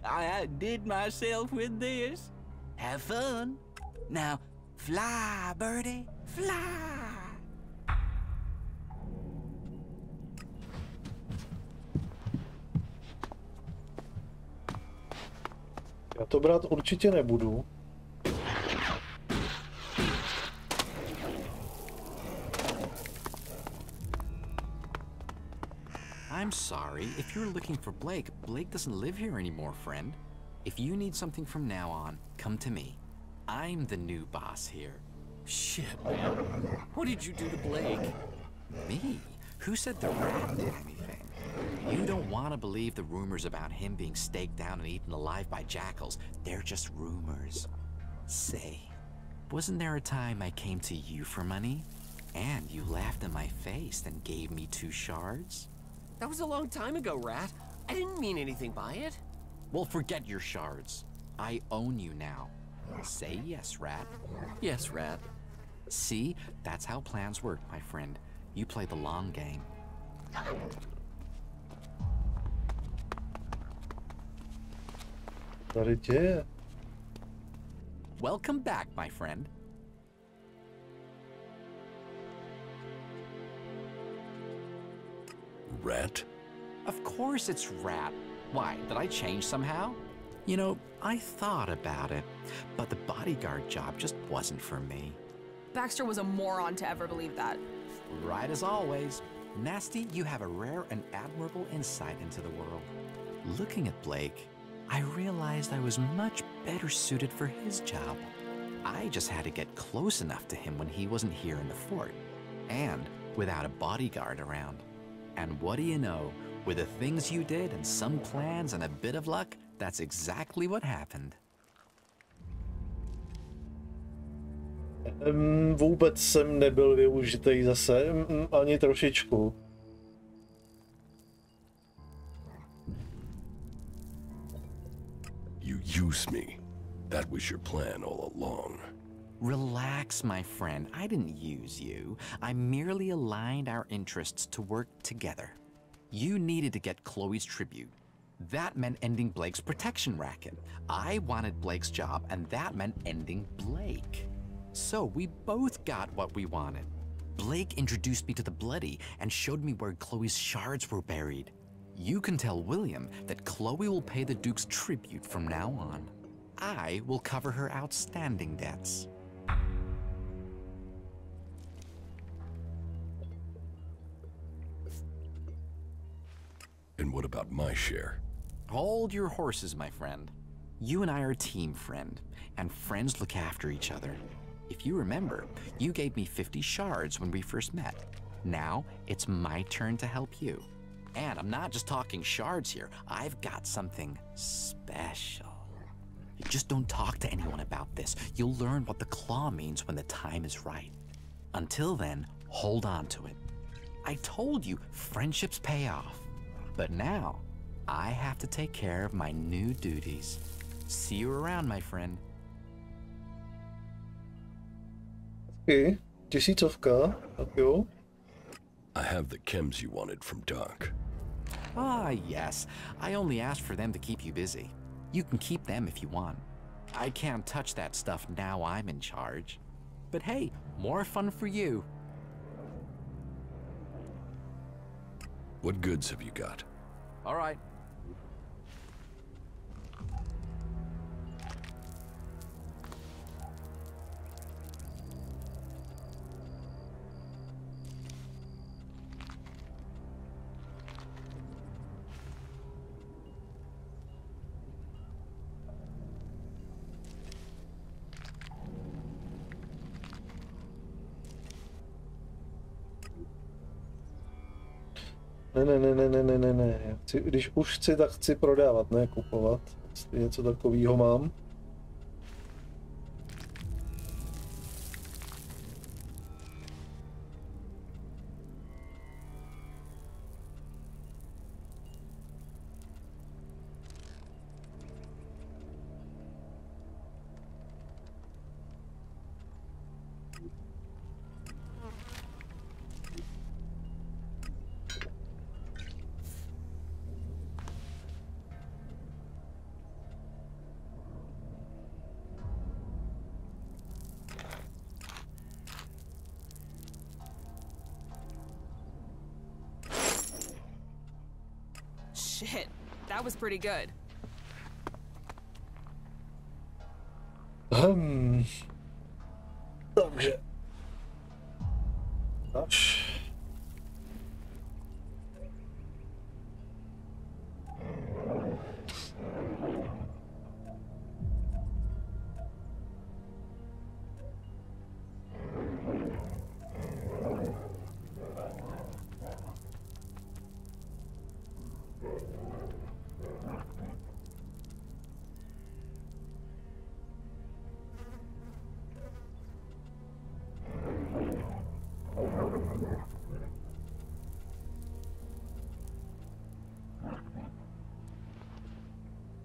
I outdid myself with this. Have fun. Now, fly, birdie, fly!
Já to brát určitě nebudu.
I'm sorry. If you're looking for Blake, Blake doesn't live here anymore, friend. If you need something from now on, come to me. I'm the new boss here. Shit, man. What did you do to Blake? Me? Who said the Rat did anything? You don't want to believe the rumors about him being staked down and eaten alive by jackals. They're just rumors. Say, wasn't there a time I came to you for money? And you laughed in my face and gave me 2 shards?
That was a long time ago, Rat. I didn't mean anything by it.
Well, forget your shards. I own you now. Say yes, Rat. Yes, Rat. See? That's how plans work, my friend. You play the long game.
Tady děje.
Welcome back, my friend.
Rat?
Of course it's Rat. Why, did I change somehow? You know, I thought about it, but the bodyguard job just wasn't for me.
Baxter was a moron to ever believe that.
Right as always. Nasty, you have a rare and admirable insight into the world. Looking at Blake, I realized I was much better suited for his job. I just had to get close enough to him when he wasn't here in the fort, and without a bodyguard around. And what do you know? With the things you did and some plans and a bit of luck, that's exactly what happened.
Vůbec jsem nebyl využitý zase, ani trošičku.
You use me. That was your plan all along.
Relax, my friend. I didn't use you. I merely aligned our interests to work together. You needed to get Chloe's tribute. That meant ending Blake's protection racket. I wanted Blake's job, and that meant ending Blake. So we both got what we wanted. Blake introduced me to the Bloody and showed me where Chloe's shards were buried. You can tell William that Chloe will pay the Duke's tribute from now on. I will cover her outstanding debts.
And what about my share?
Hold your horses, my friend. You and I are a team, friend, and friends look after each other. If you remember, you gave me 50 shards when we first met. Now, it's my turn to help you. And I'm not just talking shards here. I've got something special. Just don't talk to anyone about this. You'll learn what the claw means when the time is right. Until then, hold on to it. I told you, friendships pay off. But now, I have to take care of my new duties. See you around, my friend.
Okay, tisícovka, tak jo.
I have the chems you wanted from Doc.
Ah, yes. I only asked for them to keep you busy. You can keep them if you want. I can't touch that stuff now I'm in charge. But hey, more fun for you.
What goods have you got?
All right.
Ne. Když už chci, tak chci prodávat, ne kupovat. Jestli něco takového mám.
Shit, that was pretty good.
Takže. Až.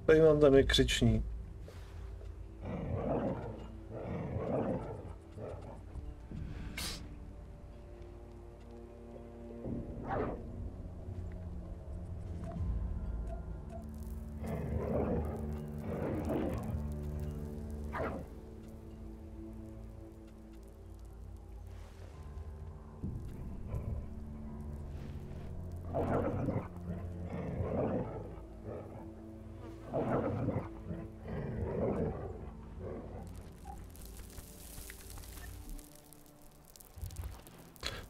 Tady mám tam je křičník.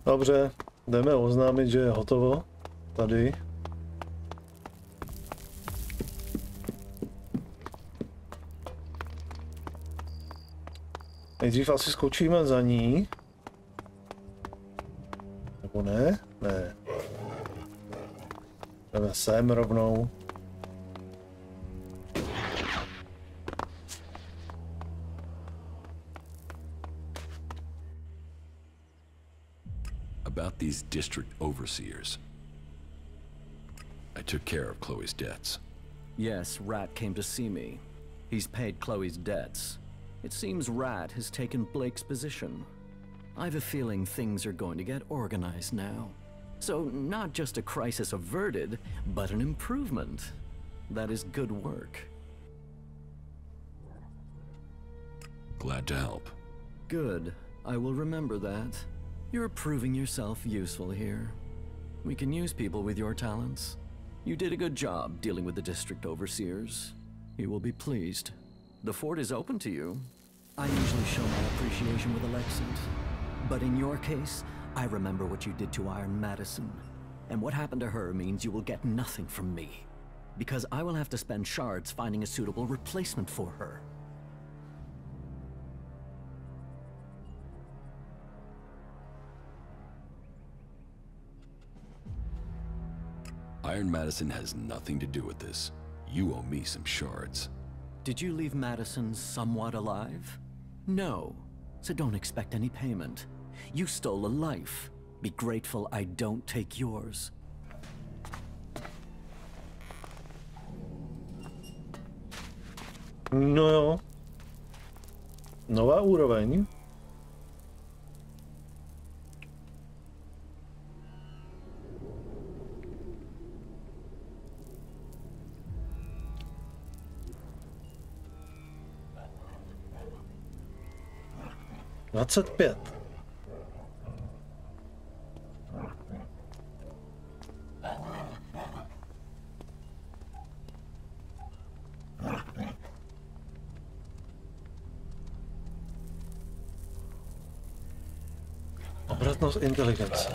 Dobře, jdeme oznámit, že je hotovo. Tady. Nejdřív asi skočíme za ní. Nebo ne? Ne. Jdeme sem rovnou.
About these district overseers. I took care of Chloe's debts.
Yes, Rat came to see me. He's paid Chloe's debts. It seems Rat has taken Blake's position. I've a feeling things are going to get organized now. So, not just a crisis averted, but an improvement. That is good work.
Glad to help.
Good. I will remember that. You're proving yourself useful here. We can use people with your talents. You did a good job dealing with the district overseers. He will be pleased. The fort is open to you. I usually show my appreciation with Alexis. But in your case, I remember what you did to Iron Madison. And what happened to her means you will get nothing from me. Because I will have to spend shards finding a suitable replacement for her.
Iron Madison has nothing to do with this. You owe me some shards.
Did you leave Madison somewhat alive? No, so don't expect any payment. You stole a life. Be grateful I don't take yours.
No jo. Nová úroveň. $25. Obratnost inteligence.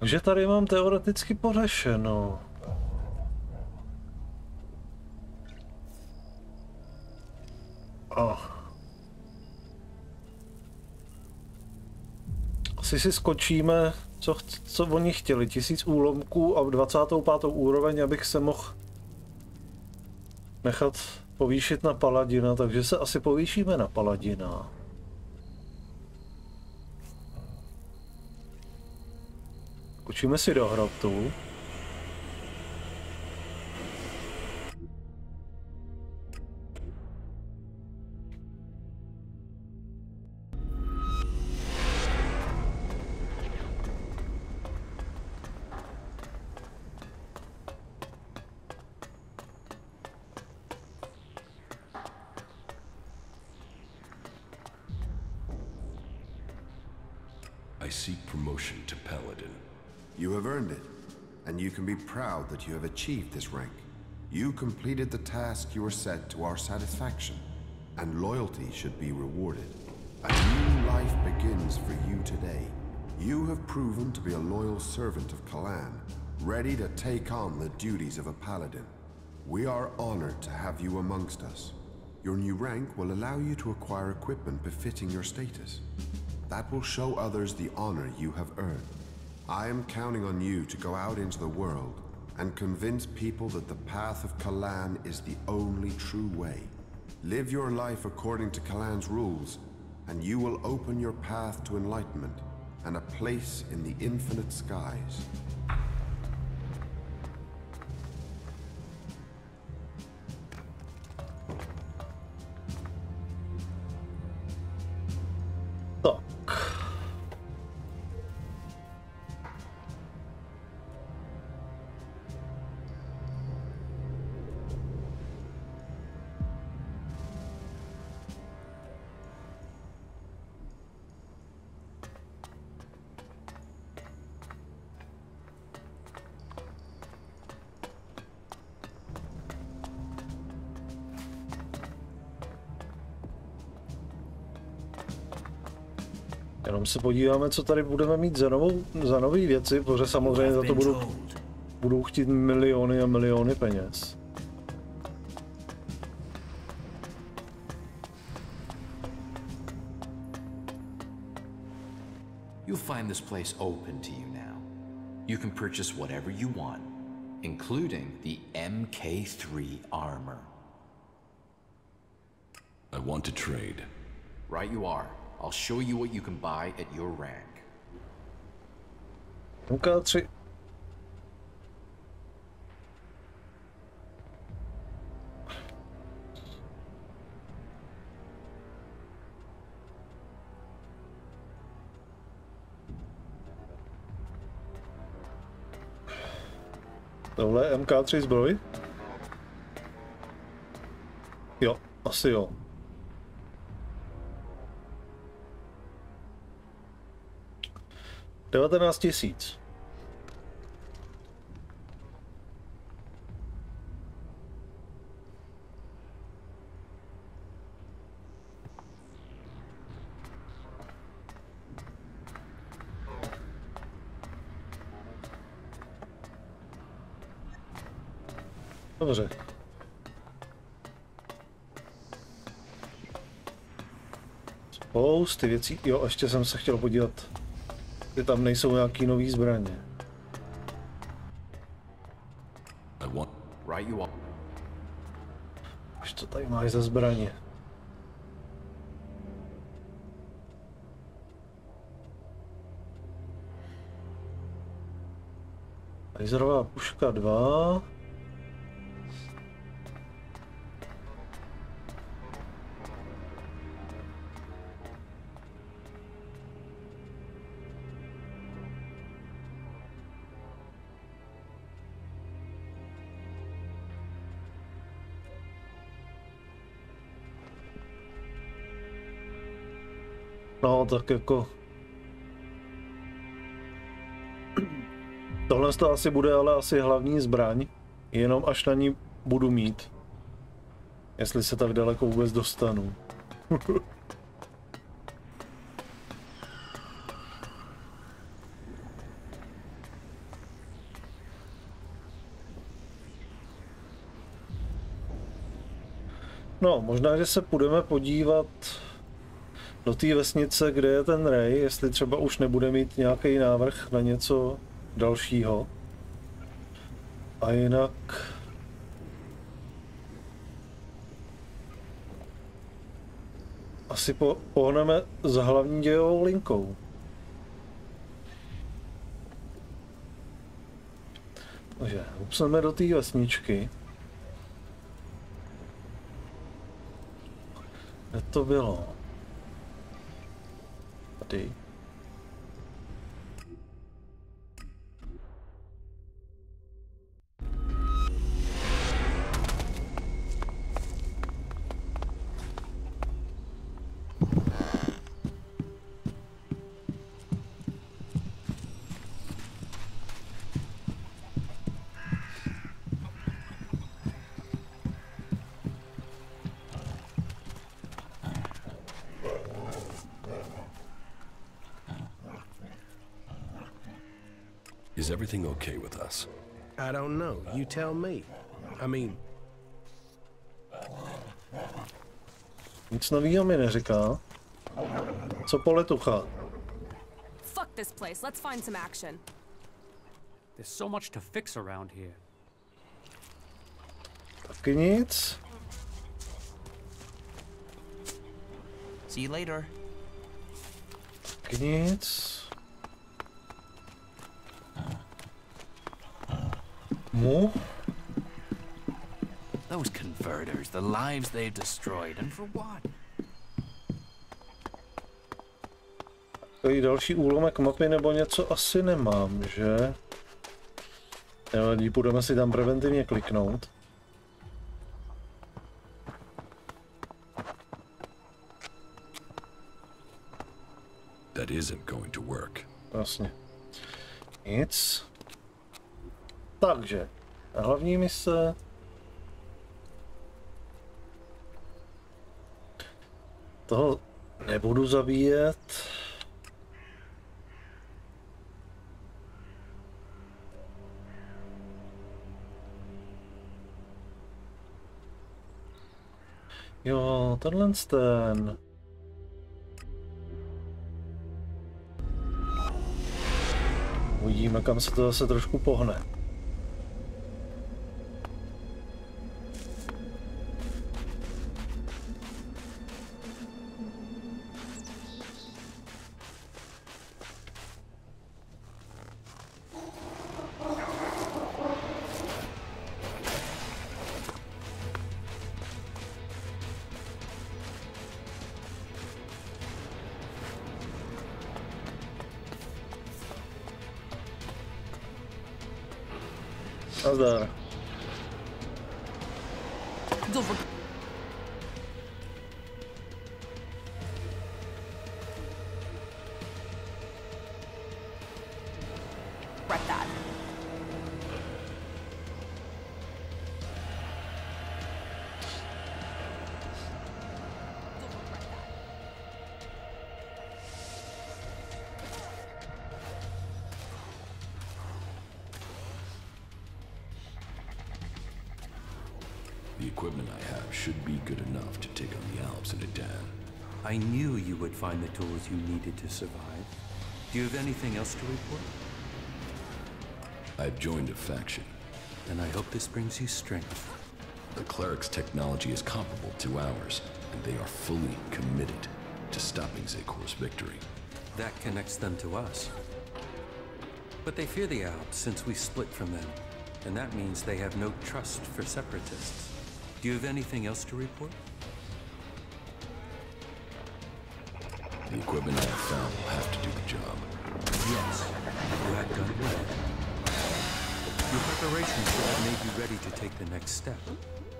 Takže tady mám teoreticky pořešeno. Asi si skočíme, co oni chtěli. 1000 úlomků a 25. úroveň, abych se mohl nechat povýšit na paladina, takže se asi povýšíme na paladina. Skočíme si do hrotu.
I seek promotion to Paladin.
You have earned it, and you can be proud that you have achieved this rank. You completed the task you were set to our satisfaction, and loyalty should be rewarded. A new life begins for you today. You have proven to be a loyal servant of Kalan, ready to take on the duties of a paladin. We are honored to have you amongst us. Your new rank will allow you to acquire equipment befitting your status. That will show others the honor you have earned. I am counting on you to go out into the world and convince people that the path of Kalan is the only true way. Live your life according to Kalan's rules, and you will open your path to enlightenment and a place in the infinite skies.
Jenom se podíváme, co tady budeme mít za nové věci, protože samozřejmě za to budou chtít miliony a miliony peněz.
You'll find this place open to you now. You can purchase whatever you want, including the MK3 armor.
I want to trade.
Right you are. I'll show you what you can buy at your rank.
MK3. Tohle je MK3 zbroj? Jo, asi jo. $19 000. Dobře. Spousty věcí. Jo, ještě jsem se chtěl podívat, jestli tam nejsou nějaký nový zbraně. Už to tady máš za zbraně. Laserová puška 2. No, tak jako... Tohle to asi bude ale asi hlavní zbraň, jenom až na ní budu mít. Jestli se tak daleko vůbec dostanu. No, možná, že se půjdeme podívat do té vesnice, kde je ten Ray, jestli třeba už nebude mít nějaký návrh na něco dalšího. A jinak... Asi pohneme za hlavní dějovou linkou. Takže upseme do té vesničky. Kde to bylo? Tady.
Is everything okay with us?
I don't know. You tell me. I mean...
Nic novýho mi neříká. Co poletucha?
Fuck this place. Let's find some action.
There's so much to fix around here.
Taky nic.
See you later.
Taky nic. More?
Those converters, the lives they've destroyed, and for what?
Tady další úlomek mapy nebo něco asi nemám, že? Nevadí, půjdeme si tam preventivně kliknout.
That isn't going to work.
Jasně. Nic. Takže, hlavní mise. Toho nebudu zabíjet. Jo, tenhle ten. Uvidíme, kam se to zase trošku pohne. Nazdar.
Regret that.
The equipment I have should be good enough to take on the Alps in a dan.
I knew you would find the tools you needed to survive. Do you have anything else to report?
I've joined a faction.
And I hope this brings you strength.
The cleric's technology is comparable to ours, and they are fully committed to stopping Zekor's victory.
That connects them to us. But they fear the Alps since we split from them, and that means they have no trust for separatists. Do you have anything else to report?
The equipment I have found will have to do the job.
Yes, you have done well. Your preparations should have made you ready to take the next step.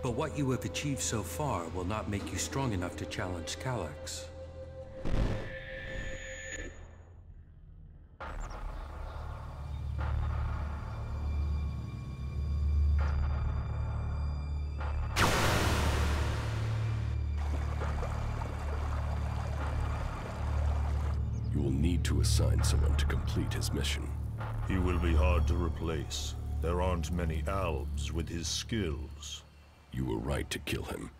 But what you have achieved so far will not make you strong enough to challenge Elex.
You will need to assign someone to complete his mission.
He will be hard to replace. There aren't many Albs with his skills.
You were right to kill him.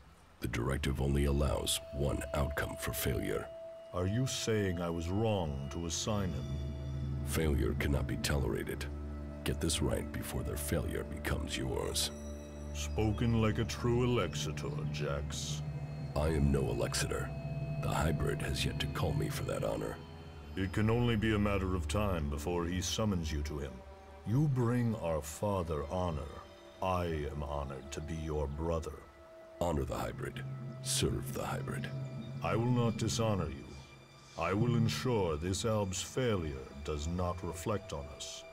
The directive only allows one outcome for failure.
Are you saying I was wrong to assign him?
Failure cannot be tolerated. Get this right before their failure becomes yours.
Spoken like a true Alexitor, Jax.
I am no Alexitor. The hybrid has yet to call me for that honor.
It can only be a matter of time before he summons you to him. You bring our father honor. I am honored to be your brother.
Honor the hybrid. Serve the hybrid.
I will not dishonor you. I will ensure this Alb's failure does not reflect on us.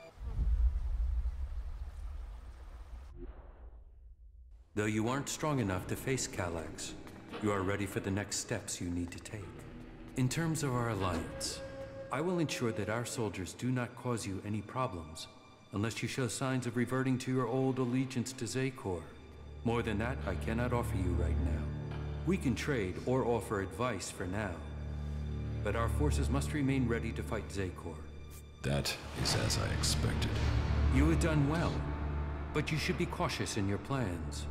Though you aren't strong enough to face Elex, you are ready for the next steps you need to take. In terms of our alliance, I will ensure that our soldiers do not cause you any problems, unless you show signs of reverting to your old allegiance to Zekor. More than that, I cannot offer you right now. We can trade or offer advice for now, but our forces must remain ready to fight Zekor.
That is as I expected.
You have done well, but you should be cautious in your plans.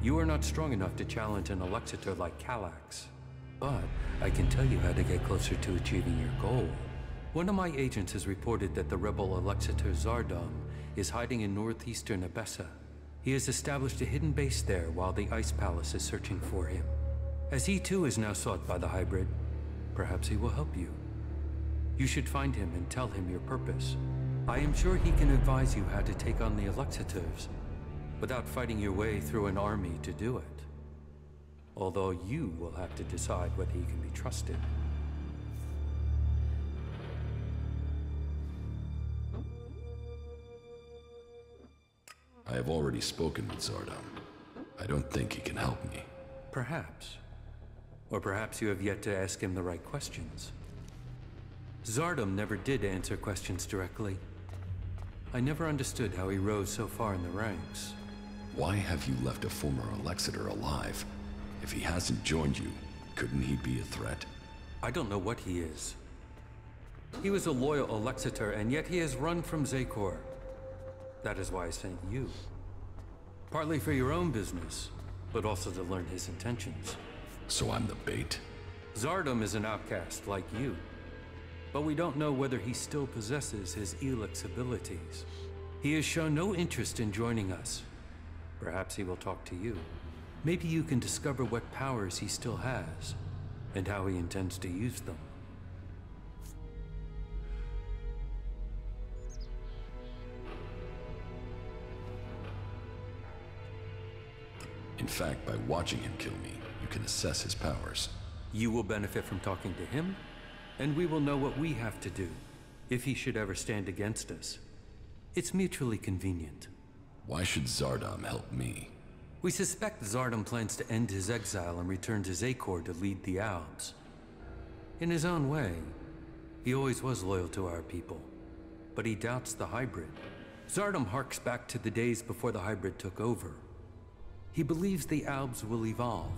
You are not strong enough to challenge an Alexitor like Elex, but I can tell you how to get closer to achieving your goal. One of my agents has reported that the rebel Alexitor Zardom is hiding in northeastern Abessa. He has established a hidden base there while the Ice Palace is searching for him. As he too is now sought by the hybrid, perhaps he will help you. You should find him and tell him your purpose. I am sure he can advise you how to take on the Alexitors without fighting your way through an army to do it. Although you will have to decide whether he can be trusted.
I have already spoken with Zardom. I don't think he can help me.
Perhaps. Or perhaps you have yet to ask him the right questions. Zardom never did answer questions directly. I never understood how he rose so far in the ranks.
Why have you left a former Alexitor alive? If he hasn't joined you, couldn't he be a threat?
I don't know what he is. He was a loyal Alexitor, and yet he has run from Zekor. That is why I sent you. Partly for your own business, but also to learn his intentions.
So I'm the bait?
Zardom is an outcast like you, but we don't know whether he still possesses his Elex abilities. He has shown no interest in joining us. Perhaps he will talk to you. Maybe you can discover what powers he still has, and how he intends to use them.
In fact, by watching him kill me, you can assess his powers.
You will benefit from talking to him, and we will know what we have to do, if he should ever stand against us. It's mutually convenient.
Why should Zardom help me?
We suspect Zardom plans to end his exile and return to Zakor to lead the Albs. In his own way, he always was loyal to our people, but he doubts the hybrid. Zardom harks back to the days before the hybrid took over. He believes the Albs will evolve,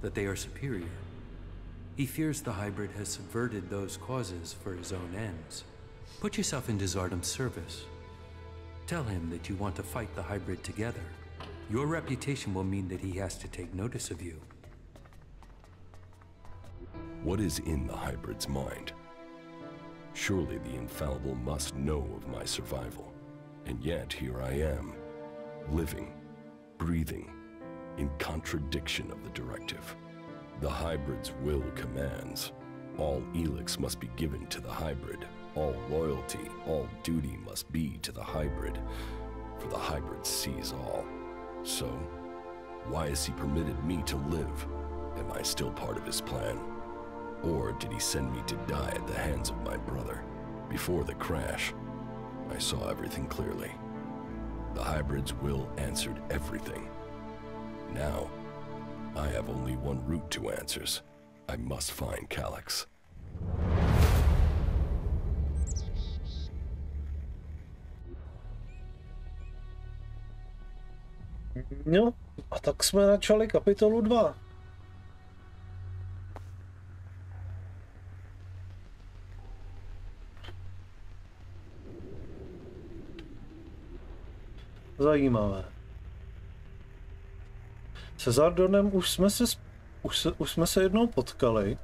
that they are superior. He fears the hybrid has subverted those causes for his own ends. Put yourself into Zardom's service. Tell him that you want to fight the hybrid together. Your reputation will mean that he has to take notice of you.
What is in the hybrid's mind? Surely the infallible must know of my survival. And yet here I am, living, breathing, in contradiction of the directive. The hybrid's will commands. All Elex must be given to the hybrid. All loyalty, all duty must be to the hybrid. For the hybrid sees all. So, why has he permitted me to live? Am I still part of his plan? Or did he send me to die at the hands of my brother? Before the crash, I saw everything clearly. The hybrid's will answered everything. Now, I have only one route to answers. I must find Calyx.
No, a tak jsme načali kapitolu 2. Zajímavé. Se Zardonem už jsme se jednou potkali.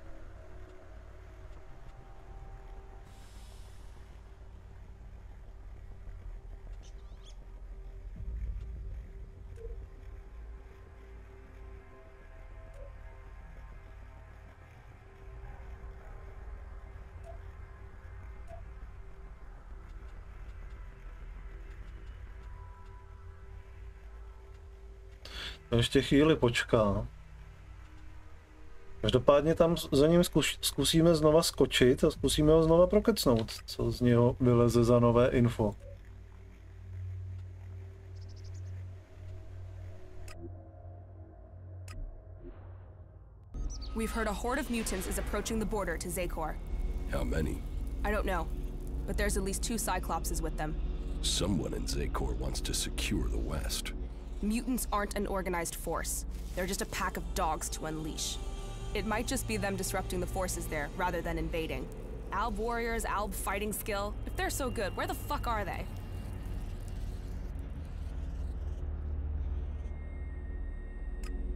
Ještě chvíli počká. Každopádně tam za ním zkusíme znova skočit a zkusíme ho znova prokecnout, co z něho vyleze za nové info.
We've heard a horde of mutants is approaching the border to Zakor.
How many?
I don't know, but there's at least 2 Cyclopses with them.
Someone in Zakor wants to secure the West.
Mutants aren't an organized force. They're just a pack of dogs to unleash. It might just be them disrupting the forces there, rather than invading. Alb warriors, Alb fighting skill. If they're so good, where the fuck are they?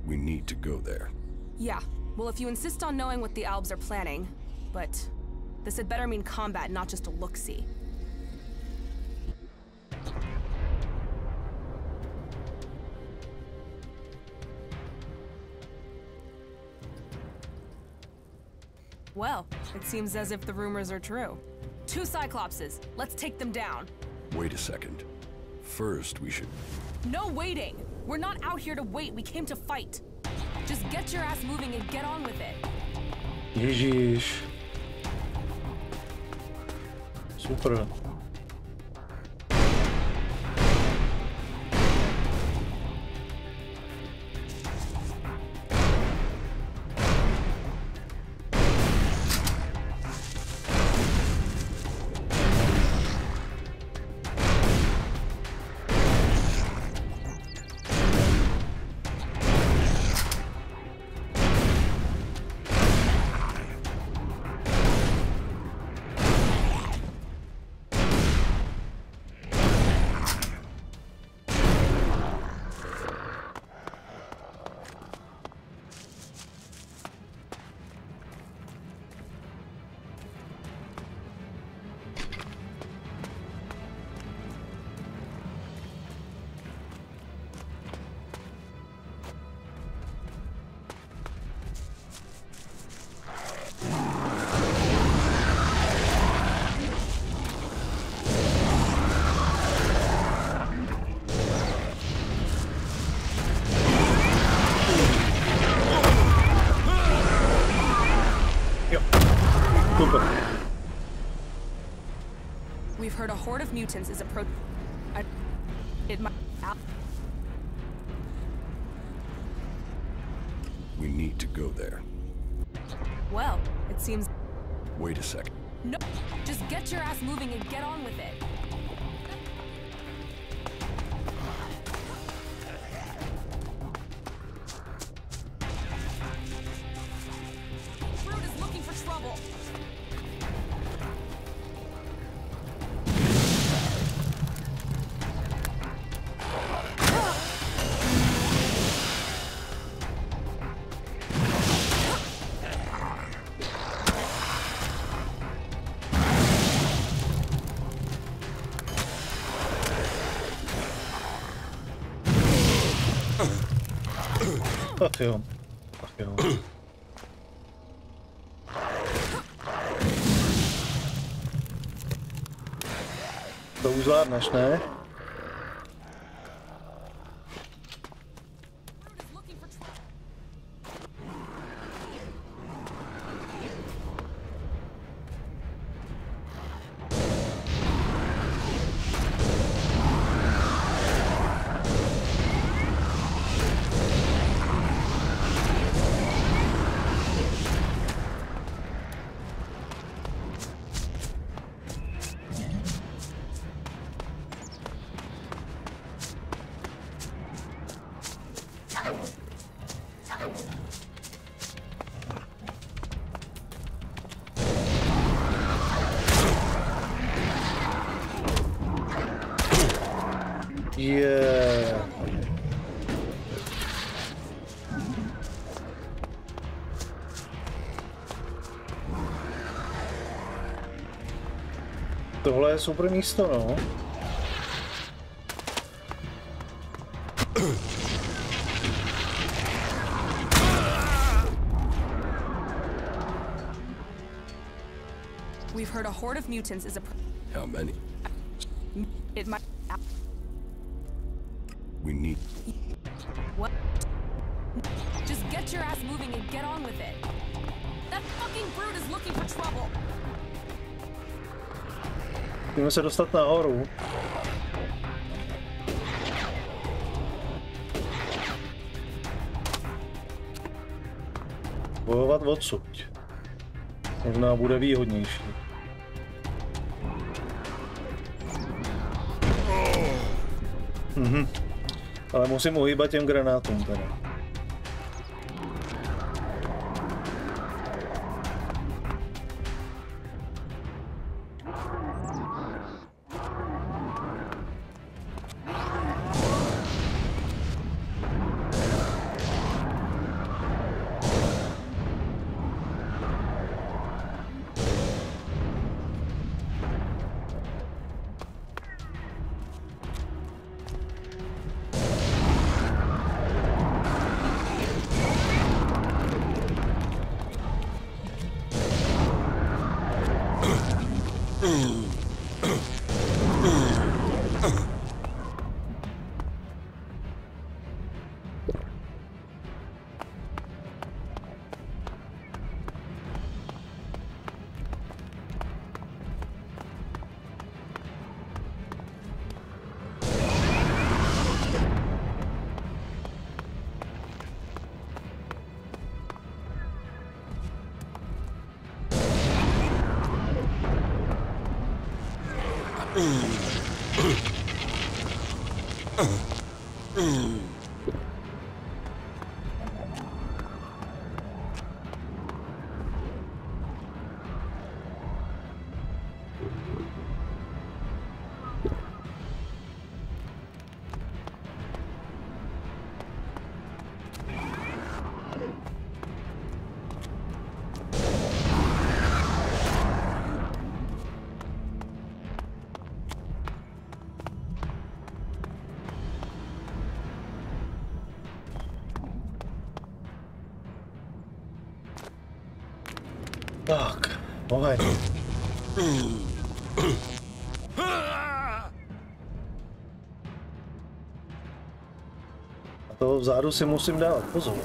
We need to go there.
Yeah, well if you insist on knowing what the Albs are planning, but this had better mean combat, not just a look-see. Well, it seems as if the rumors are true. 2 Cyclopses. Let's take them down.
Wait a second. First, we should...
No waiting! We're not out here to wait, we came to fight. Just get your ass moving and get on with it.
Ježíš. Super.
We've heard a horde of mutants is approaching. It might.
We need to go there.
Well, it seems.
Wait a second.
No, just get your ass moving and get on with it. Brood is looking for trouble.
Ach jo. Ach jo. To už zvládneš, ne? Yeah. Tohle je super místo, no.
We've heard a horde of mutants is a.
How many?
It might.
We need.
What? Just get your ass moving and get on with it. That fucking brood is looking for trouble.
Musíme se dostat nahoru. Bojovat odsud. Možná bude výhodnější. Ale musím uhýbat těm granátům teda. Tak, moment. A toho vzadu si musím dávat pozor.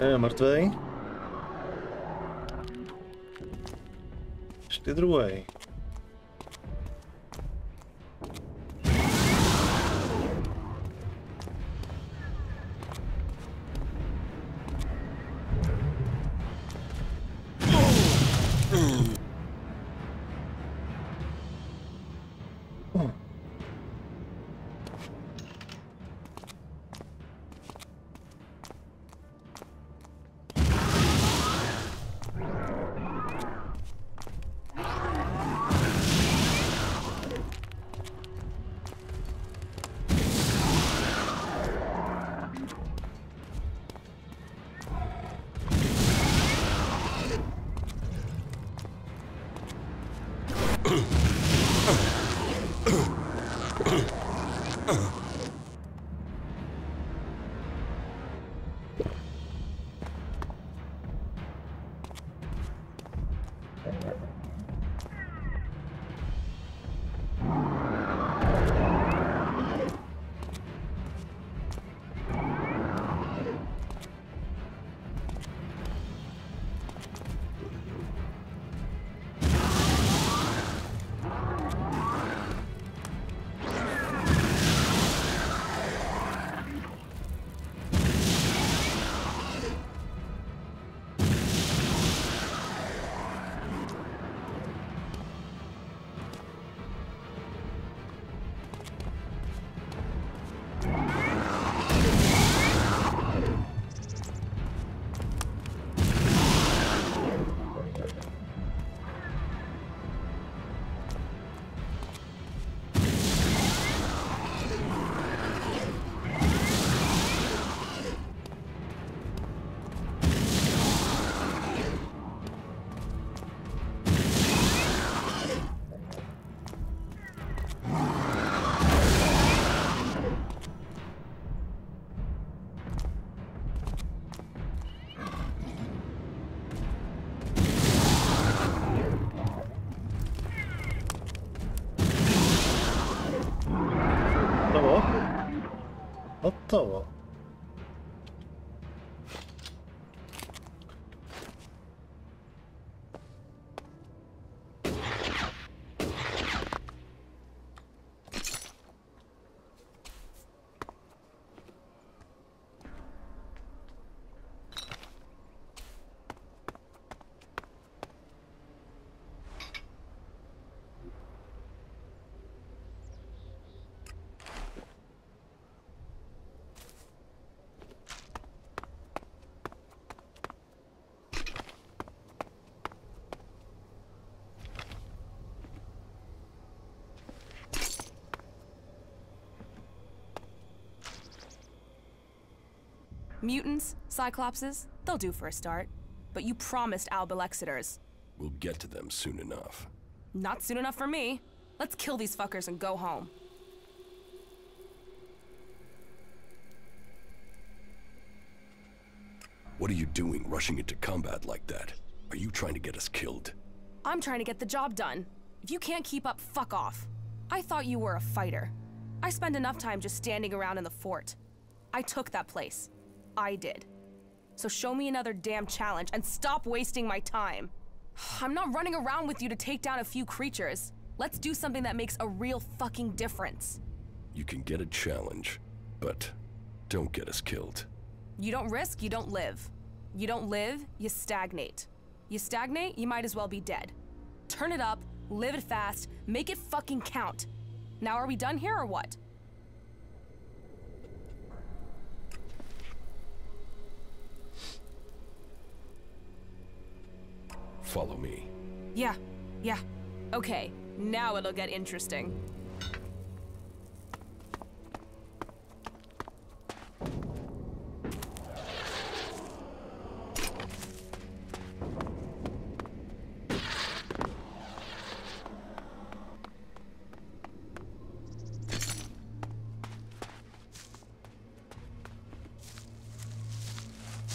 Je mrtvej. Ještě druhý. Hotovo.
Mutants, Cyclopses, they'll do for a start. But you promised Alb Elexiters.
We'll get to them soon enough.
Not soon enough for me. Let's kill these fuckers and go home.
What are you doing, rushing into combat like that? Are you trying to get us killed?
I'm trying to get the job done. If you can't keep up, fuck off. I thought you were a fighter. I spend enough time just standing around in the fort. I took that place. I did. So show me another damn challenge and stop wasting my time. I'm not running around with you to take down a few creatures. Let's do something that makes a real fucking difference.
You can get a challenge, but don't get us killed.
You don't risk, you don't live. You don't live, you stagnate. You stagnate, you might as well be dead. Turn it up, live it fast, make it fucking count. Now are we done here or what?
Follow me.
Yeah. Okay, now it'll get interesting.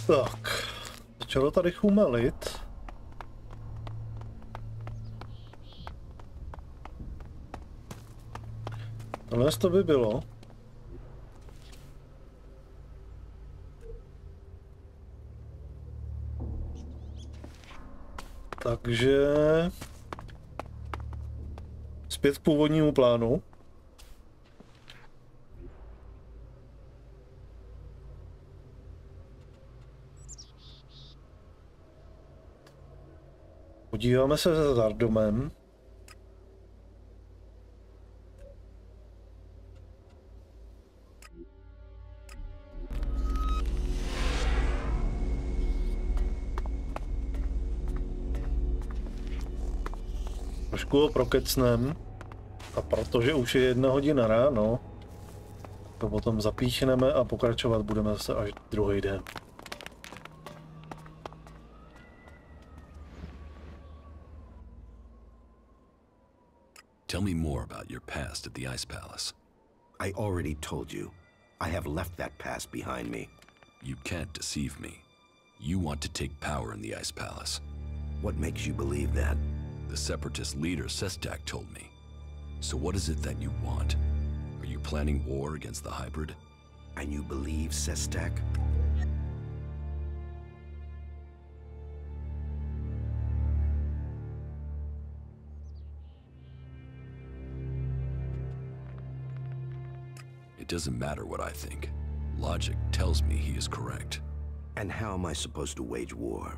Tak, začalo tady chumelit. Tohle to by bylo. Takže zpět k původnímu plánu. Podíváme se za Zardomem. Trošku ho prokecnem. A protože už je 1 hodina ráno, to potom zapíchneme a pokračovat budeme zase až druhý den.
Tell me more about your past at the Ice Palace.
I already told you. I have left that past behind me.
You can't deceive me. You want to take power in the Ice Palace.
What makes you believe that?
The Separatist leader, Sestak, told me. So what is it that you want? Are you planning war against the hybrid?
And you believe Sestak?
It doesn't matter what I think. Logic tells me he is correct.
And how am I supposed to wage war?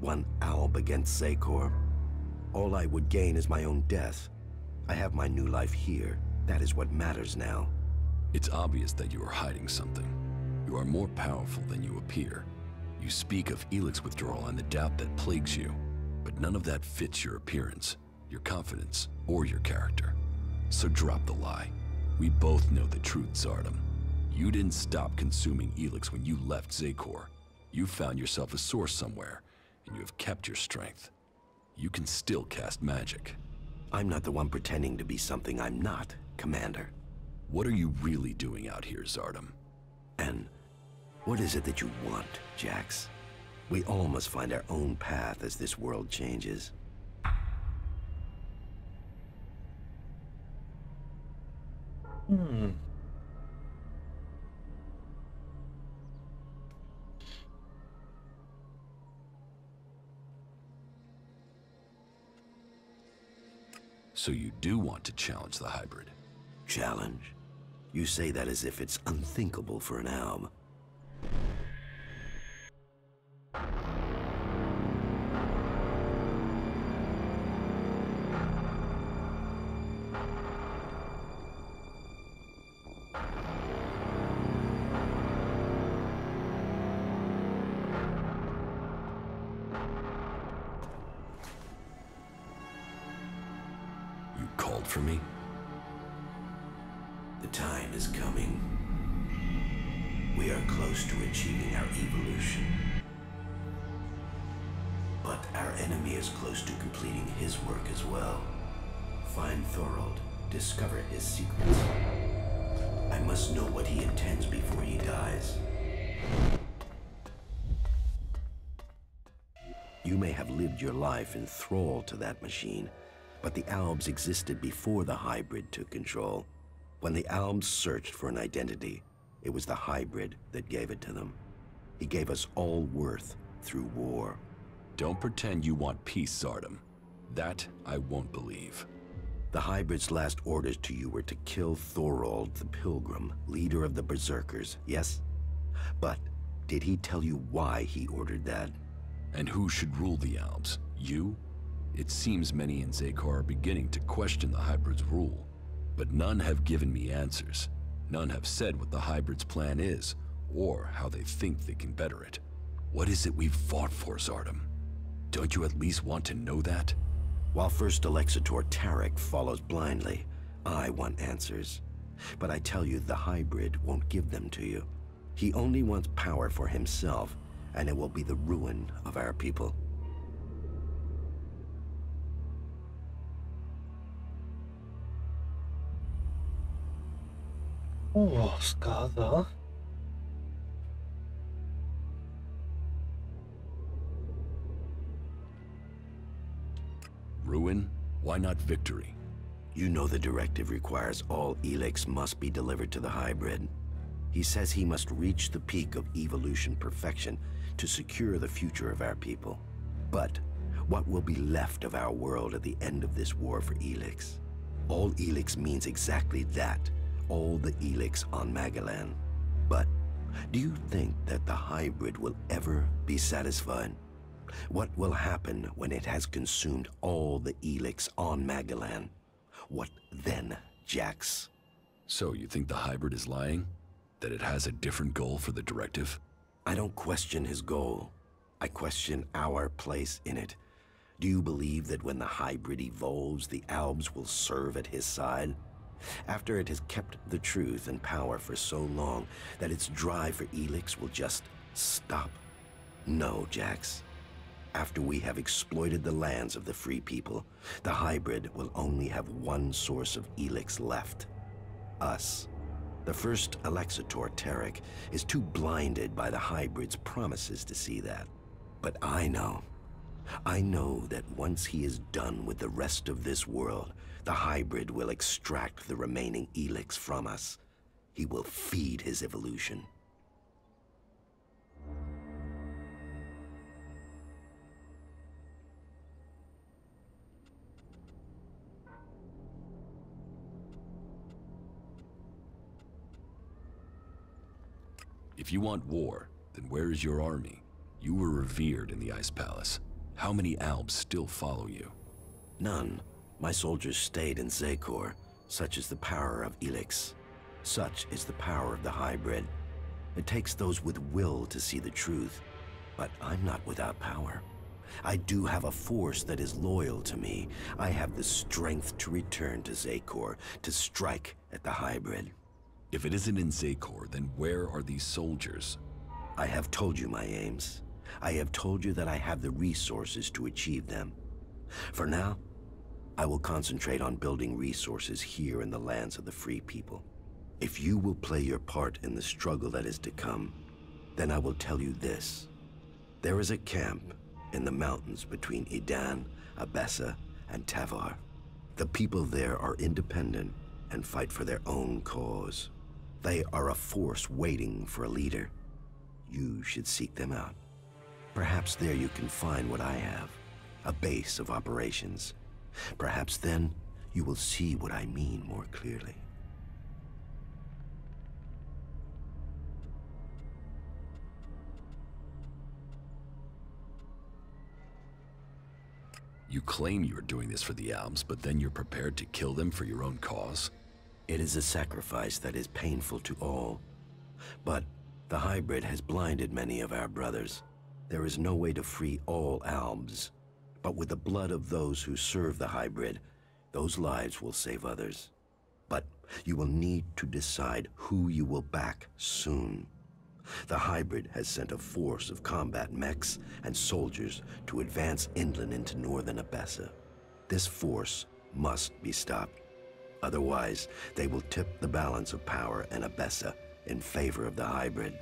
One Alb against Zakor? All I would gain is my own death. I have my new life here. That is what matters now.
It's obvious that you are hiding something. You are more powerful than you appear. You speak of Elex withdrawal and the doubt that plagues you, but none of that fits your appearance, your confidence, or your character. So drop the lie. We both know the truth, Zardom. You didn't stop consuming Elex when you left Zakor. You found yourself a source somewhere, and you have kept your strength. You can still cast magic.
I'm not the one pretending to be something I'm not, Commander.
What are you really doing out here, Zardom?
And what is it that you want, Jax? We all must find our own path as this world changes.
So you do want to challenge the hybrid?
Challenge? You say that as if it's unthinkable for an Alb.
You called for me?
The time is coming. We We are close to achieving our evolution. But our enemy is close to completing his work as well. Find Thorold, discover his secrets. I must know what he intends before he dies. You may have lived your life in thrall to that machine, but the Albs existed before the hybrid took control. When the Albs searched for an identity, it was the hybrid that gave it to them. He gave us all worth through war.
Don't pretend you want peace, Zardom. That I won't believe.
The hybrid's last orders to you were to kill Thorold the Pilgrim, leader of the Berserkers, yes? But did he tell you why he ordered that?
And who should rule the Albs? You? It seems many in Zakor are beginning to question the hybrid's rule, but none have given me answers. None have said what the hybrid's plan is, or how they think they can better it. What is it we've fought for, Zardom? Don't you at least want to know that?
While First Alexator Tarek follows blindly, I want answers. But I tell you, the hybrid won't give them to you. He only wants power for himself, and it will be the ruin of our people.
O, zkáza.
Ruin? Why not victory?
You know the directive requires all Elex must be delivered to the hybrid. He says he must reach the peak of evolution perfection to secure the future of our people. But what will be left of our world at the end of this war for Elex? All Elex means exactly that, all the Elex on Magalan. But do you think that the hybrid will ever be satisfied? What will happen when it has consumed all the Elex on Magalan? What then, Jax?
So you think the hybrid is lying? That it has a different goal for the directive?
I don't question his goal. I question our place in it. Do you believe that when the hybrid evolves, the Albs will serve at his side? After it has kept the truth and power for so long that its drive for Elex will just stop? No, Jax. After we have exploited the lands of the free people, the hybrid will only have one source of Elex left. Us. The first Alexator Tarek is too blinded by the hybrid's promises to see that. But I know that once he is done with the rest of this world, the hybrid will extract the remaining Elex from us. He will feed his evolution.
If you want war, then where is your army? You were revered in the Ice Palace. How many Albs still follow you?
None. My soldiers stayed in Zakor. Such is the power of Elex. Such is the power of the hybrid. It takes those with will to see the truth. But I'm not without power. I do have a force that is loyal to me. I have the strength to return to Zakor, to strike at the hybrid.
If it isn't in Zakor, then where are these soldiers?
I have told you my aims. I have told you that I have the resources to achieve them. For now, I will concentrate on building resources here in the lands of the free people. If you will play your part in the struggle that is to come, then I will tell you this. There is a camp in the mountains between Idan, Abessa, and Tavar. The people there are independent and fight for their own cause. They are a force waiting for a leader. You should seek them out. Perhaps there you can find what I have, a base of operations. Perhaps then you will see what I mean more clearly.
You claim you are doing this for the Albs, but then you're prepared to kill them for your own cause?
It is a sacrifice that is painful to all. But the hybrid has blinded many of our brothers. There is no way to free all Albs. But with the blood of those who serve the hybrid, those lives will save others. But you will need to decide who you will back soon. The hybrid has sent a force of combat mechs and soldiers to advance inland into northern Abessa. This force must be stopped. Otherwise, they will tip the balance of power in Abessa in favor of the hybrid.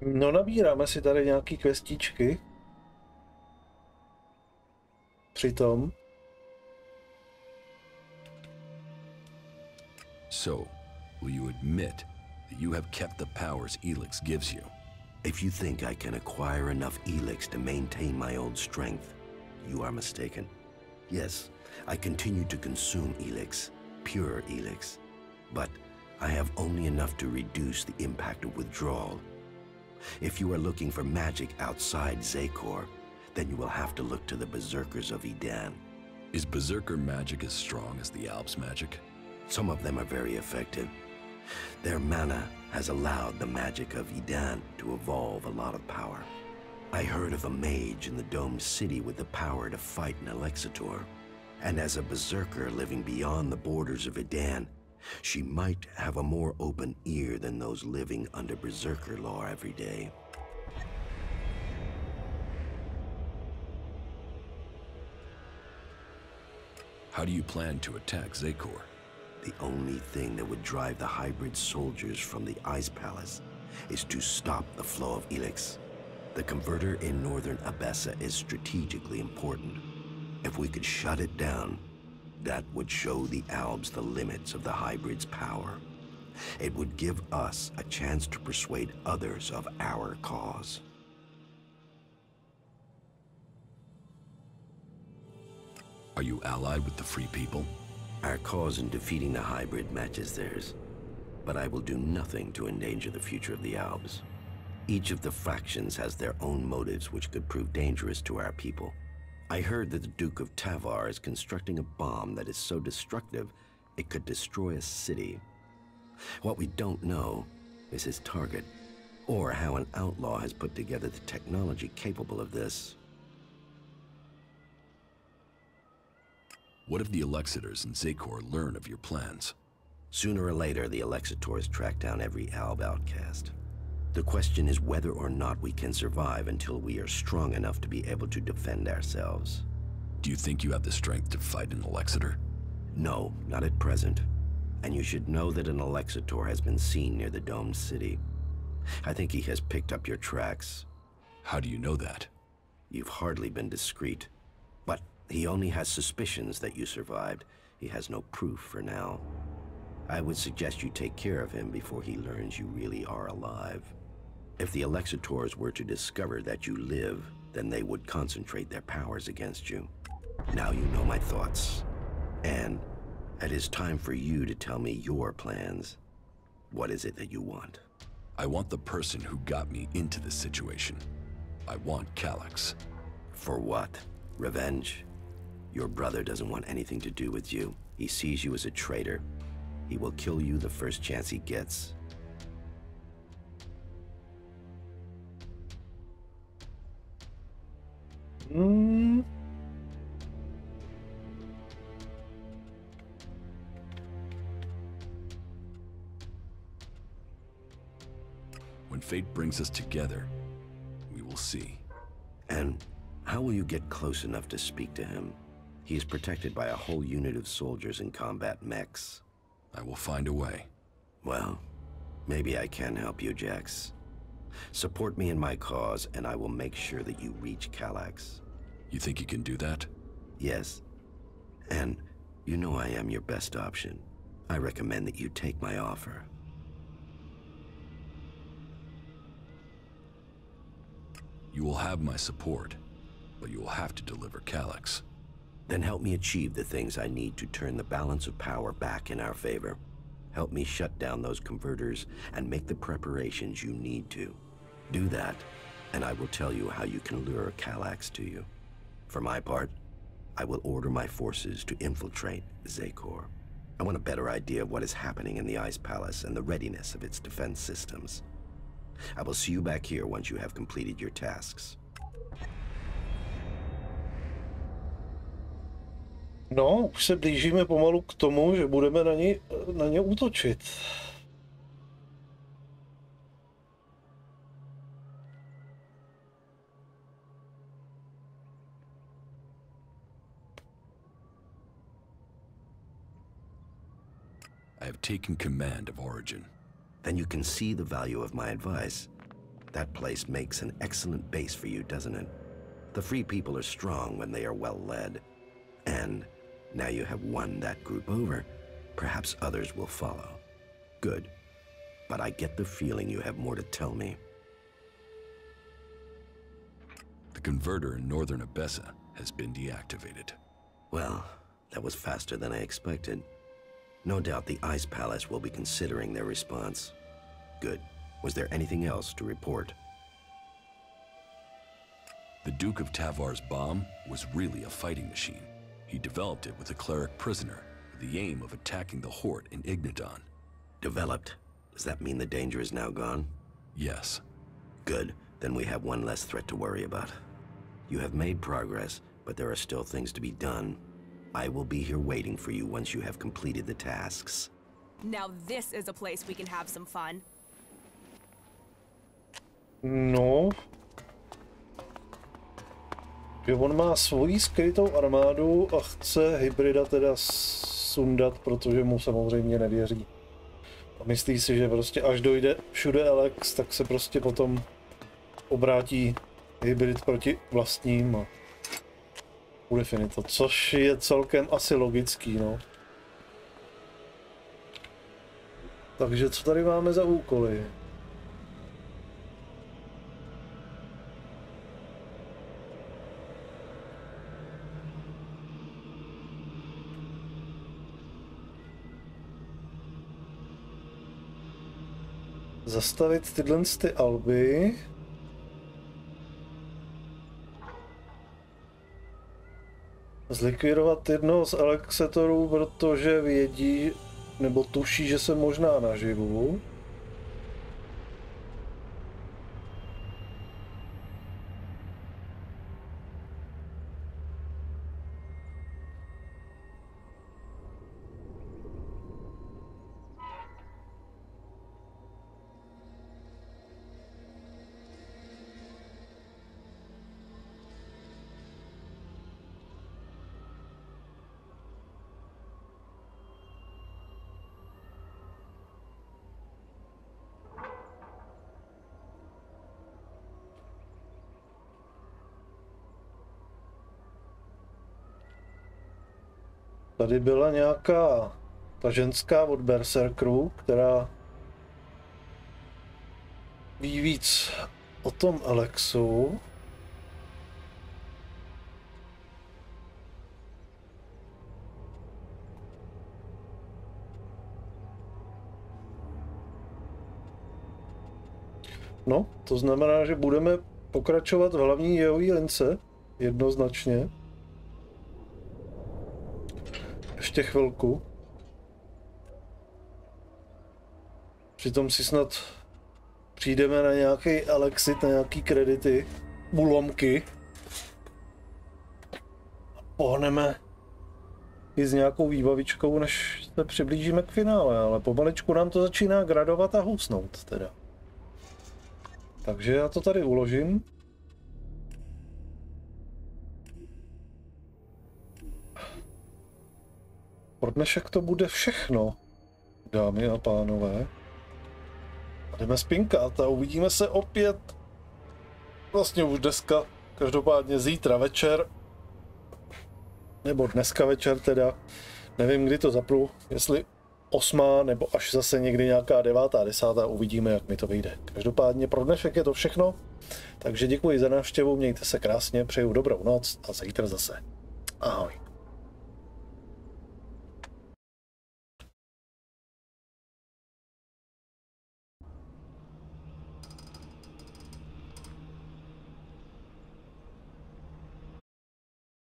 No, nabíráme si tady nějaký questíčky. Přitom.
So, will you admit that you have kept the powers Elex gives you?
If you think I can acquire enough Elex to maintain my old strength, you are mistaken. Yes, I continue to consume Elex, pure Elex, but I have only enough to reduce the impact of withdrawal. If you are looking for magic outside Zakor, then you will have to look to the Berserkers of Edan.
Is Berserker magic as strong as the Alps magic?
Some of them are very effective. Their mana has allowed the magic of Edan to evolve a lot of power. I heard of a mage in the domed city with the power to fight an Alexitor. And as a Berserker living beyond the borders of Edan, she might have a more open ear than those living under Berserker law every day.
How do you plan to attack Zakor?
The only thing that would drive the hybrid soldiers from the Ice Palace is to stop the flow of Elex. The converter in northern Abessa is strategically important. If we could shut it down, that would show the Albs the limits of the hybrid's power. It would give us a chance to persuade others of our cause.
Are you allied with the Free People?
Our cause in defeating the hybrid matches theirs, but I will do nothing to endanger the future of the Albs. Each of the factions has their own motives which could prove dangerous to our people. I heard that the Duke of Tavar is constructing a bomb that is so destructive it could destroy a city. What we don't know is his target, or how an outlaw has put together the technology capable of this.
What if the Alexitors and Zakor learn of your plans?
Sooner or later, the Alexitors track down every Alb outcast. The question is whether or not we can survive until we are strong enough to be able to defend ourselves.
Do you think you have the strength to fight an Alexitor?
No, not at present. And you should know that an Alexitor has been seen near the domed city. I think he has picked up your tracks.
How do you know that?
You've hardly been discreet. But he only has suspicions that you survived. He has no proof for now. I would suggest you take care of him before he learns you really are alive. If the Alexitors were to discover that you live, then they would concentrate their powers against you. Now you know my thoughts. And it is time for you to tell me your plans. What is it that you want?
I want the person who got me into this situation. I want Calyx.
For what? Revenge? Your brother doesn't want anything to do with you. He sees you as a traitor. He will kill you the first chance he gets.
When
fate brings us together, we will see.
And how will you get close enough to speak to him? He is protected by a whole unit of soldiers in combat mechs.
I will find a way.
Well, maybe I can help you, Jax. Support me in my cause, and I will make sure that you reach Calyx.
You think you can do that?
Yes. And you know I am your best option. I recommend that you take my offer.
You will have my support, but you will have to deliver Calyx.
Then help me achieve the things I need to turn the balance of power back in our favor. Help me shut down those converters and make the preparations you need to. Do that, and I will tell you how you can lure Calyx to you. For my part, I will order my forces to infiltrate Zakor. I want a better idea of what is happening in the Ice Palace and the readiness of its defense systems. I will see you back here once you have completed your tasks.
No, už se blížíme pomalu k tomu, že budeme na ně útočit.
I have taken command of Origin.
Then you can see the value of my advice. That place makes an excellent base for you, doesn't it? The Free People are strong when they are well led. And now you have won that group over, perhaps others will follow. Good. But I get the feeling you have more to tell me.
The converter in northern Abessa has been deactivated.
Well, that was faster than I expected. No doubt the Ice Palace will be considering their response. Good. Was there anything else to report?
The Duke of Tavar's bomb was really a fighting machine. He developed it with a cleric prisoner, with the aim of attacking the Horde in Ignadon.
Developed? Does that mean the danger is now gone?
Yes.
Good. Then we have one less threat to worry about. You have made progress, but there are still things to be done. I will be here waiting for you once you have completed the tasks.
Now this is a place we can have some fun.
No. Že on má svoji skrytou armádu a chce hybrida teda sundat, protože mu samozřejmě nevěří. A myslí si, že prostě až dojde všude Elex, tak se prostě potom obrátí hybrid proti vlastním a bude finito, což je celkem asi logický, no. Takže co tady máme za úkoly? Zastavit tyhle alby. Zlikvidovat jednoho z Alexetorů, protože vědí, nebo tuší, že jsem možná naživu. Tady byla nějaká ta ženská od Berserkerů, která ví víc o tom Alexu. No, to znamená, že budeme pokračovat v hlavní dějové lince, jednoznačně. Ještě chvilku. Přitom si snad přijdeme na nějaký Alexit, na nějaký kredity, úlomky. A pohneme i s nějakou výbavičkou, než se přiblížíme k finále, ale pomaličku nám to začíná gradovat a husnout teda. Takže já to tady uložím. Pro dnešek to bude všechno, dámy a pánové. A jdeme spinkat a uvidíme se opět vlastně už dneska, každopádně zítra večer, nebo dneska večer teda, nevím kdy to zapnu, jestli 8. nebo až zase někdy nějaká 9., 10. uvidíme, jak mi to vyjde. Každopádně pro dnešek je to všechno, takže děkuji za návštěvu, mějte se krásně, přeju dobrou noc a zítra zase. Ahoj.